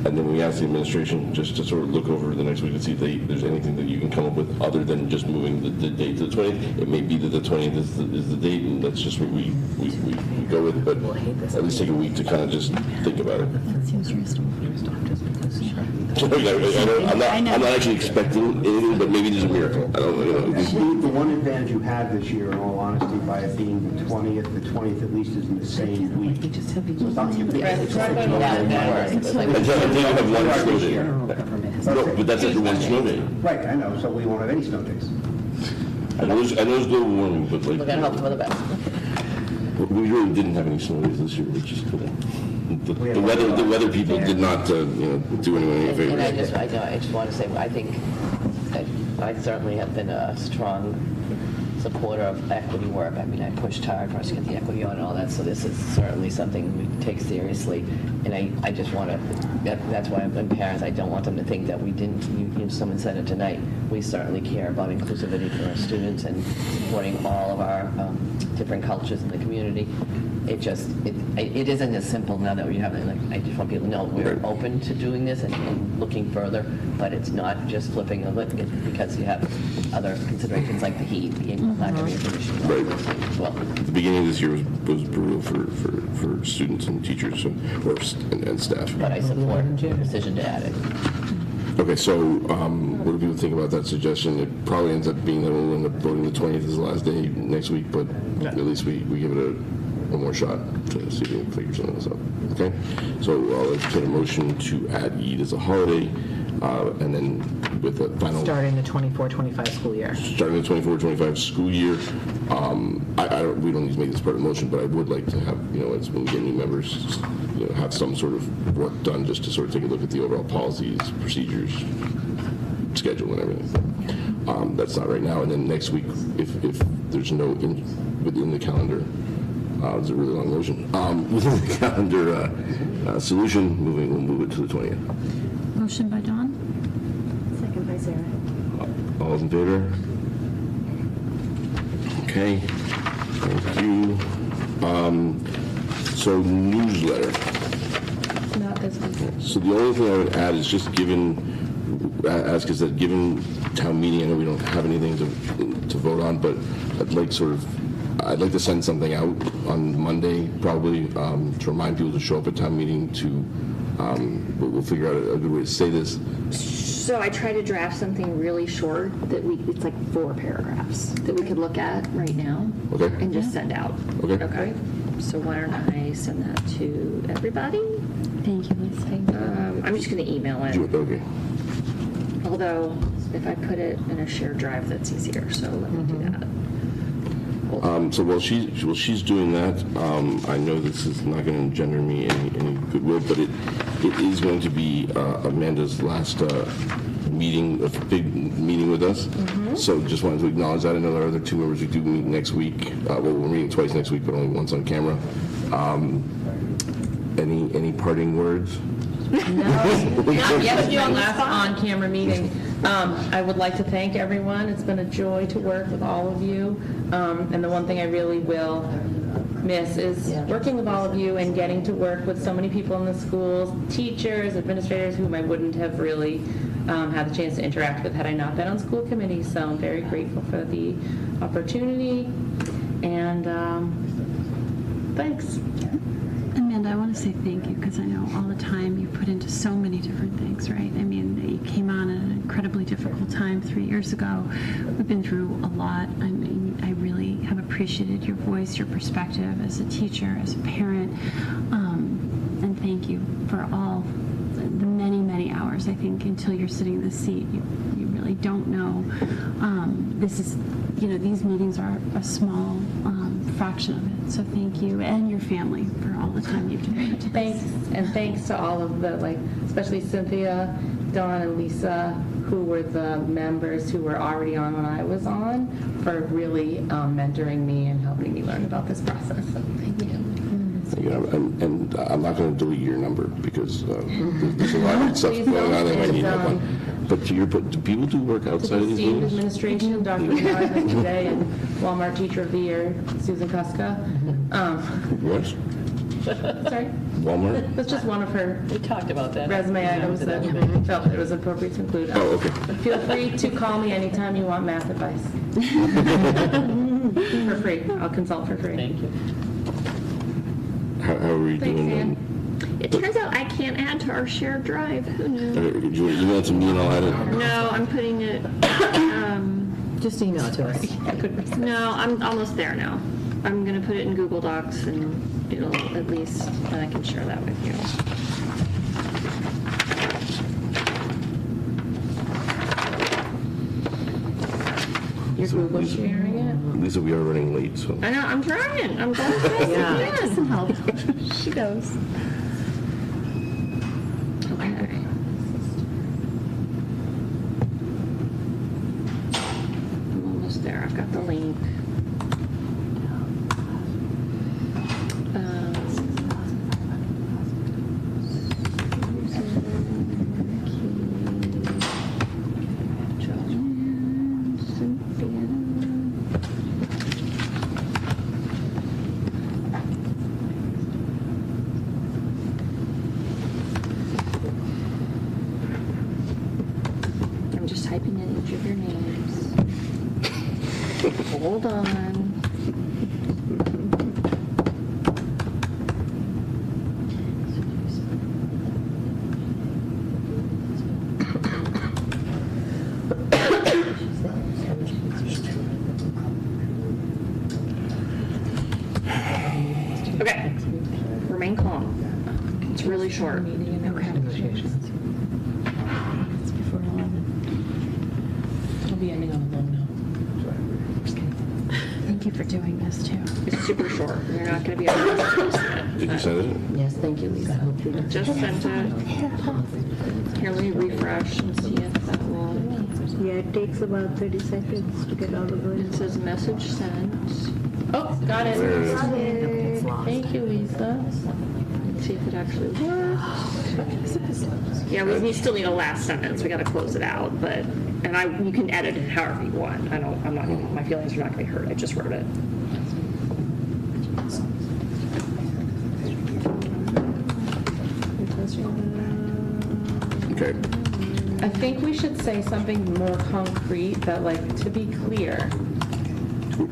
Speaker 1: and then we ask the administration just to sort of look over the next week and see if there's anything that you can come up with other than just moving the date to the 20th. It may be that the 20th is the date, and that's just what we go with, but at least take a week to kind of just think about it.
Speaker 2: That seems reasonable.
Speaker 1: I'm not actually expecting anything, but maybe there's a miracle. I don't know.
Speaker 10: Steve, the one advantage you have this year, in all honesty, by it being the 20th at least is in the same week. So it's not like you
Speaker 1: Until you have one snow day. No, but that's after one snow day.
Speaker 10: Right, I know, so we won't have any snow days.
Speaker 1: I know it's global warming, but
Speaker 7: We're going to hope for the best.
Speaker 1: we really didn't have any snow days this year, which is cool. The weather people did not, do anyone any favors.
Speaker 7: And I just want to say, I think I certainly have been a strong supporter of equity work. I mean, I pushed hard for us to get the equity on and all that, so this is certainly something we take seriously. And I just want to, that's why when parents, I don't want them to think that we didn't, someone said it tonight, we certainly care about inclusivity for our students and supporting all of our different cultures in the community. It isn't as simple now that we have it. Like, I just want people to know we're open to doing this and looking further, but it's not just flipping a lip because you have other considerations like the heat, the lack of air conditioning.
Speaker 1: Right.
Speaker 7: As well.
Speaker 1: The beginning of this year was brutal for students and teachers and staff.
Speaker 7: But I support the decision to add it.
Speaker 1: Okay, so what do people think about that suggestion? It probably ends up being that we'll end up voting the 20th as the last day next week, but at least we give it one more shot to see if we can figure some of this out. Okay? So I'll entertain a motion to add Eid as a holiday, and then with the final...
Speaker 8: Starting the 24-25 school year.
Speaker 1: Starting the 24-25 school year. We don't need to make this part of the motion, but I would like to have, as when we get new members, have some sort of work done just to sort of take a look at the overall policies, procedures, schedule, and everything. That's not right now. And then next week, if there's no within the calendar, it's a really long motion. Within the calendar solution, we'll move it to the 20th.
Speaker 2: Motion by Dawn.
Speaker 6: Second by Sarah.
Speaker 1: All those in favor? Okay, thank you. So newsletter.
Speaker 2: Not this one.
Speaker 1: So the only thing I would add is just given town meeting, I know we don't have anything to vote on, but I'd like to send something out on Monday, probably, to remind people to show up at town meeting we'll figure out a good way to say this.
Speaker 12: So I tried to draft something really short it's like 4 paragraphs that we could look at right now.
Speaker 1: Okay.
Speaker 12: And just send out.
Speaker 1: Okay.
Speaker 12: Okay. So why don't I send that to everybody?
Speaker 2: Thank you, Liz.
Speaker 12: I'm just going to email it.
Speaker 1: Okay.
Speaker 12: Although, if I put it in a shared drive, that's easier, so let me do that.
Speaker 1: So while she's doing that, I know this is not going to engender me any goodwill, but it is going to be Amanda's last meeting, a big meeting with us. So just wanted to acknowledge that. I know our other 2 members we do meet next week. We're meeting twice next week, but only once on camera. Any parting words?
Speaker 11: Yes, your last on-camera meeting. I would like to thank everyone. It's been a joy to work with all of you. And the one thing I really will miss is working with all of you and getting to work with so many people in the schools, teachers, administrators, whom I wouldn't have really had the chance to interact with had I not been on school committee. So I'm very grateful for the opportunity. And thanks.
Speaker 2: Amanda, I want to say thank you because I know all the time you put into so many different things, right? I mean, you came on at an incredibly difficult time 3 years ago. We've been through a lot. I mean, I really have appreciated your voice, your perspective as a teacher, as a parent. And thank you for all the many, many hours. I think until you're sitting in this seat, you really don't know. This is, these meetings are a small fraction of it. So thank you and your family for all the time you've devoted to this.
Speaker 11: Thanks to all of the, especially Cynthia, Dawn, and Lisa, who were the members who were already on when I was on, for really mentoring me and helping me learn about this process. So thank you.
Speaker 1: And I'm not going to delete your number because there's a lot of stuff going on that I need help on. But to your point, do people do work outside of these
Speaker 11: Esteemed
Speaker 1: meetings?
Speaker 11: administration, Dr. Marvin today, and Walmart Teacher of the Year, Susan Kuska.
Speaker 1: What?
Speaker 11: Sorry?
Speaker 1: Walmart?
Speaker 11: That's just one of her
Speaker 7: We talked about that.
Speaker 11: resume items that felt it was appropriate to include.
Speaker 1: Oh, okay.
Speaker 11: Feel free to call me anytime you want math advice. For free. I'll consult for free.
Speaker 7: Thank you.
Speaker 1: How are we doing?
Speaker 11: Ann.
Speaker 12: It turns out I can't add to our shared drive. Who knew?
Speaker 1: Do you want to email it to me and I'll add it?
Speaker 12: No, I'm putting it,
Speaker 8: Just email it to us.
Speaker 12: no, I'm almost there now. I'm going to put it in Google Docs and it'll at least, then I can share that with you.
Speaker 11: You're Google sharing it?
Speaker 1: Lisa, we are running late, so.
Speaker 12: I know, I'm trying. I'm going as fast as I can.
Speaker 2: Some help. She goes.
Speaker 12: Okay. I'm almost there. I've got the link. I'm just typing in each of your names. Hold on. Okay. Remain calm. It's really short.
Speaker 2: Okay. It's before 11.
Speaker 11: I'll be ending on a low note.
Speaker 2: Thank you for doing this too.
Speaker 12: It's super short. You're not going to be able to
Speaker 1: Did you send it?
Speaker 11: Yes, thank you, Lisa.
Speaker 12: just sent it. Here, let me refresh and see if that will.
Speaker 9: Yeah, it takes about 30 seconds to get all of
Speaker 12: It
Speaker 9: those.
Speaker 12: says message sent.
Speaker 11: Oh, got it.
Speaker 1: There it is.
Speaker 11: Thank you, Lisa.
Speaker 12: Let's see if it actually works. Yeah, we still need a last sentence. We got to close it out, but you can edit it however you want. I'm not. My feelings are not going to be hurt. I just wrote it.
Speaker 1: Okay.
Speaker 11: I think we should say something more concrete that, to be clear,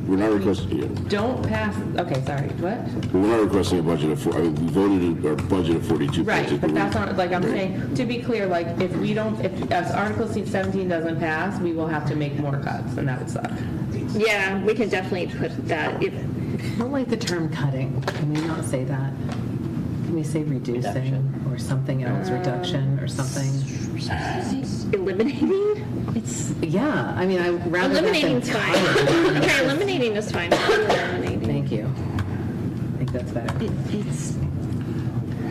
Speaker 1: We're not requesting,
Speaker 11: don't pass, okay, sorry, what?
Speaker 1: we're not requesting a budget of, we voted our budget of 42.
Speaker 11: Right, but that's not, I'm saying, to be clear, if as Article 17 doesn't pass, we will have to make more cuts, and that would suck.
Speaker 12: Yeah, we can definitely put that.
Speaker 8: I don't like the term cutting. Can we not say that? Can we say reducing or something else, reduction or something?
Speaker 12: Eliminating?
Speaker 8: Yeah, I mean, I rather than
Speaker 12: Eliminating's fine.
Speaker 8: cutting.
Speaker 12: Okay, eliminating is fine. Eliminating.
Speaker 8: Thank you. I think that's better. I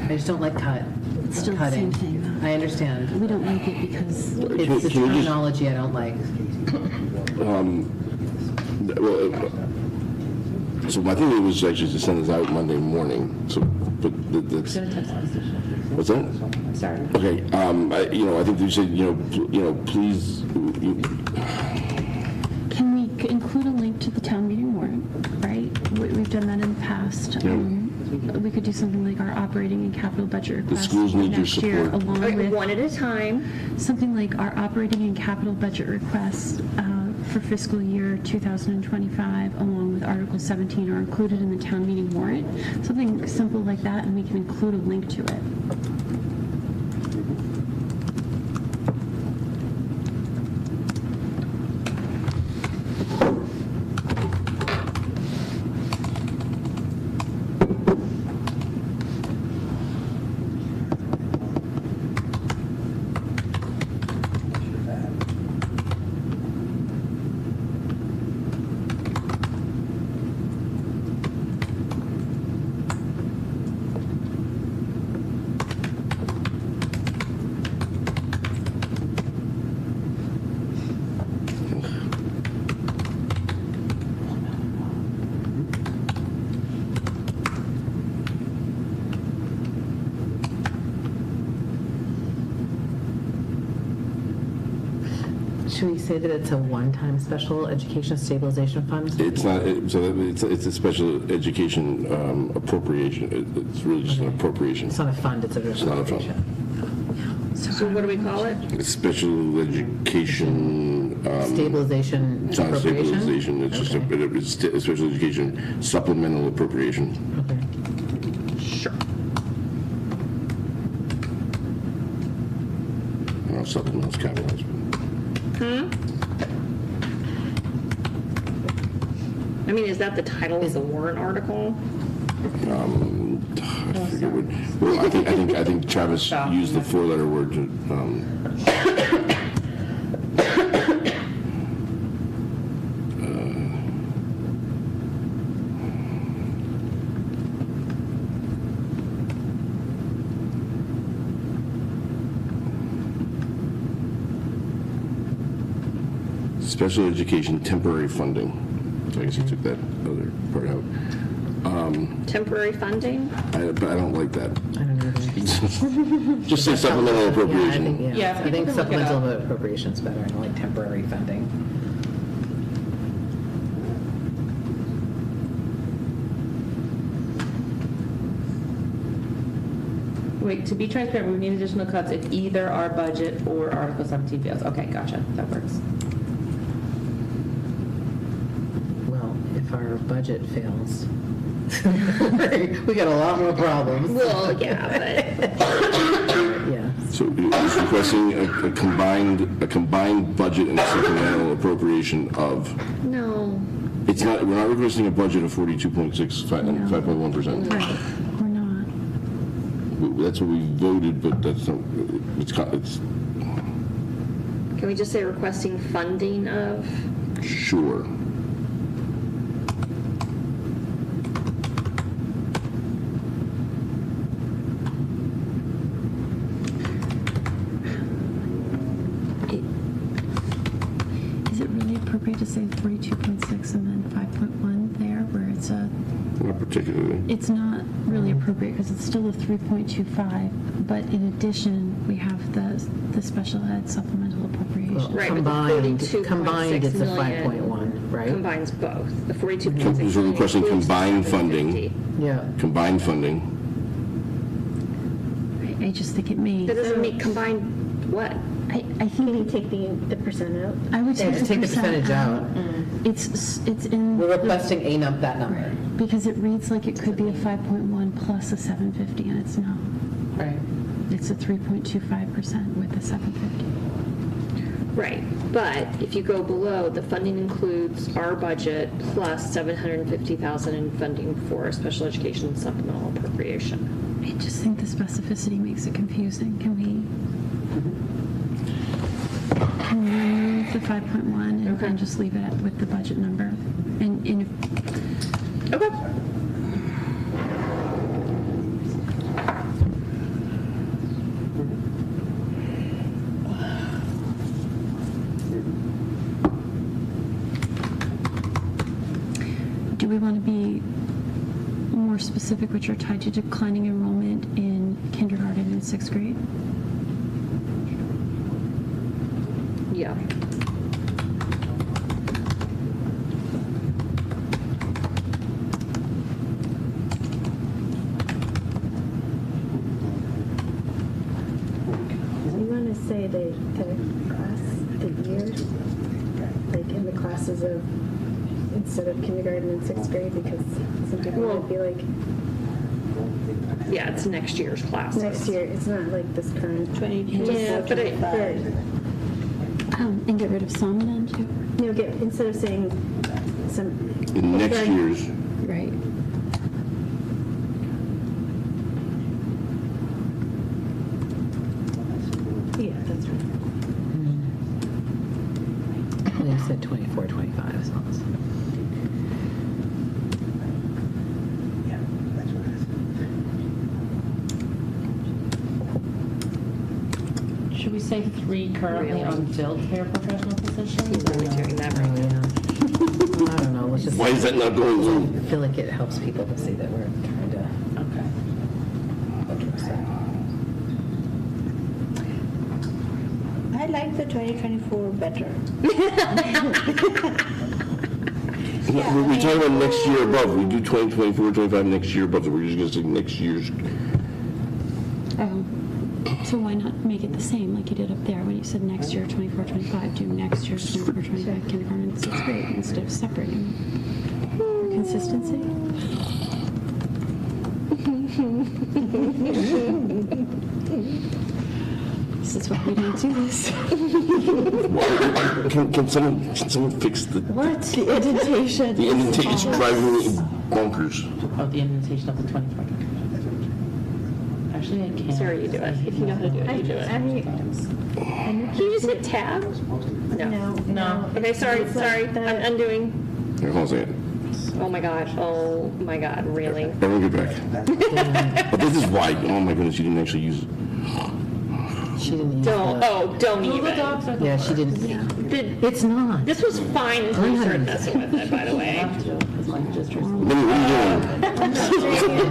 Speaker 8: just don't like cut.
Speaker 2: It's still the
Speaker 8: Cutting.
Speaker 2: same thing, though.
Speaker 8: I understand.
Speaker 2: We don't like it because
Speaker 8: It's the
Speaker 1: Can we just-
Speaker 8: terminology I don't like.
Speaker 1: So my thing was actually to send this out Monday morning, so, but that's, what's that?
Speaker 11: Sorry.
Speaker 1: Okay, I think you said, please,
Speaker 2: can we include a link to the town meeting warrant, right? We've done that in the past. We could do something like our operating and capital budget requests
Speaker 1: schools need your
Speaker 2: next year,
Speaker 1: support.
Speaker 2: along
Speaker 12: Okay,
Speaker 2: with
Speaker 12: one at a time.
Speaker 2: something like our operating and capital budget requests for fiscal year 2025, along with Article 17, are included in the town meeting warrant. Something simple like that, and we can include a link to it.
Speaker 8: Should we say that it's a one-time special education stabilization fund?
Speaker 1: It's not, it's a special education appropriation. It's really just an appropriation.
Speaker 8: It's not a fund, it's a
Speaker 1: not a fund.
Speaker 12: So what do we call it?
Speaker 1: It's special education.
Speaker 8: Stabilization
Speaker 1: It's not
Speaker 8: appropriation?
Speaker 1: stabilization, it's just a special education supplemental appropriation.
Speaker 12: Sure.
Speaker 1: I don't know if supplemental's capitalized.
Speaker 12: I mean, is that the title of the warrant article?
Speaker 1: I forget what. Well, I think Travis used the four-letter word to. Special education temporary funding. So I guess you took that other part out.
Speaker 12: Temporary funding?
Speaker 1: But I don't like that.
Speaker 8: I don't either.
Speaker 1: Just say supplemental appropriation.
Speaker 8: Yeah, I think supplemental appropriation is better. I don't like temporary funding.
Speaker 11: Wait, to be transparent, we need additional cuts if either our budget or Article 17 fails. Okay, gotcha, that works.
Speaker 8: Well, if our budget fails, we got a lot more problems.
Speaker 12: Well, yeah, but
Speaker 8: Yeah.
Speaker 1: So it's requesting a combined budget and supplemental appropriation of,
Speaker 12: no.
Speaker 1: it's not, we're not requesting a budget of 42.6 and 5.1%.
Speaker 2: Right, we're not.
Speaker 1: That's what we voted, but that's not, it's
Speaker 12: Can we just say requesting funding of?
Speaker 1: sure.
Speaker 2: Is it really appropriate to say 42.6 and then 5.1 there, where it's a,
Speaker 1: Not particularly.
Speaker 2: it's not really appropriate because it's still a 3.25, but in addition, we have the special ed supplemental appropriation.
Speaker 12: Right, but the
Speaker 8: Combined, it's a
Speaker 12: 42.6 million
Speaker 8: 5.1, right?
Speaker 12: combines both. The 42.6
Speaker 1: So we're
Speaker 12: million
Speaker 1: requesting
Speaker 12: includes
Speaker 1: combined
Speaker 12: the
Speaker 1: funding.
Speaker 12: 750.
Speaker 8: Yeah.
Speaker 1: Combined funding.
Speaker 2: I just think it may.
Speaker 12: That doesn't make combined what?
Speaker 2: I think
Speaker 6: Can we take the percent out?
Speaker 2: I would take
Speaker 8: Just take the percentage out.
Speaker 2: It's in.
Speaker 8: We're requesting that number.
Speaker 2: Because it reads like it could be a 5.1 plus a 750, and it's not.
Speaker 8: Right.
Speaker 2: It's a 3.25% with the 750.
Speaker 12: Right, but if you go below, the funding includes our budget plus $750,000 in funding for a special education supplemental appropriation.
Speaker 2: I just think the specificity makes it confusing. Can we remove the 5.1 and just leave it with the budget number? And
Speaker 12: Okay.
Speaker 2: do we want to be more specific, which are tied to declining enrollment in kindergarten and 6th grade?
Speaker 12: Yeah.
Speaker 6: You want to say they kind of cross the year, like in the class? classes of, instead of kindergarten and sixth grade, because some people might be like,
Speaker 12: Yeah, it's next year's classes.
Speaker 6: next year, it's not like this current.
Speaker 12: Yeah, but
Speaker 2: And get rid of some then too?
Speaker 6: No, instead of saying some.
Speaker 1: In next year's,
Speaker 2: Right.
Speaker 6: Yeah, that's right.
Speaker 8: They said 24, 25 as long as.
Speaker 17: Should we say 3 currently unfilled paraprofessional positions?
Speaker 12: He's only doing that right now.
Speaker 8: I don't know, let's just.
Speaker 1: why is that not going on?
Speaker 8: I feel like it helps people to see that we're trying to.
Speaker 17: Okay.
Speaker 8: address it.
Speaker 9: I like the 2024 better.
Speaker 1: We're talking about next year above. We do 2024, 25 next year above. So we're just going to say next year's.
Speaker 2: So why not make it the same like you did up there when you said next year 24, 25, do next year's 24, 25 kindergarten and sixth grade instead of separating? For consistency? This is why we don't do this.
Speaker 1: Can someone fix the
Speaker 2: The indentation.
Speaker 1: The indentation's driving me bonkers.
Speaker 17: Oh, the indentation of the 24. Actually, I can't.
Speaker 12: Sorry, you do it. If you know how to do it, you do it. Can you just hit tab? No.
Speaker 17: No.
Speaker 12: Okay, sorry. I'm undoing.
Speaker 1: Here, hold on a second.
Speaker 12: Oh my god, really?
Speaker 1: Everyone get back. But this is why. Oh my goodness, you didn't actually use it.
Speaker 8: She didn't use
Speaker 12: Don't
Speaker 17: Google
Speaker 12: even.
Speaker 17: Docs are the
Speaker 8: Yeah, she didn't. It's not.
Speaker 12: This was fine until you started messing with it, by the way.
Speaker 1: Minnie, what are you doing?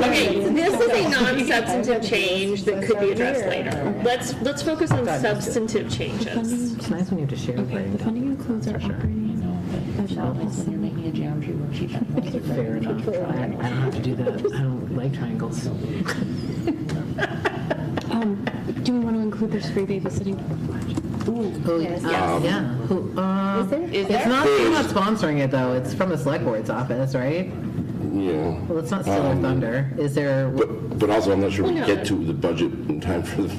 Speaker 12: Okay, this is a non-substantive change that could be addressed later. Let's focus on substantive changes.
Speaker 8: It's nice when you have to share.
Speaker 2: Okay, the funding includes our operating budget.
Speaker 17: When you're making a geometry worksheet.
Speaker 8: Fair enough. I don't have to do that. I don't like triangles.
Speaker 2: Do we want to include there's free babysitting?
Speaker 8: Yes. Yeah. It's not, we're not sponsoring it though. It's from the select board's office, right?
Speaker 1: Yeah.
Speaker 8: Well, let's not steal our thunder. Is there?
Speaker 1: But also, I'm not sure we get to the budget in time for the.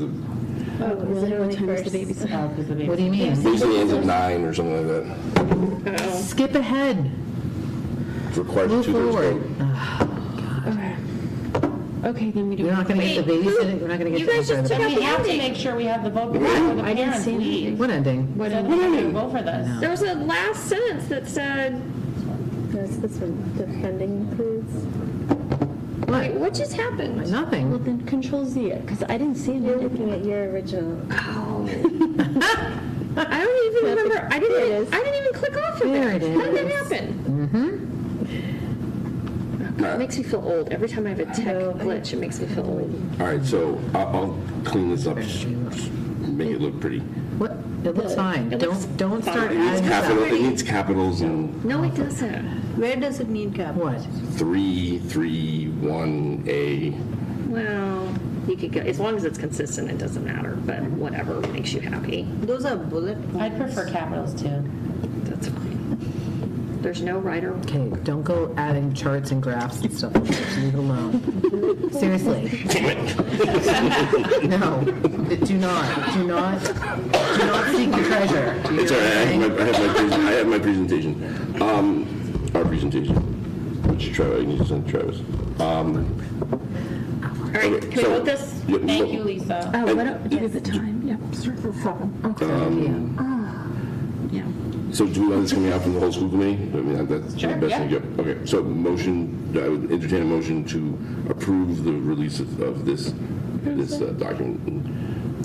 Speaker 2: What time is the babysitting?
Speaker 8: What do you mean?
Speaker 1: Basically ends at 9 or something like that.
Speaker 8: Skip ahead.
Speaker 1: It requires
Speaker 8: Move
Speaker 1: 2/3
Speaker 8: forward.
Speaker 1: vote.
Speaker 2: Okay, then we don't.
Speaker 8: We're not going to get the babysitting. We're not going to get.
Speaker 12: You guys just took
Speaker 17: And
Speaker 12: out
Speaker 17: we
Speaker 12: the
Speaker 17: have to
Speaker 12: ending.
Speaker 17: make sure we have the vote before the
Speaker 2: I didn't
Speaker 17: parents
Speaker 2: see
Speaker 17: leave.
Speaker 2: anything.
Speaker 8: What ending?
Speaker 17: What ending? Vote for this.
Speaker 12: There was a last sentence that said,
Speaker 6: That's this one, the funding includes.
Speaker 8: What?
Speaker 12: what just happened?
Speaker 2: Well,
Speaker 8: Nothing.
Speaker 2: then Control Z it, because I didn't see
Speaker 6: You're
Speaker 2: anything.
Speaker 6: looking at your original.
Speaker 12: I don't even remember. I didn't even click off of
Speaker 8: There
Speaker 12: it.
Speaker 8: it
Speaker 12: How did that
Speaker 8: is.
Speaker 12: happen? It makes me feel old. Every time I have a tech glitch, it makes me feel old.
Speaker 1: All right, so I'll clean this up, make it look pretty.
Speaker 8: What? It looks fine. Don't start
Speaker 1: It needs
Speaker 8: adding
Speaker 1: capital.
Speaker 8: stuff.
Speaker 1: It needs capitals and
Speaker 12: No, it doesn't.
Speaker 9: Where does it need cap?
Speaker 8: What?
Speaker 1: 331A.
Speaker 12: Well, you could go, as long as it's consistent, it doesn't matter, but whatever makes you happy.
Speaker 9: Those are bullet points.
Speaker 17: I prefer capitals too.
Speaker 12: That's fine. There's no right or
Speaker 8: Okay, don't go adding charts and graphs and stuff. Just leave it alone. Seriously. No, do not seek the treasure. Do you
Speaker 1: It's all
Speaker 8: hear
Speaker 1: right.
Speaker 8: what I'm saying?
Speaker 1: I have my presentation. Our presentation, which Travis, you need to send to Travis.
Speaker 12: All right,
Speaker 1: Okay,
Speaker 12: can we
Speaker 1: so-
Speaker 12: vote this?
Speaker 1: Yeah,
Speaker 17: Thank you, Lisa.
Speaker 2: What do the time? Yep, start for 7. Okay. Yeah.
Speaker 1: So do we want this coming out from the whole school committee? I mean, that's the best thing to do. Okay, so motion, I would entertain a motion to approve the release of this document,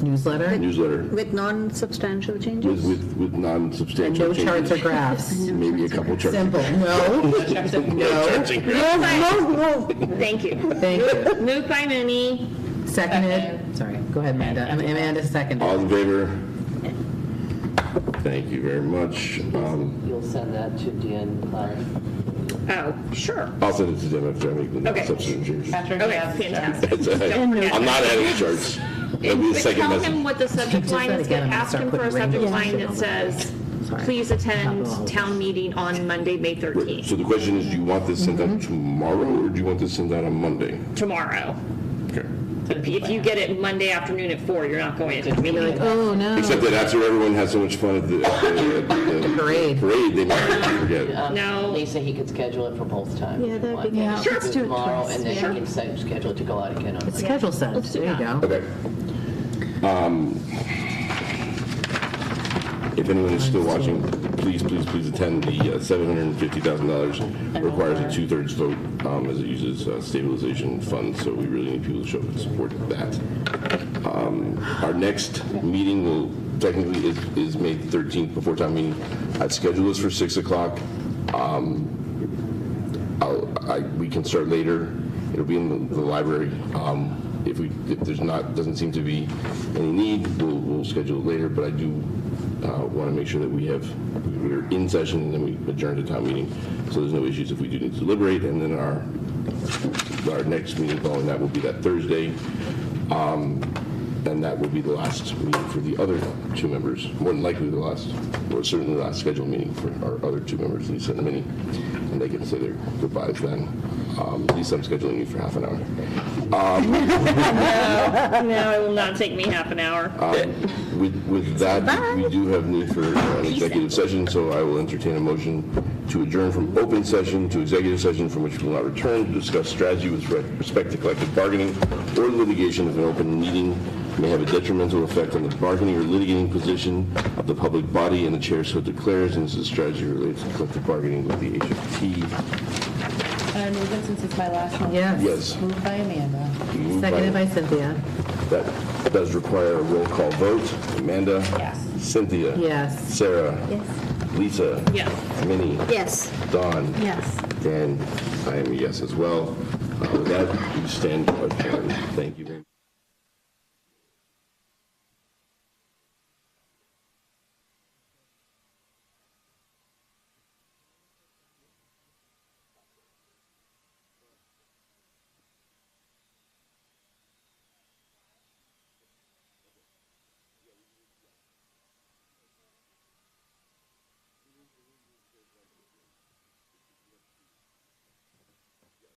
Speaker 8: Newsletter?
Speaker 1: newsletter,
Speaker 9: With non-substantial changes?
Speaker 1: with non-substantial
Speaker 8: And no charts or
Speaker 1: changes.
Speaker 8: graphs.
Speaker 1: Maybe a couple charts.
Speaker 8: Simple. No.
Speaker 1: Charging.
Speaker 12: Thank you.
Speaker 8: Thank you.
Speaker 12: Moved by Minnie.
Speaker 8: Seconded. Sorry. Go ahead, Amanda. Amanda seconded.
Speaker 1: All in favor? Thank you very much.
Speaker 7: You'll send that to Dan.
Speaker 12: Oh, sure.
Speaker 1: I'll send it to them after I make the
Speaker 12: Okay.
Speaker 1: substantive changes.
Speaker 17: After he
Speaker 12: Okay,
Speaker 17: has the charts.
Speaker 12: fantastic.
Speaker 1: I'm not adding charts. That'll be the
Speaker 12: But
Speaker 1: second
Speaker 12: tell
Speaker 1: message.
Speaker 12: him what the subject
Speaker 8: Just
Speaker 12: line
Speaker 8: that
Speaker 12: is.
Speaker 8: again, I'm gonna
Speaker 12: Ask
Speaker 8: start
Speaker 12: him for a
Speaker 8: putting
Speaker 12: subject
Speaker 8: rainbows
Speaker 12: line
Speaker 8: in
Speaker 12: that
Speaker 8: all
Speaker 12: says please attend town meeting on Monday, May 13th.
Speaker 1: So the question is, do you want this sent out tomorrow, or do you want this sent out on Monday?
Speaker 12: Tomorrow.
Speaker 1: Okay.
Speaker 12: If you get it Monday afternoon at 4, you're not going to meeting.
Speaker 8: Like, oh, no.
Speaker 1: Except that after everyone has so much fun at the
Speaker 8: Parade.
Speaker 1: they might forget.
Speaker 12: No.
Speaker 7: Lisa, he could schedule it for both times.
Speaker 6: Yeah, that'd be
Speaker 7: good.
Speaker 6: good.
Speaker 12: Sure.
Speaker 6: Let's do it
Speaker 7: Tomorrow,
Speaker 6: twice.
Speaker 7: and then he can schedule it to go out again on.
Speaker 8: It's schedule set. There you go.
Speaker 1: Okay. If anyone is still watching, please attend. The $750,000 requires a 2/3 vote as it uses stabilization funds, so we really need people to show support that. Our next meeting will technically is May 13th before town meeting. I'd schedule this for 6 o'clock. We can start later. It'll be in the library. If there's doesn't seem to be any need, we'll schedule it later. But I do want to make sure that we're in session and then we adjourn to town meeting, so there's no issues if we do need to deliberate. And then our next meeting following that will be that Thursday, and that will be the last meeting for the other 2 members. More than likely the last, or certainly the last scheduled meeting for our other 2 members, Lisa and Minnie, and they can say their goodbyes then. Lisa, I'm scheduling you for half an hour.
Speaker 12: No, it will not take me half an hour.
Speaker 1: With that, we do have need for an executive session, so I will entertain a motion to adjourn from open session to executive session, from which we will not return, to discuss strategy with respect to collective bargaining or litigation if an open meeting may have a detrimental effect on the bargaining or litigating position of the public body, and the chair so declares, and this is strategy related to collective bargaining with the HFT.
Speaker 11: I move it since it's my last one.
Speaker 1: Yes.
Speaker 11: Moved by Amanda.
Speaker 8: Seconded by Cynthia.
Speaker 1: That does require a roll call vote. Amanda?
Speaker 11: Yes.
Speaker 1: Cynthia?
Speaker 8: Yes.
Speaker 1: Sarah?
Speaker 6: Yes.
Speaker 1: Lisa?
Speaker 12: Yes.
Speaker 1: Minnie?
Speaker 6: Yes.
Speaker 1: Dawn?
Speaker 2: Yes.
Speaker 1: Dan? I am a yes as well. With that, we stand adjourned. Thank you very much.